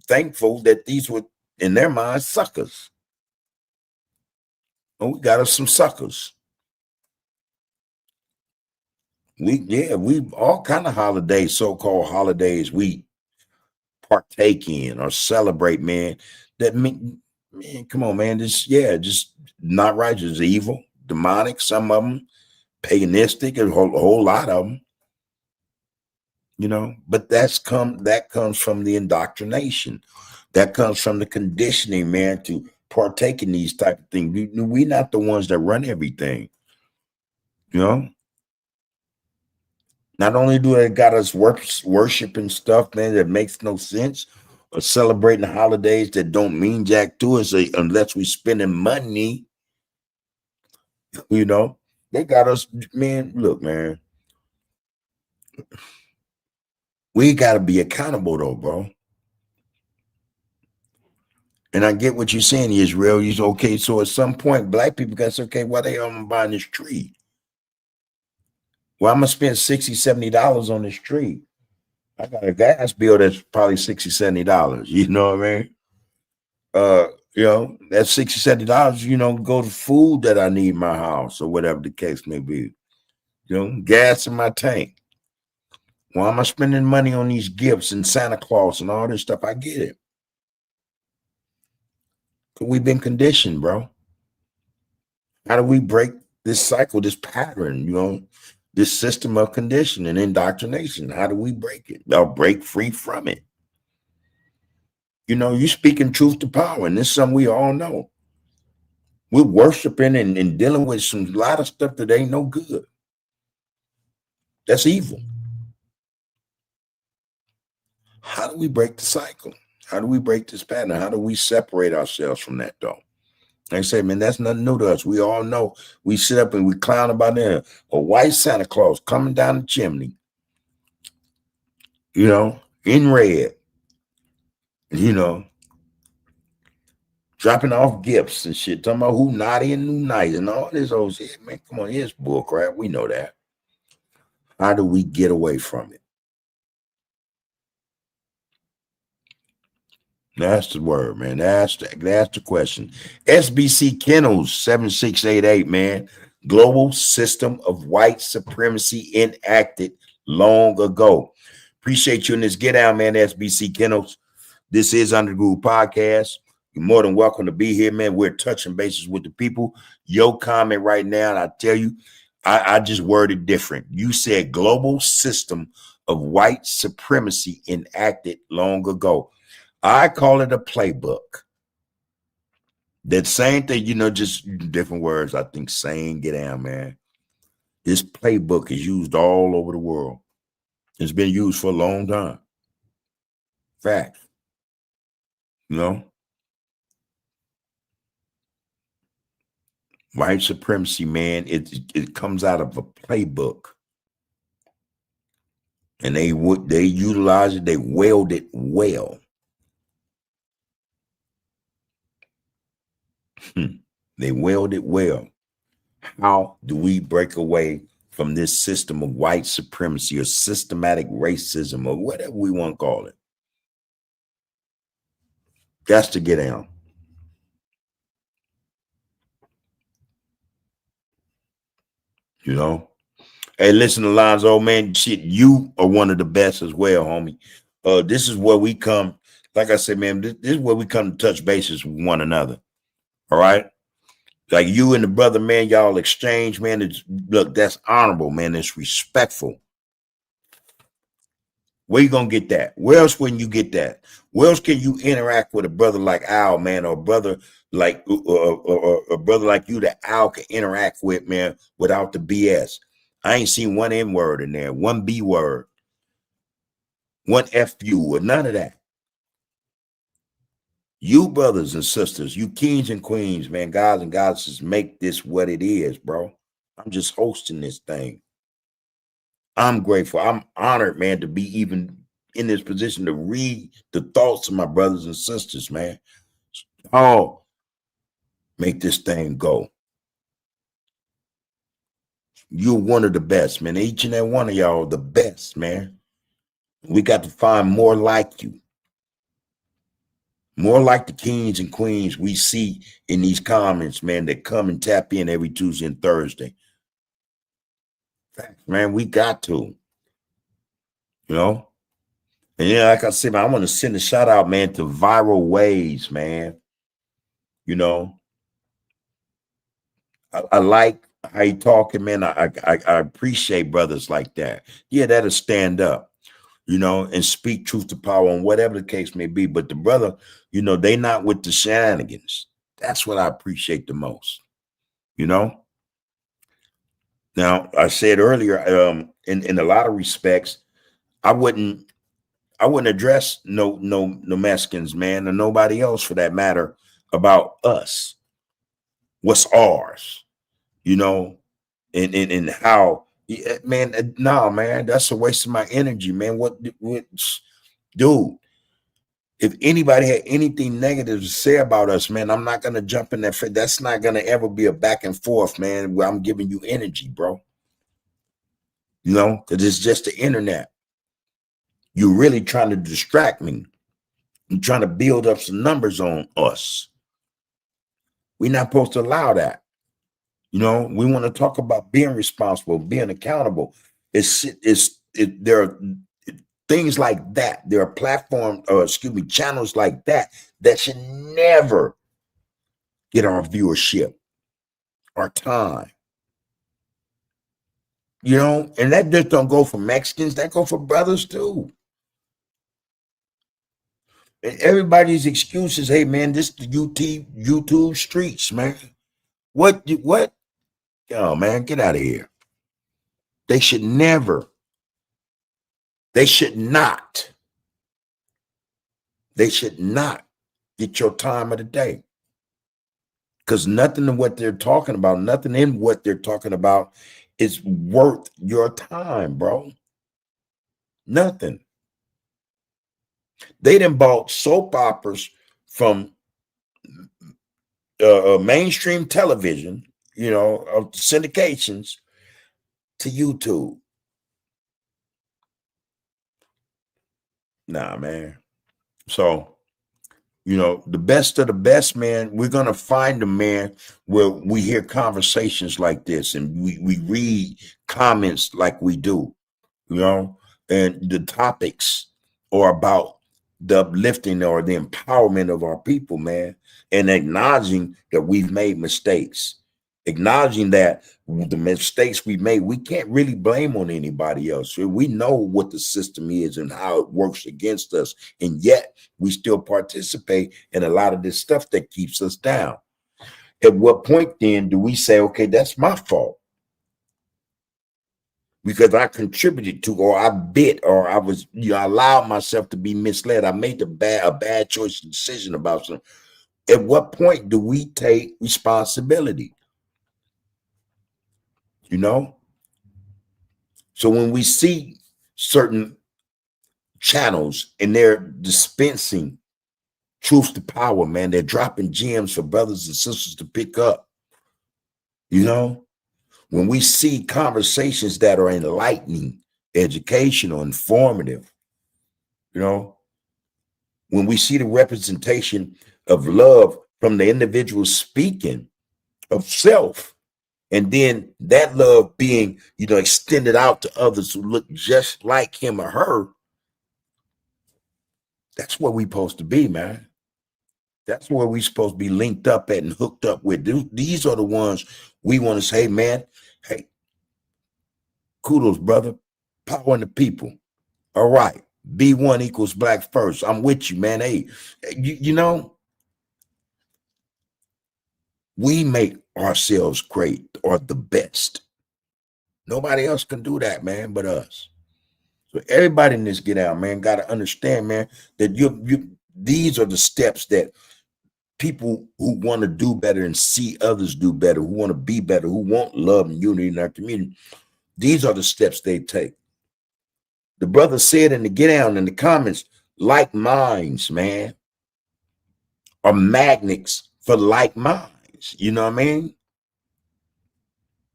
thankful that these were, in their minds, suckers. And we got us some suckers. We all kind of holidays, so-called holidays, we partake in or celebrate, man. That man, come on, man. Just not righteous, evil, demonic. Some of them paganistic, a whole lot of them. But that comes from the indoctrination. That comes from the conditioning, man, to partake in these type of things. We're not the ones that run everything. Not only do they got us worshiping stuff, man, that makes no sense, or celebrating holidays that don't mean jack to us unless we spending money. They got us, man. Look, man, we got to be accountable though, bro. And I get what you're saying, Israel. You're okay. So at some point, black people got to say, okay, why the hell am I buying this tree? Well, I'm gonna spend $60, $70 on this tree. I got a gas bill that's probably $60, $70. You know what I mean? That's $60, $70, go to food that I need in my house or whatever the case may be. Gas in my tank. Why am I spending money on these gifts and Santa Claus and all this stuff? I get it. But we've been conditioned, bro. How do we break this cycle, this pattern, this system of conditioning and indoctrination? How do we break it? Or break free from it? You speaking truth to power, and this is something we all know. We're worshiping and dealing with a lot of stuff that ain't no good. That's evil. How do we break the cycle? How do we break this pattern? How do we separate ourselves from that, though? Like I say, man, that's nothing new to us. We all know. We sit up and we clown about that. A white Santa Claus coming down the chimney, in red, dropping off gifts and shit, talking about who naughty and who nice and all this old shit. Man, come on, here's bull crap. We know that. How do we get away from it? That's the word, man. That's the question. SBC Kennels 7688, man. Global system of white supremacy enacted long ago. Appreciate you in this get out, man. SBC Kennels. This is Under the Groove Podcast. You're more than welcome to be here, man. We're touching bases with the people. Your comment right now, and I tell you, I just worded different. You said global system of white supremacy enacted long ago. I call it a playbook. That same thing, just different words. I think same get down, man. This playbook is used all over the world. It's been used for a long time. Fact. White supremacy, man, it comes out of a playbook. And they utilize it, they weld it well. They weld it well. How do we break away from this system of white supremacy or systematic racism or whatever we want to call it? That's to get down. Hey, listen, Alonzo, man, shit, you are one of the best as well, homie. This is where we come. Like I said, man, this is where we come to touch bases with one another. All right. Like you and the brother, man, y'all exchange, man. Look, that's honorable, man. It's respectful. Where you gonna get that? Where else wouldn't you get that? Where else can you interact with a brother like Al, man, or a brother like or a brother like you that Al can interact with, man, without the BS? I ain't seen one N word in there, one B word, one FU, or none of that. You brothers and sisters, you kings and queens, man, guys and goddesses, make this what it is, bro. I'm just hosting this thing. I'm grateful. I'm honored, man, to be even in this position to read the thoughts of my brothers and sisters, man. Oh, make this thing go. You're one of the best, man. Each and every one of y'all are the best, man. We got to find more like you. More like the kings and queens we see in these comments, man, that come and tap in every Tuesday and Thursday. Man, we got to. And like I said, man, I want to send a shout out, man, to Viral Ways, man. I like how you talking, man. I appreciate brothers like that. Yeah, that'll stand up, and speak truth to power and whatever the case may be. But the brother, they not with the shenanigans. That's what I appreciate the most. Now, I said earlier, in a lot of respects, I wouldn't address no Mexicans, man, or nobody else for that matter about us. What's ours, and how, man, no, man, that's a waste of my energy, man. What dude, if anybody had anything negative to say about us, man, I'm not going to jump in that. That's not going to ever be a back and forth, man, where I'm giving you energy, bro. Because it's just the internet. You're really trying to distract me. You're trying to build up some numbers on us. We're not supposed to allow that. We want to talk about being responsible, being accountable. There are things like that. There are channels like that should never get our viewership, our time. And that just don't go for Mexicans, that go for brothers too. And everybody's excuses, hey man, this the YouTube streets, man. What? Oh man, get out of here. They should not get your time of the day. Because nothing in what they're talking about is worth your time, bro. Nothing. They done bought soap operas from mainstream television, of syndications to YouTube. Nah, man. So You know, the best of the best, man. We're gonna find a man where we hear conversations like this and we read comments like we do, you know, and the topics are about the uplifting or the empowerment of our people, man, and acknowledging that we've made mistakes, acknowledging that the mistakes we made, we can't really blame on anybody else. We know what the system is and how it works against us, and yet we still participate in a lot of this stuff that keeps us down. At what point then do we say, okay, that's my fault because I contributed to, or I bit, or I was, I allowed myself to be misled. I made a bad choice decision about something. At what point do we take responsibility? You know? So when we see certain channels and they're dispensing truth to power, man, they're dropping gems for brothers and sisters to pick up. You know, when we see conversations that are enlightening, educational, informative, you know, when we see the representation of love from the individual speaking of self, and then that love being, extended out to others who look just like him or her, that's where we're supposed to be, man. That's where we're supposed to be linked up at and hooked up with. These are the ones we want to say, man, hey, kudos, brother. Power in the people. All right. B1 equals black first. I'm with you, man. Hey, we make ourselves great or the best. Nobody else can do that, man, but us. So everybody in this get out, man, got to understand, man, that these are the steps that people who want to do better and see others do better, who want to be better, who want love and unity in our community, these are the steps they take. The brother said in the get down in the comments, like minds, man, are magnets for like minds. You know what I mean?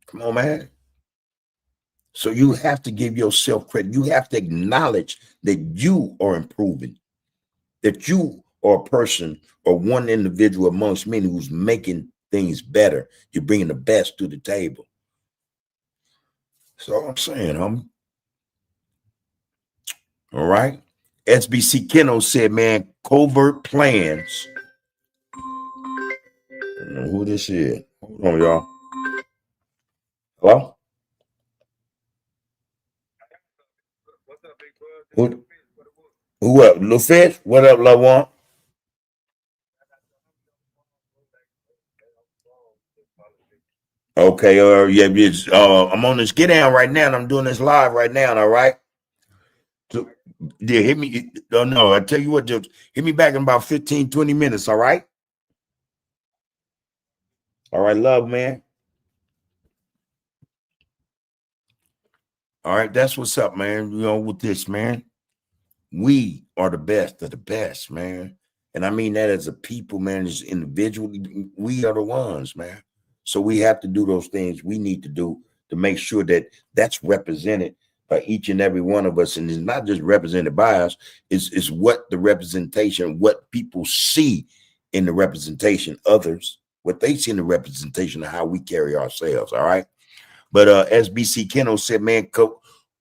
Come on, man. So you have to give yourself credit. You have to acknowledge that you are improving, that you are a person or one individual amongst many who's making things better. You're bringing the best to the table. That's all I'm saying, homie. All right. SBC Keno said, man, covert plans. I don't know who this is. Hold on, y'all. Hello? What's up, big bud? Who up? Lil Fish? What up, Lil One? Okay, yeah, I'm on this get down right now, and I'm doing this live right now, all right? So, yeah, hit me. Oh, no, I tell you what, just hit me back in about 15, 20 minutes, all right? All right, love, man. All right, that's what's up, man. With this, man. We are the best of the best, man. And I mean that as a people, man, as individually, we are the ones, man. So we have to do those things we need to do to make sure that that's represented by each and every one of us. And it's not just represented by us, it's what the representation, what people see in the representation, others, what they see in the representation of how we carry ourselves, all right? But SBC Keno said, man,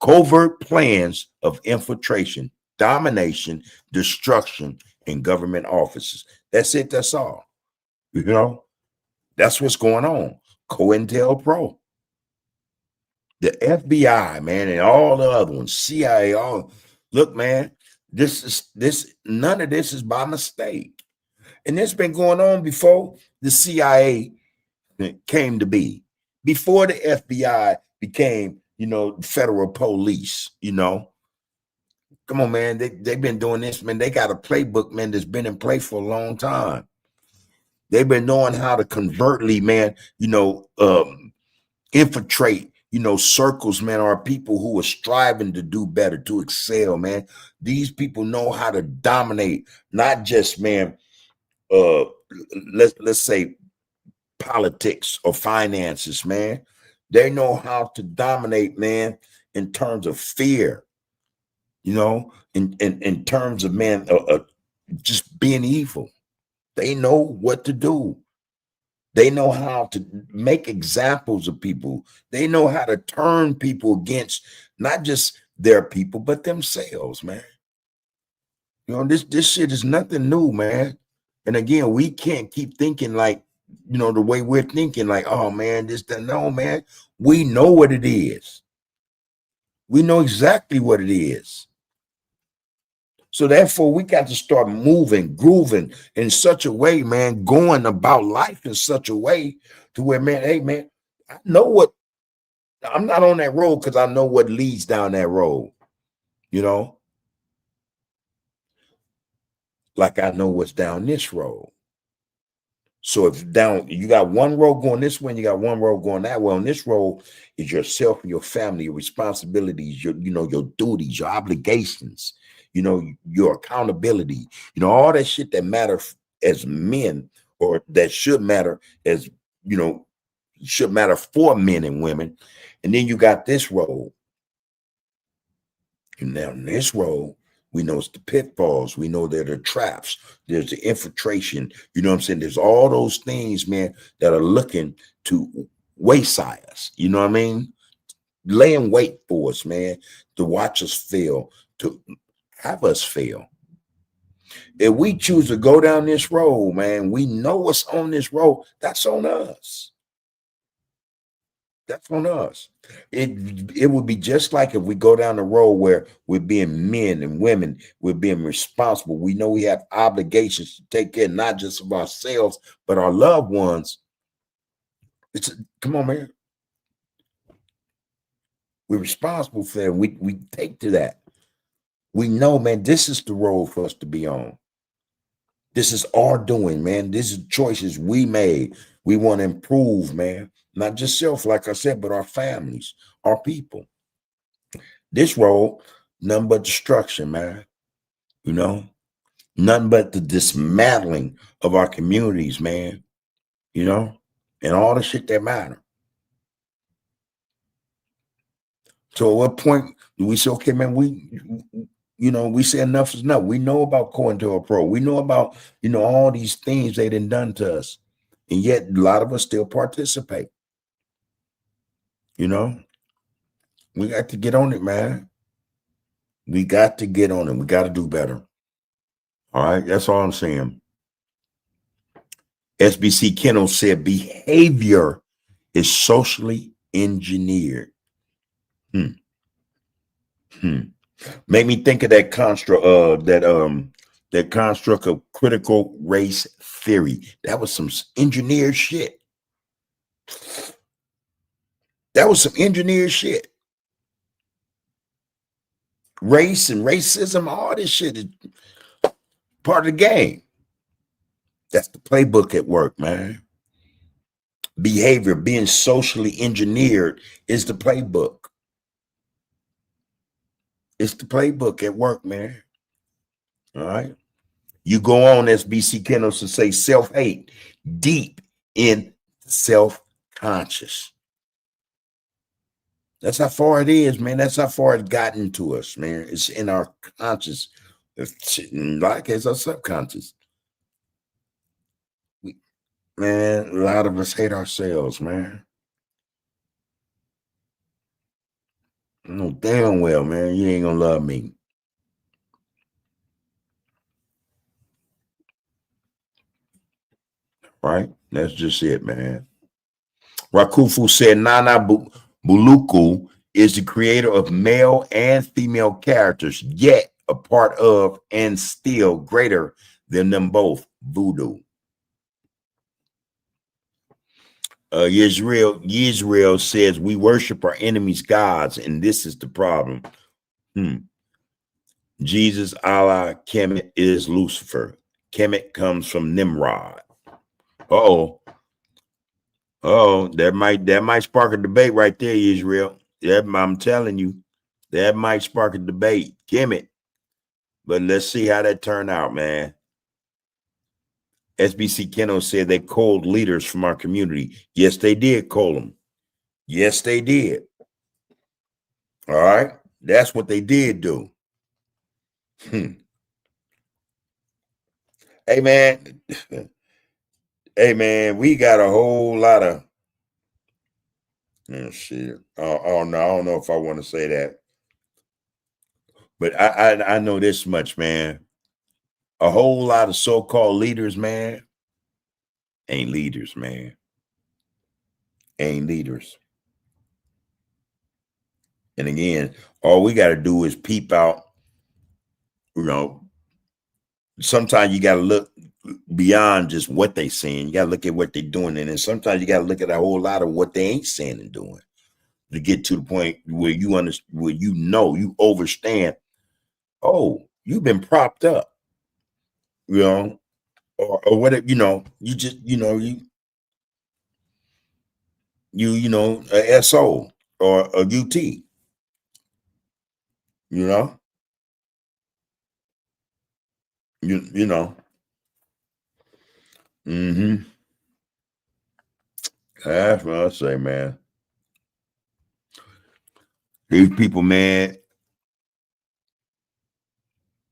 covert plans of infiltration, domination, destruction in government offices. That's it. That's all. That's what's going on. COINTELPRO, the FBI, man, and all the other ones, CIA, all. Look, man, none of this is by mistake. And it's been going on before the CIA came to be, before the FBI became, federal police, Come on, man. They've been doing this, man. They got a playbook, man, that's been in play for a long time. They've been knowing how to covertly, man, infiltrate, circles, man, are people who are striving to do better, to excel, man. These people know how to dominate, not just, man, let's say politics or finances, man. They know how to dominate, man, in terms of fear, in terms of, man, just being evil. They know what to do. They know how to make examples of people. They know how to turn people against not just their people, but themselves, man. You know, this shit is nothing new, man. And again, we can't keep thinking like, the way we're thinking, like, oh man, this, that. No, man. We know what it is. We know exactly what it is. So therefore, we got to start moving, grooving in such a way, man, going about life in such a way to where, man, hey, man, I know what, I'm not on that road because I know what leads down that road, like I know what's down this road. So if down, you got one road going this way and you got one road going that way. On this road is yourself and your family, your responsibilities, your duties, your obligations, your accountability, all that shit that matter as men, or that should matter as, should matter for men and women. And then you got this road. And now in this road, we know it's the pitfalls. We know there are the traps. There's the infiltration. You know what I'm saying? There's all those things, man, that are looking to wayside us. You know what I mean? Laying wait for us, man, to watch us fail, to have us fail. If we choose to go down this road, man, we know what's on this road. That's on us. That's on us. It would be just like if we go down the road where we're being men and women, we're being responsible. We know we have obligations to take care not just of ourselves, but our loved ones. Come on, man. We're responsible for that. We take to that. We know, man, this is the road for us to be on. This is our doing, man. This is choices we made. We want to improve, man. Not just self, like I said, but our families, our people. This road, nothing but destruction, man. Nothing but the dismantling of our communities, man. And all the shit that matter. So at what point do we say, okay, man, we say enough is enough. We know about COINTELPRO. We know about, all these things they done to us. And yet a lot of us still participate. We got to get on it, man. We got to get on it. We got to do better. All right. That's all I'm saying. SBC Kennel said behavior is socially engineered. Make me think of that construct, that construct of critical race theory. That was some engineered shit. Race and racism, all this shit is part of the game. That's the playbook at work, man. Behavior being socially engineered is the playbook. It's the playbook at work, man. All right. You go on, SBC Kennels, to say self-hate deep in self-conscious. That's how far it is, man. That's how far it's gotten to us, man. It's in our conscious. In a lot of cases, our subconscious. Man, a lot of us hate ourselves, man. I know damn well, man, you ain't gonna love me. Right? That's just it, man. Rakufu said Nana Buluku is the creator of male and female characters, yet a part of and still greater than them both, voodoo. Yisrael says we worship our enemies' gods, and this is the problem. Jesus, Allah, Kemet is Lucifer. Kemet comes from Nimrod. Oh, that might spark a debate right there, Israel. I'm telling you, that might spark a debate. Kemet. But let's see how that turned out, man. SBC Keno said they culled leaders from our community. Yes, they did cull them. Yes, they did. All right. That's what they did do. Hey man, hey man, we got a whole lot of shit. Oh no, I don't know if I want to say that, but I know this much, man. A whole lot of so-called leaders, man, ain't leaders, man. Ain't leaders. And again, all we got to do is peep out. You know, sometimes you got to look beyond just what they saying. You got to look at what they're doing, and then sometimes you got to look at a whole lot of what they ain't saying and doing to get to the point where you understand, where you understand. Oh, you've been propped up, you know, or whatever. You just a SO or a UT. You know, you know. Mm-hmm. That's what I say, man. These people, man,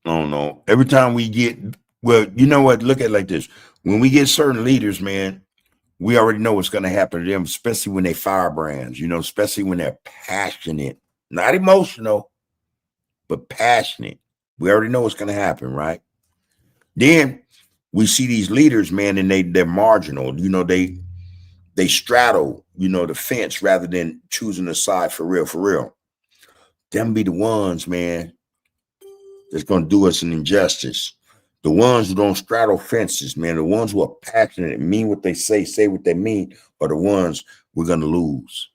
I don't know. Every time we get, well, you know what? Look at it like this. When we get certain leaders, man, we already know what's going to happen to them, especially when they firebrands, especially when they're passionate, not emotional, but passionate. We already know what's going to happen, right? Then we see these leaders, man, and they're marginal. They straddle, the fence rather than choosing a side for real, for real. Them be the ones, man, that's going to do us an injustice. The ones who don't straddle fences, man, the ones who are passionate and mean what they say what they mean, are the ones we're going to lose.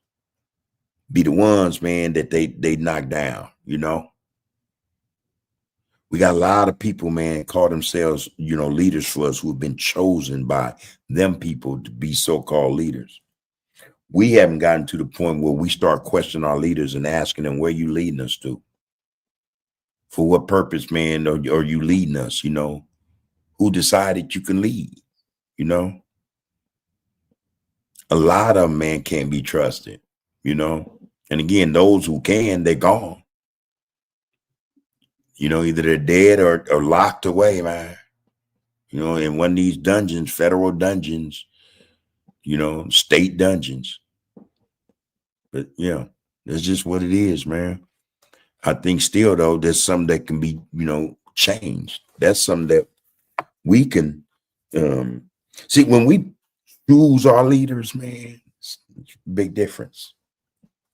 Be the ones, man, that they knock down, We got a lot of people, man, call themselves, leaders for us who have been chosen by them people to be so-called leaders. We haven't gotten to the point where we start questioning our leaders and asking them, where you leading us to? For what purpose, man, are you leading us, Who decided you can lead, A lot of them, man, can't be trusted, And again, those who can, they're gone. Either they're dead or locked away, man. In one of these dungeons, federal dungeons, state dungeons. But yeah, that's just what it is, man. I think still though, there's something that can be, changed. That's something that we can see when we choose our leaders, man. It's a big difference.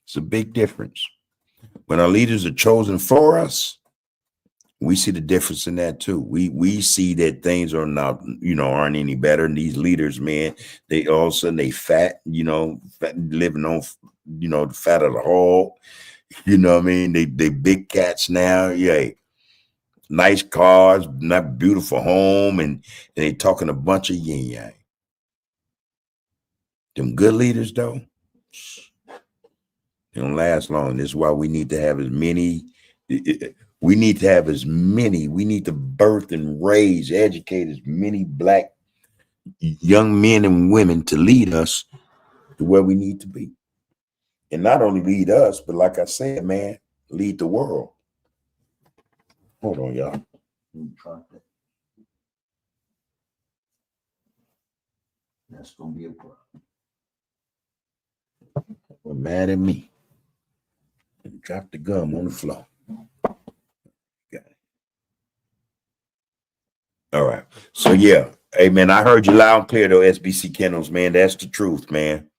It's a big difference. When our leaders are chosen for us, we see the difference in that too. We see that things are not, aren't any better. And these leaders, man, they all of a sudden they fat, living on, the fat of the hog. You know what I mean? They big cats now. Yeah. Nice cars, not beautiful home, and they talking a bunch of yin yang. Them good leaders, though, they don't last long. This is why we need to have as many. We need to birth and raise, educate as many Black young men and women to lead us to where we need to be. And not only lead us, but like I said, man, lead the world. Hold on, y'all. Let me try that. That's going to be a problem. Well, mad at me. Drop the gum on the floor. Got it. All right. So, yeah. Hey, man, I heard you loud and clear, though, SBC Kennels, man. That's the truth, man.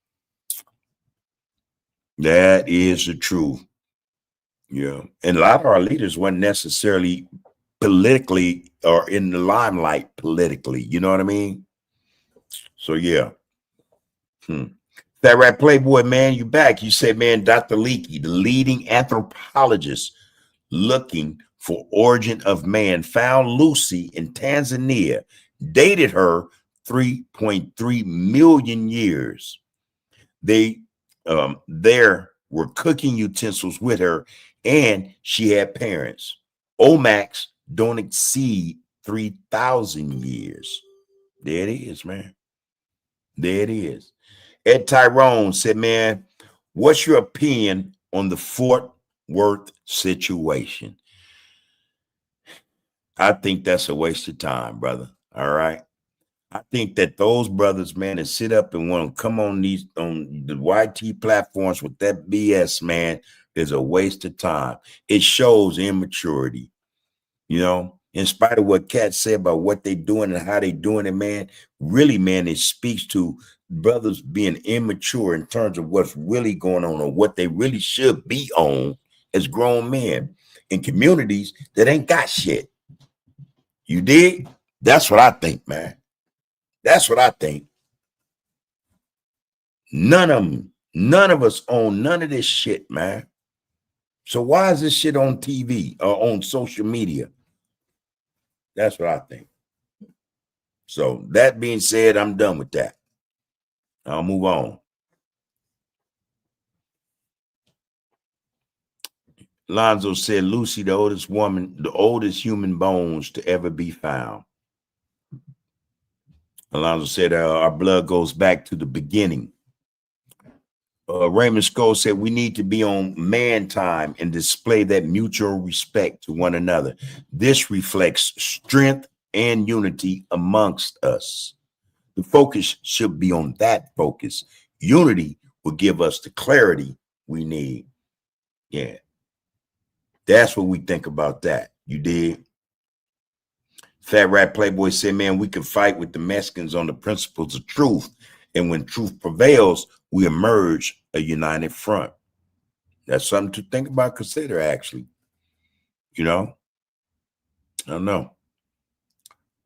That is the truth. Yeah. And a lot of our leaders weren't necessarily politically or in the limelight politically. You know what I mean? So, yeah. That right, Playboy, man, you back. You said, man, Dr. Leakey, the leading anthropologist looking for origin of man, found Lucy in Tanzania, dated her 3.3 million years. They there were cooking utensils with her, and she had parents. Omax don't exceed 3,000 years. There it is, man. There it is. Ed Tyrone said, man, what's your opinion on the Fort Worth situation? I think that's a waste of time, brother. All right. I think that those brothers, man, that sit up and want to come on the YT platforms with that BS, man, is a waste of time. It shows immaturity, you know. In spite of what Kat said about what they doing and how they doing it, man, really, man, it speaks to brothers being immature in terms of what's really going on or what they really should be on as grown men in communities that ain't got shit. You dig? That's what I think, man. That's what I think. None of us own none of this shit, man. So why is this shit on TV or on social media? That's what I think. So that being said, I'm done with that. I'll move on. Lonzo said, Lucy, the oldest woman, the oldest human bones to ever be found. Alonzo said, our blood goes back to the beginning. Raymond Scholes said, we need to be on man time and display that mutual respect to one another. This reflects strength and unity amongst us. The focus should be on that focus. Unity will give us the clarity we need. Yeah. That's what we think about that. You did. Fat Rat Playboy said, man, we can fight with the Mexicans on the principles of truth. And when truth prevails, we emerge a united front. That's something to think about, consider, actually. You know? I don't know.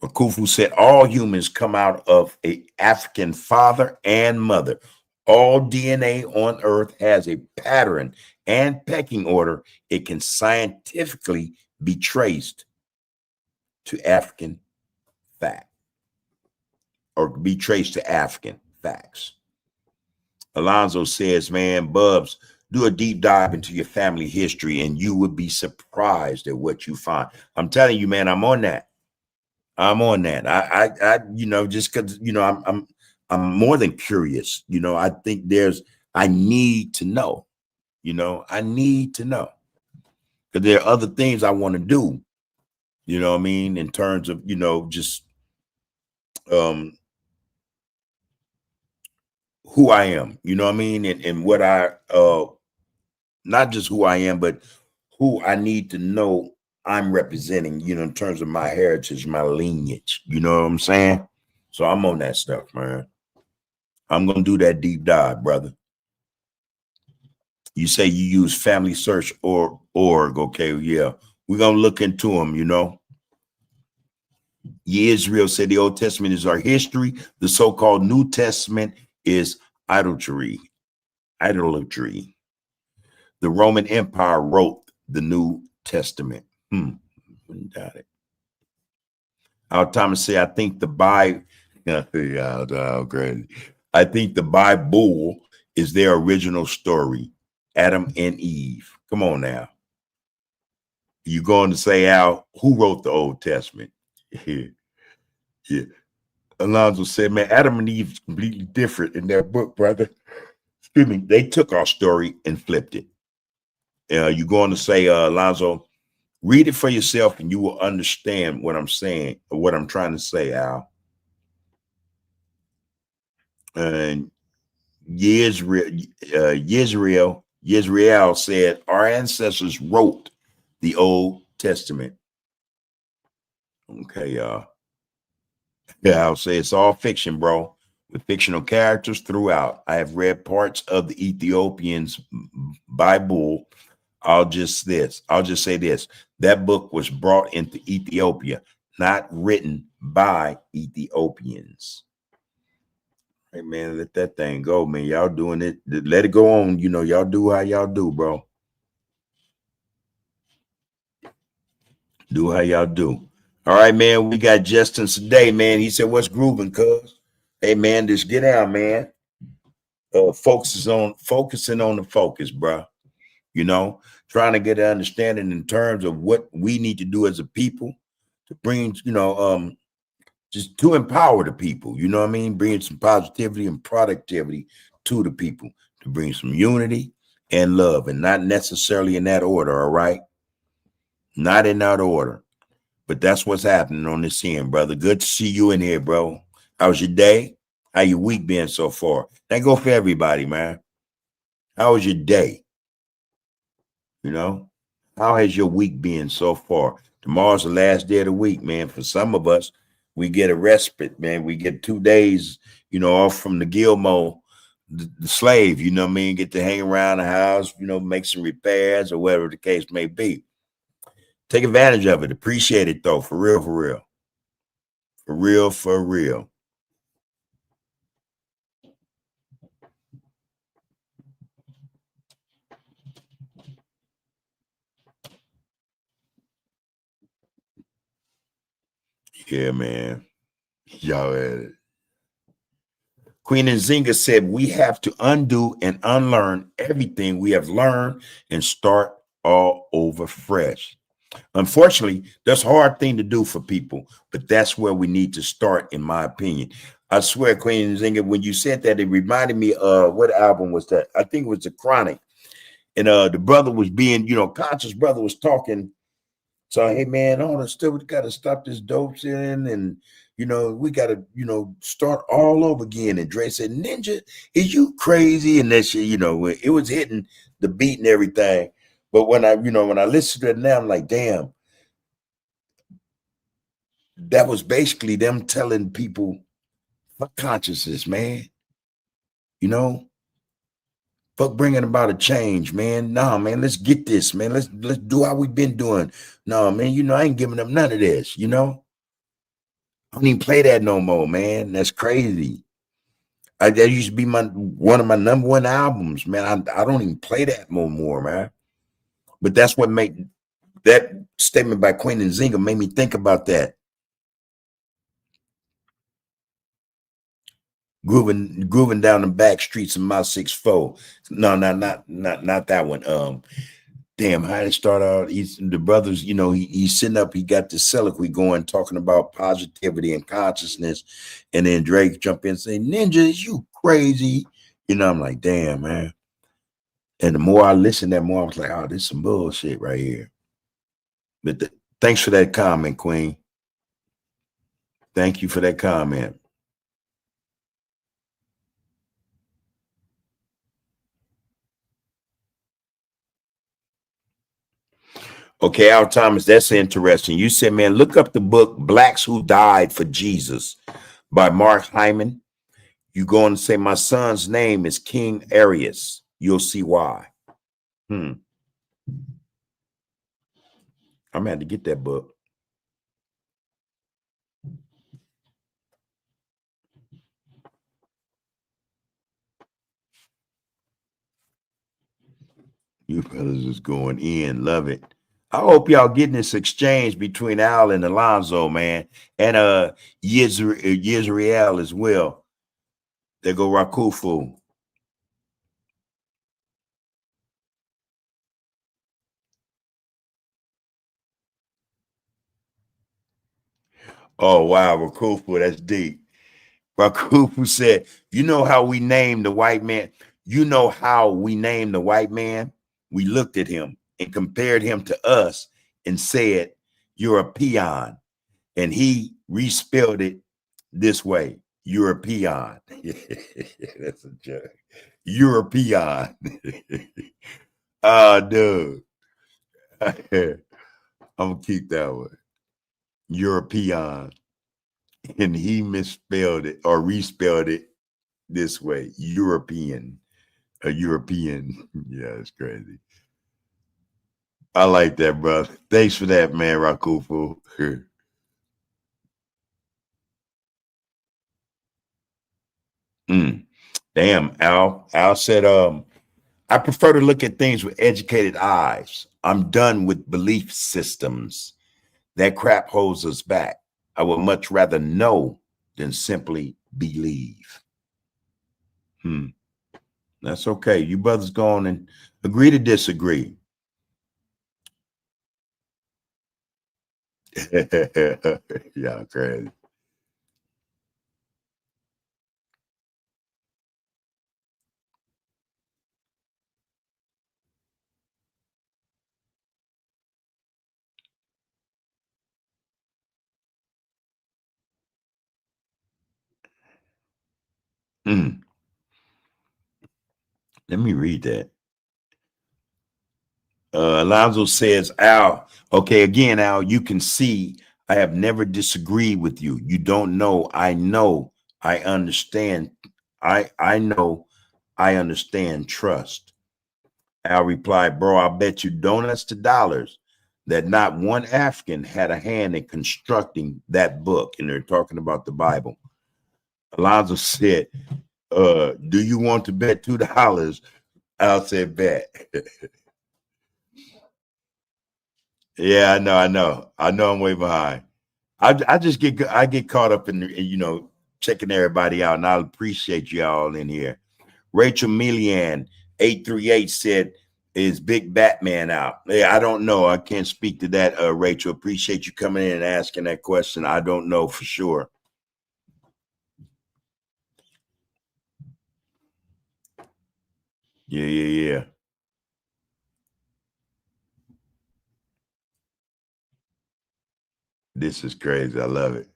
Akufu said, all humans come out of an African father and mother. All DNA on Earth has a pattern and pecking order. It can scientifically be traced to African fact or be traced to African facts. Alonzo says, man, Bubs, do a deep dive into your family history and you would be surprised at what you find. I'm telling you, man, I'm on that. I'm on that. I you know, just because, you know, I'm more than curious. You know, I think I need to know. You know, I need to know because there are other things I want to do. You know what I mean? In terms of, you know, just who I am. You know what I mean? And what I not just who I am, but who I need to know I'm representing, you know, in terms of my heritage, my lineage. You know what I'm saying? So I'm on that stuff, man. I'm going to do that deep dive, brother. You say you use Family Search or org. Okay, yeah. We're going to look into them, you know. Israel said the Old Testament is our history. The so-called New Testament is idolatry. Idolatry. The Roman Empire wrote the New Testament. Got it. Al Thomas said, I think the Bible, I think the Bible is their original story. Adam and Eve. Come on now. You going to say, Al, who wrote the Old Testament? Yeah. Alonzo said, man, Adam and Eve is completely different in their book, brother. Excuse me. They took our story and flipped it. You're going to say, Alonzo, read it for yourself and you will understand what I'm saying, or what I'm trying to say, Al. And Yisrael said, our ancestors wrote the Old Testament. Okay, y'all. Yeah, I'll say it's all fiction, bro, with fictional characters throughout. I have read parts of the Ethiopians' Bible. I'll just say this. That book was brought into Ethiopia, not written by Ethiopians. Hey, man, let that thing go, man. Y'all doing it. Let it go on. You know, y'all do how y'all do, bro. Do how y'all do. All right, man. We got Justin today, man. He said, what's grooving, cuz? Hey, man, just get out, man. Focusing on the focus, bro. You know, trying to get an understanding in terms of what we need to do as a people to bring, you know, just to empower the people, you know what I mean? Bring some positivity and productivity to the people, to bring some unity and love, and not necessarily in that order, all right? Not in that order. But that's what's happening on this end, brother. Good to see you in here, bro. How's your day? How your week been so far? That go for everybody, man. How was your day? You know, how has your week been so far? Tomorrow's the last day of the week, man. For some of us, we get a respite, man. We get 2 days, off from the Gilmore, the slave, you know what I mean? Get to hang around the house, make some repairs or whatever the case may be. Take advantage of it. Appreciate it, though, for real, for real. For real, for real. Yeah, man. Y'all had it. Queen Nzinga said, we have to undo and unlearn everything we have learned and start all over fresh. Unfortunately, that's a hard thing to do for people, but that's where we need to start, in my opinion. I swear, Queen Nzinga, when you said that, it reminded me of what album was that? I think it was The Chronic. And the brother was being, conscious brother was talking. So, hey, man, all the stuff, we got to stop this dope sin and, we got to, start all over again. And Dre said, Ninja, is you crazy? And that shit, it was hitting the beat and everything. But when I listen to it now, I'm like, damn, that was basically them telling people, fuck consciousness, man. Fuck bringing about a change, man. Nah, man, let's get this, man. Let's do how we've been doing. No, man, I ain't giving them none of this, I don't even play that no more, man. That's crazy. That used to be one of my number one albums, man. I don't even play that no more, man. But that's what made that statement by Queen Nzinga made me think about that. Grooving down the back streets of my 6'4". No, not that one. Damn, how did it start out? The brothers, he's sitting up, he got the soliloquy going, talking about positivity and consciousness. And then Drake jump in and say, Ninja, is you crazy? I'm like, damn, man. And the more I listened, that more I was like, oh, this is some bullshit right here. But thanks for that comment, Queen. Thank you for that comment. Okay, Al Thomas, that's interesting. You said, man, look up the book Blacks Who Died for Jesus by Mark Hyman. You go and say, my son's name is King Arius. You'll see why. I'm gonna have to get that book. You fellas is going in. Love it. I hope y'all getting this exchange between Al and Alonzo, man, and Yisrael as well. There go Rakufu. Oh wow, Rakufu, that's deep. Rakufu said, "You know how we named the white man? You know how we named the white man? We looked at him and compared him to us and said, you're a peon. And he respelled it this way, European." That's a joke. European. Dude. I'm gonna keep that one. European. And he misspelled it or respelled it this way, European. A European. Yeah, it's crazy. I like that, brother. Thanks for that, man, Rakufu. Damn, Al. Al said, I prefer to look at things with educated eyes. I'm done with belief systems. That crap holds us back. I would much rather know than simply believe. That's okay. You brothers go on and agree to disagree. Yeah, crazy. Mm. Let me read that. Alonzo says, Al, okay, again, Al, you can see I have never disagreed with you. You don't know. I know. I understand. I know. I understand. Trust. Al replied, bro, I'll bet you donuts to dollars that not one African had a hand in constructing that book. And they're talking about the Bible. Alonzo said, do you want to bet $2? Al said, bet. Yeah, I know I'm way behind. I just get caught up in checking everybody out, and I appreciate y'all in here. Rachel Millian 838 said, "Is Big Batman out?" Yeah, I don't know. I can't speak to that. Rachel, appreciate you coming in and asking that question. I don't know for sure. Yeah. This is crazy. I love it.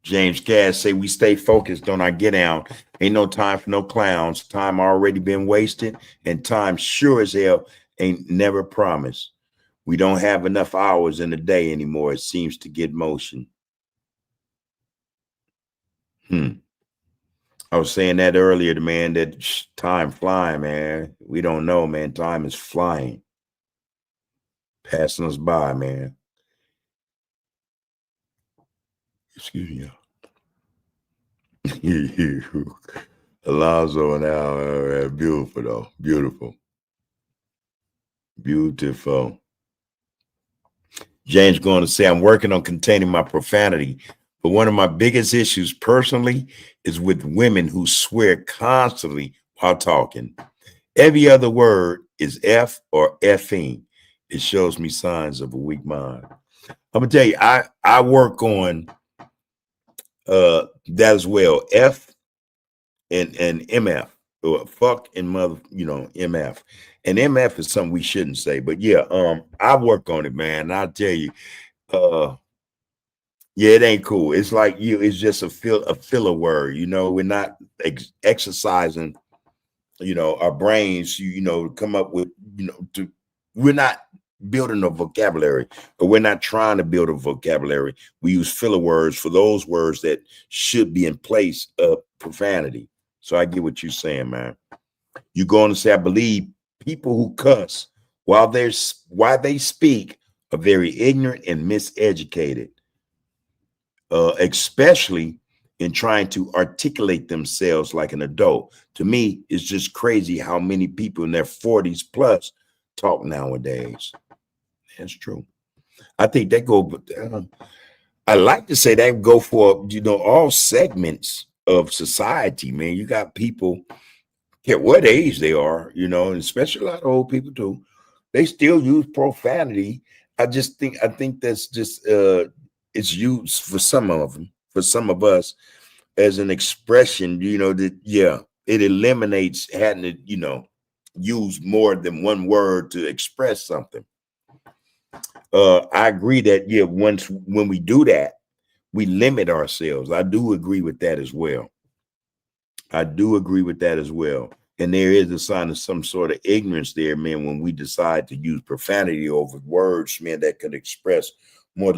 James Cass say we stay focused on our get down. Ain't no time for no clowns. Time already been wasted, and time sure as hell ain't never promised. We don't have enough hours in the day anymore. It seems to get motion. I was saying that earlier, man, that time flying, man. We don't know, man. Time is flying, passing us by, man. Excuse me. Alonzo and Al, beautiful though. Beautiful. Beautiful. James going to say, I'm working on containing my profanity, but one of my biggest issues personally is with women who swear constantly while talking. Every other word is F or effing. It shows me signs of a weak mind. I'm gonna tell you, I work on that as well. F and MF. Or fuck and mother, MF. And MF is something we shouldn't say. But yeah, I work on it, man. And I'll tell you, yeah, it ain't cool. It's like it's just a filler word. We're not exercising, our brains, come up with, we're not building a vocabulary, but we're not trying to build a vocabulary. We use filler words for those words that should be in place of profanity. So I get what you're saying, man. You're going to say, I believe people who cuss while they speak are very ignorant and miseducated, especially in trying to articulate themselves like an adult. To me, it's just crazy how many people in their 40s plus talk nowadays. That's true. I think that I like to say that go for, all segments of society, man. You got people, care what age they are, and especially a lot of old people too. They still use profanity. I think that's just, it's used for some of them, for some of us, as an expression, that, yeah, it eliminates having to, use more than one word to express something. I agree that, yeah, when we do that, we limit ourselves. I do agree with that as well. And there is a sign of some sort of ignorance there, man, when we decide to use profanity over words, man, that can express more,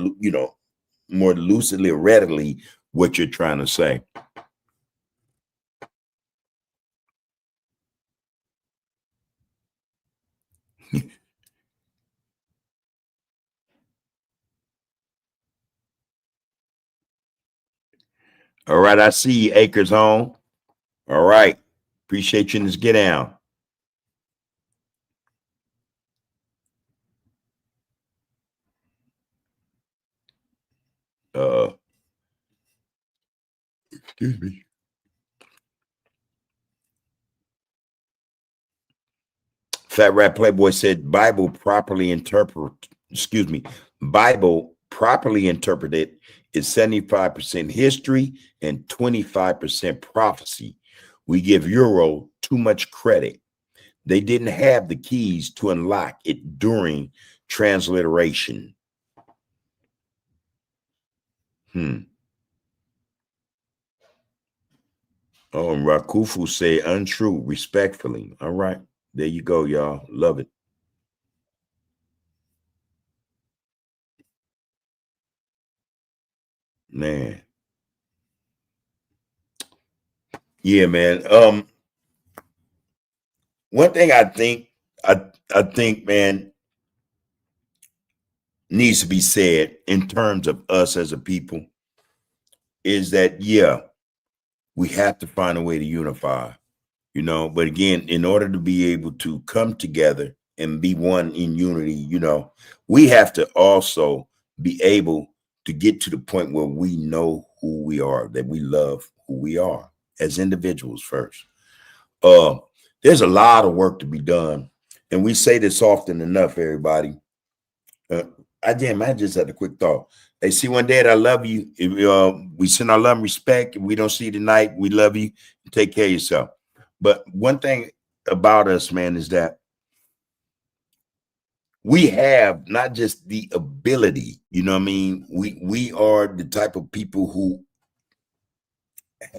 more lucidly, readily what you're trying to say. All right, I see you, Acres Home. All right, appreciate you in this get down. Excuse me. Fat Rat Playboy said Bible properly interpreted is 75% history and 25% prophecy. We give Euro too much credit. They didn't have the keys to unlock it during transliteration. Oh, and Rakufu say untrue, respectfully. All right. There you go, y'all. Love it. Man. Yeah, man. One thing I think, man, needs to be said in terms of us as a people is that yeah, we have to find a way to unify, but again, in order to be able to come together and be one in unity, we have to also be able to get to the point where we know who we are, that we love who we are as individuals first. Uh, there's a lot of work to be done, and we say this often enough, everybody. Uh, I just had a quick thought. Hey, see, one day, I love you. If, we send our love and respect. If we don't see you tonight, we love you. Take care of yourself. But one thing about us, man, is that we have not just the ability, you know what I mean? We are the type of people who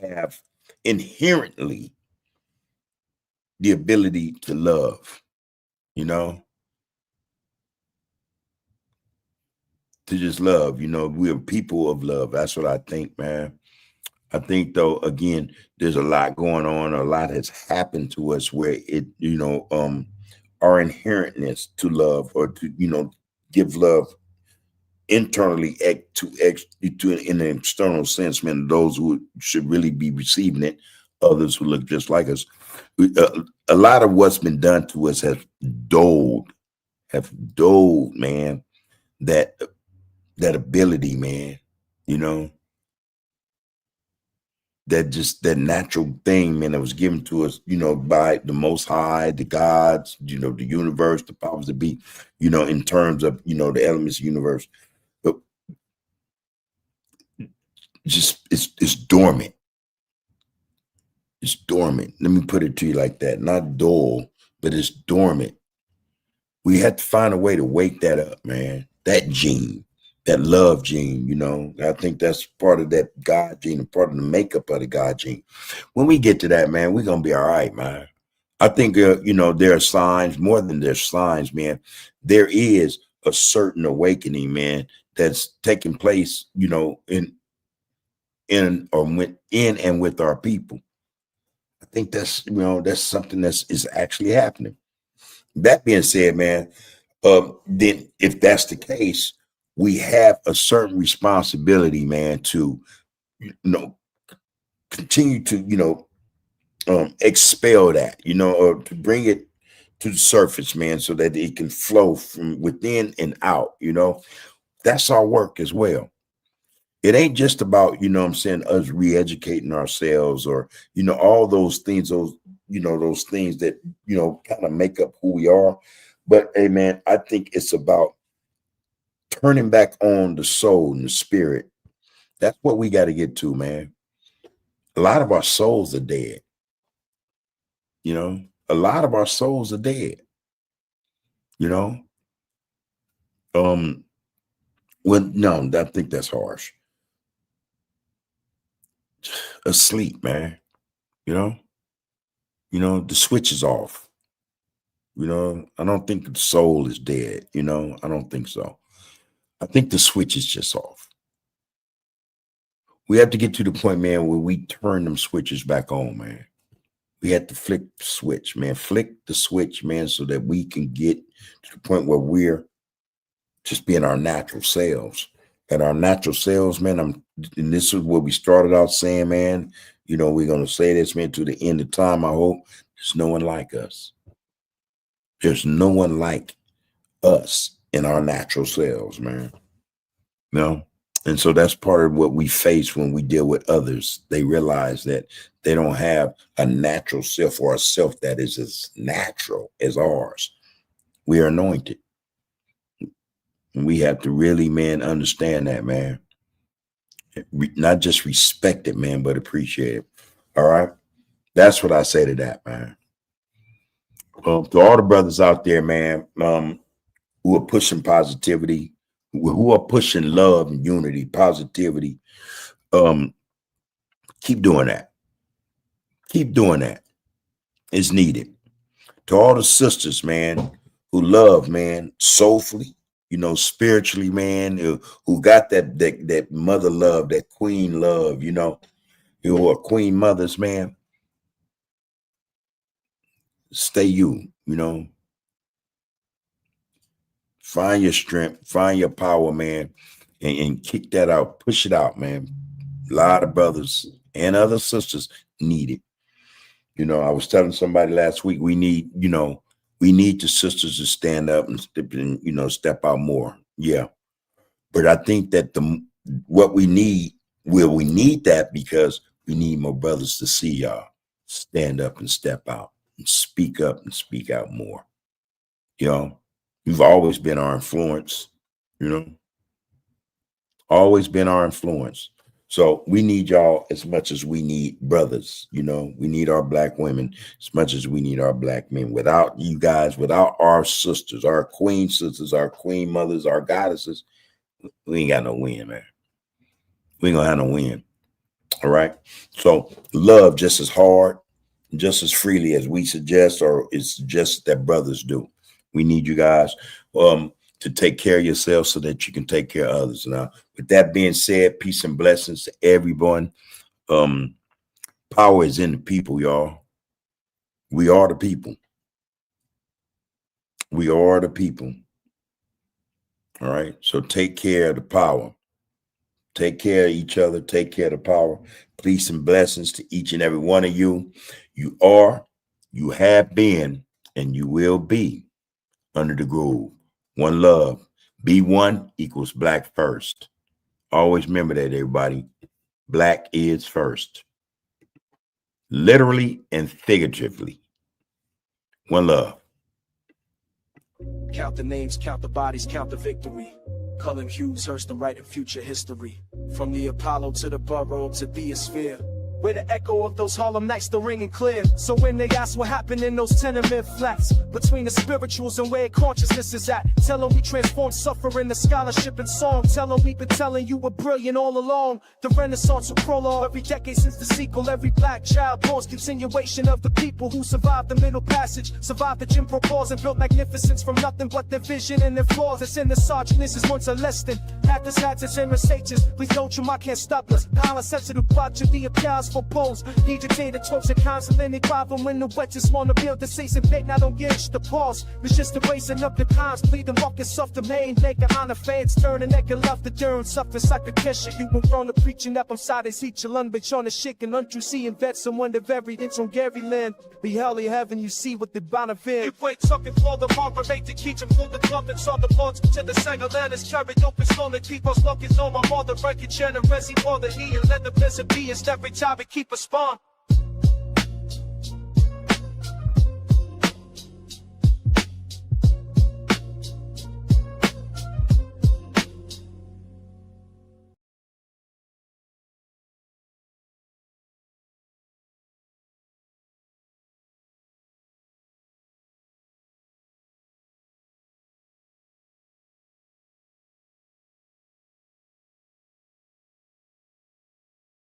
have inherently the ability to love, you know, to just love. We're people of love. That's what I think, man. I think though, again, there's a lot going on, a lot has happened to us where it, our inherentness to love or to, give love internally to in an external sense, man, those who should really be receiving it, others who look just like us. A lot of what's been done to us have doled, man, that ability, man, you know, that natural thing, man, that was given to us, by the Most High, the gods, the universe, the powers that be, in terms of, the elements of the universe. But just it's dormant. It's dormant. Let me put it to you like that. Not dull, but it's dormant. We have to find a way to wake that up, man. That gene, that love gene, I think that's part of that God gene and part of the makeup of the God gene. When we get to that, man, we're going to be all right, man. I think, there are signs, more than there's signs, man. There is a certain awakening, man, that's taking place, in and with our people. I think that's something is actually happening. That being said, man, then if that's the case, we have a certain responsibility, man, to continue to expel that, or to bring it to the surface, man, so that it can flow from within and out. That's our work as well. It ain't just about, what I'm saying, us re-educating ourselves or, all those things, those things that, kind of make up who we are. But hey, man, I think it's about turning back on the soul and the spirit. That's what we got to get to, man. A lot of our souls are dead. A lot of our souls are dead. You know, well, no, I think that's harsh. Asleep, man. You know, the switch is off. I don't think the soul is dead. I don't think so. I think the switch is just off. We have to get to the point, man, where we turn them switches back on, man. We have to flick the switch, man. Flick the switch, man, so that we can get to the point where we're just being our natural selves. And our natural selves, man, and this is what we started out saying, man. We're going to say this, man, to the end of time, I hope. There's no one like us. There's no one like us in our natural selves, man. And so that's part of what we face when we deal with others. They realize that they don't have a natural self or a self that is as natural as ours. We are anointed. And we have to really, man, understand that, man. Not just respect it, man, but appreciate it. All right. That's what I say to that, man. To all the brothers out there, man, who are pushing positivity, who are pushing love and unity, positivity, keep doing that. Keep doing that. It's needed. To all the sisters, man, who love, man, soulfully, spiritually, man, who got that mother love, that queen love, you are queen mothers, man. Stay you, find your strength, find your power, man, and kick that out, push it out, man. A lot of brothers and other sisters need it. I was telling somebody last week, we need the sisters to stand up and step out more. Yeah. But I think that we need that because we need more brothers to see y'all stand up and step out and speak up and speak out more. You've always been our influence, always been our influence. So we need y'all as much as we need brothers. We need our black women as much as we need our black men. Without you guys, without our sisters, our queen sisters, our queen mothers, our goddesses, we ain't got no win, man. We ain't gonna have no win. All right. So love just as hard, just as freely as we suggest, or it's just that brothers do. We need you guys to take care of yourselves so that you can take care of others. Now, with that being said, peace and blessings to everyone. Power is in the people, y'all. We are the people. We are the people. All right. So take care of the power. Take care of each other. Take care of the power. Peace and blessings to each and every one of you. You are, you have been, and you will be under the groove. One love. Be one equals black first. Always remember that, everybody. Black is first. Literally and figuratively. One love. Count the names, count the bodies, count the victory. Cullen Hughes, Hearst, and writing future history. From the Apollo to the borough to the sphere. Where the echo of those Harlem nights still ringing clear. So when they ask what happened in those tenement flats, between the spirituals and where consciousness is at, tell them we transformed suffering to scholarship and song. Tell them we've been telling you we're brilliant all along. The Renaissance will prologue every decade since the sequel. Every black child born's continuation of the people who survived the Middle Passage, survived the Jim Crow laws, and built magnificence from nothing but their vision and their flaws. That's in the sergeant. This is once a less than half this hats and Mercedes. Please don't you, I can't stop us. Power sensitive watch of the applause for polls. Need your data, tropes, and counsel any problem when the wet just wanna build the season bait. Now don't get the pause. It's just erasing up the cons. Plead the markets off the main. Make it honor fans. Turn the neck and love the dirt. Suffer like a kesha. You went from the preaching up on side as each alone. Bitch on the shit and untrue seeing vets. Someone the very inch on Gary Land. Be hell in heaven, you see what the benefit. If wait talking for the marker, make the key to pull the club and saw the bones to the single land is carried open slowly. Keep us looking on my mother, break your channel, resi for the he and let the peasant be. It's every time we keep a spawn.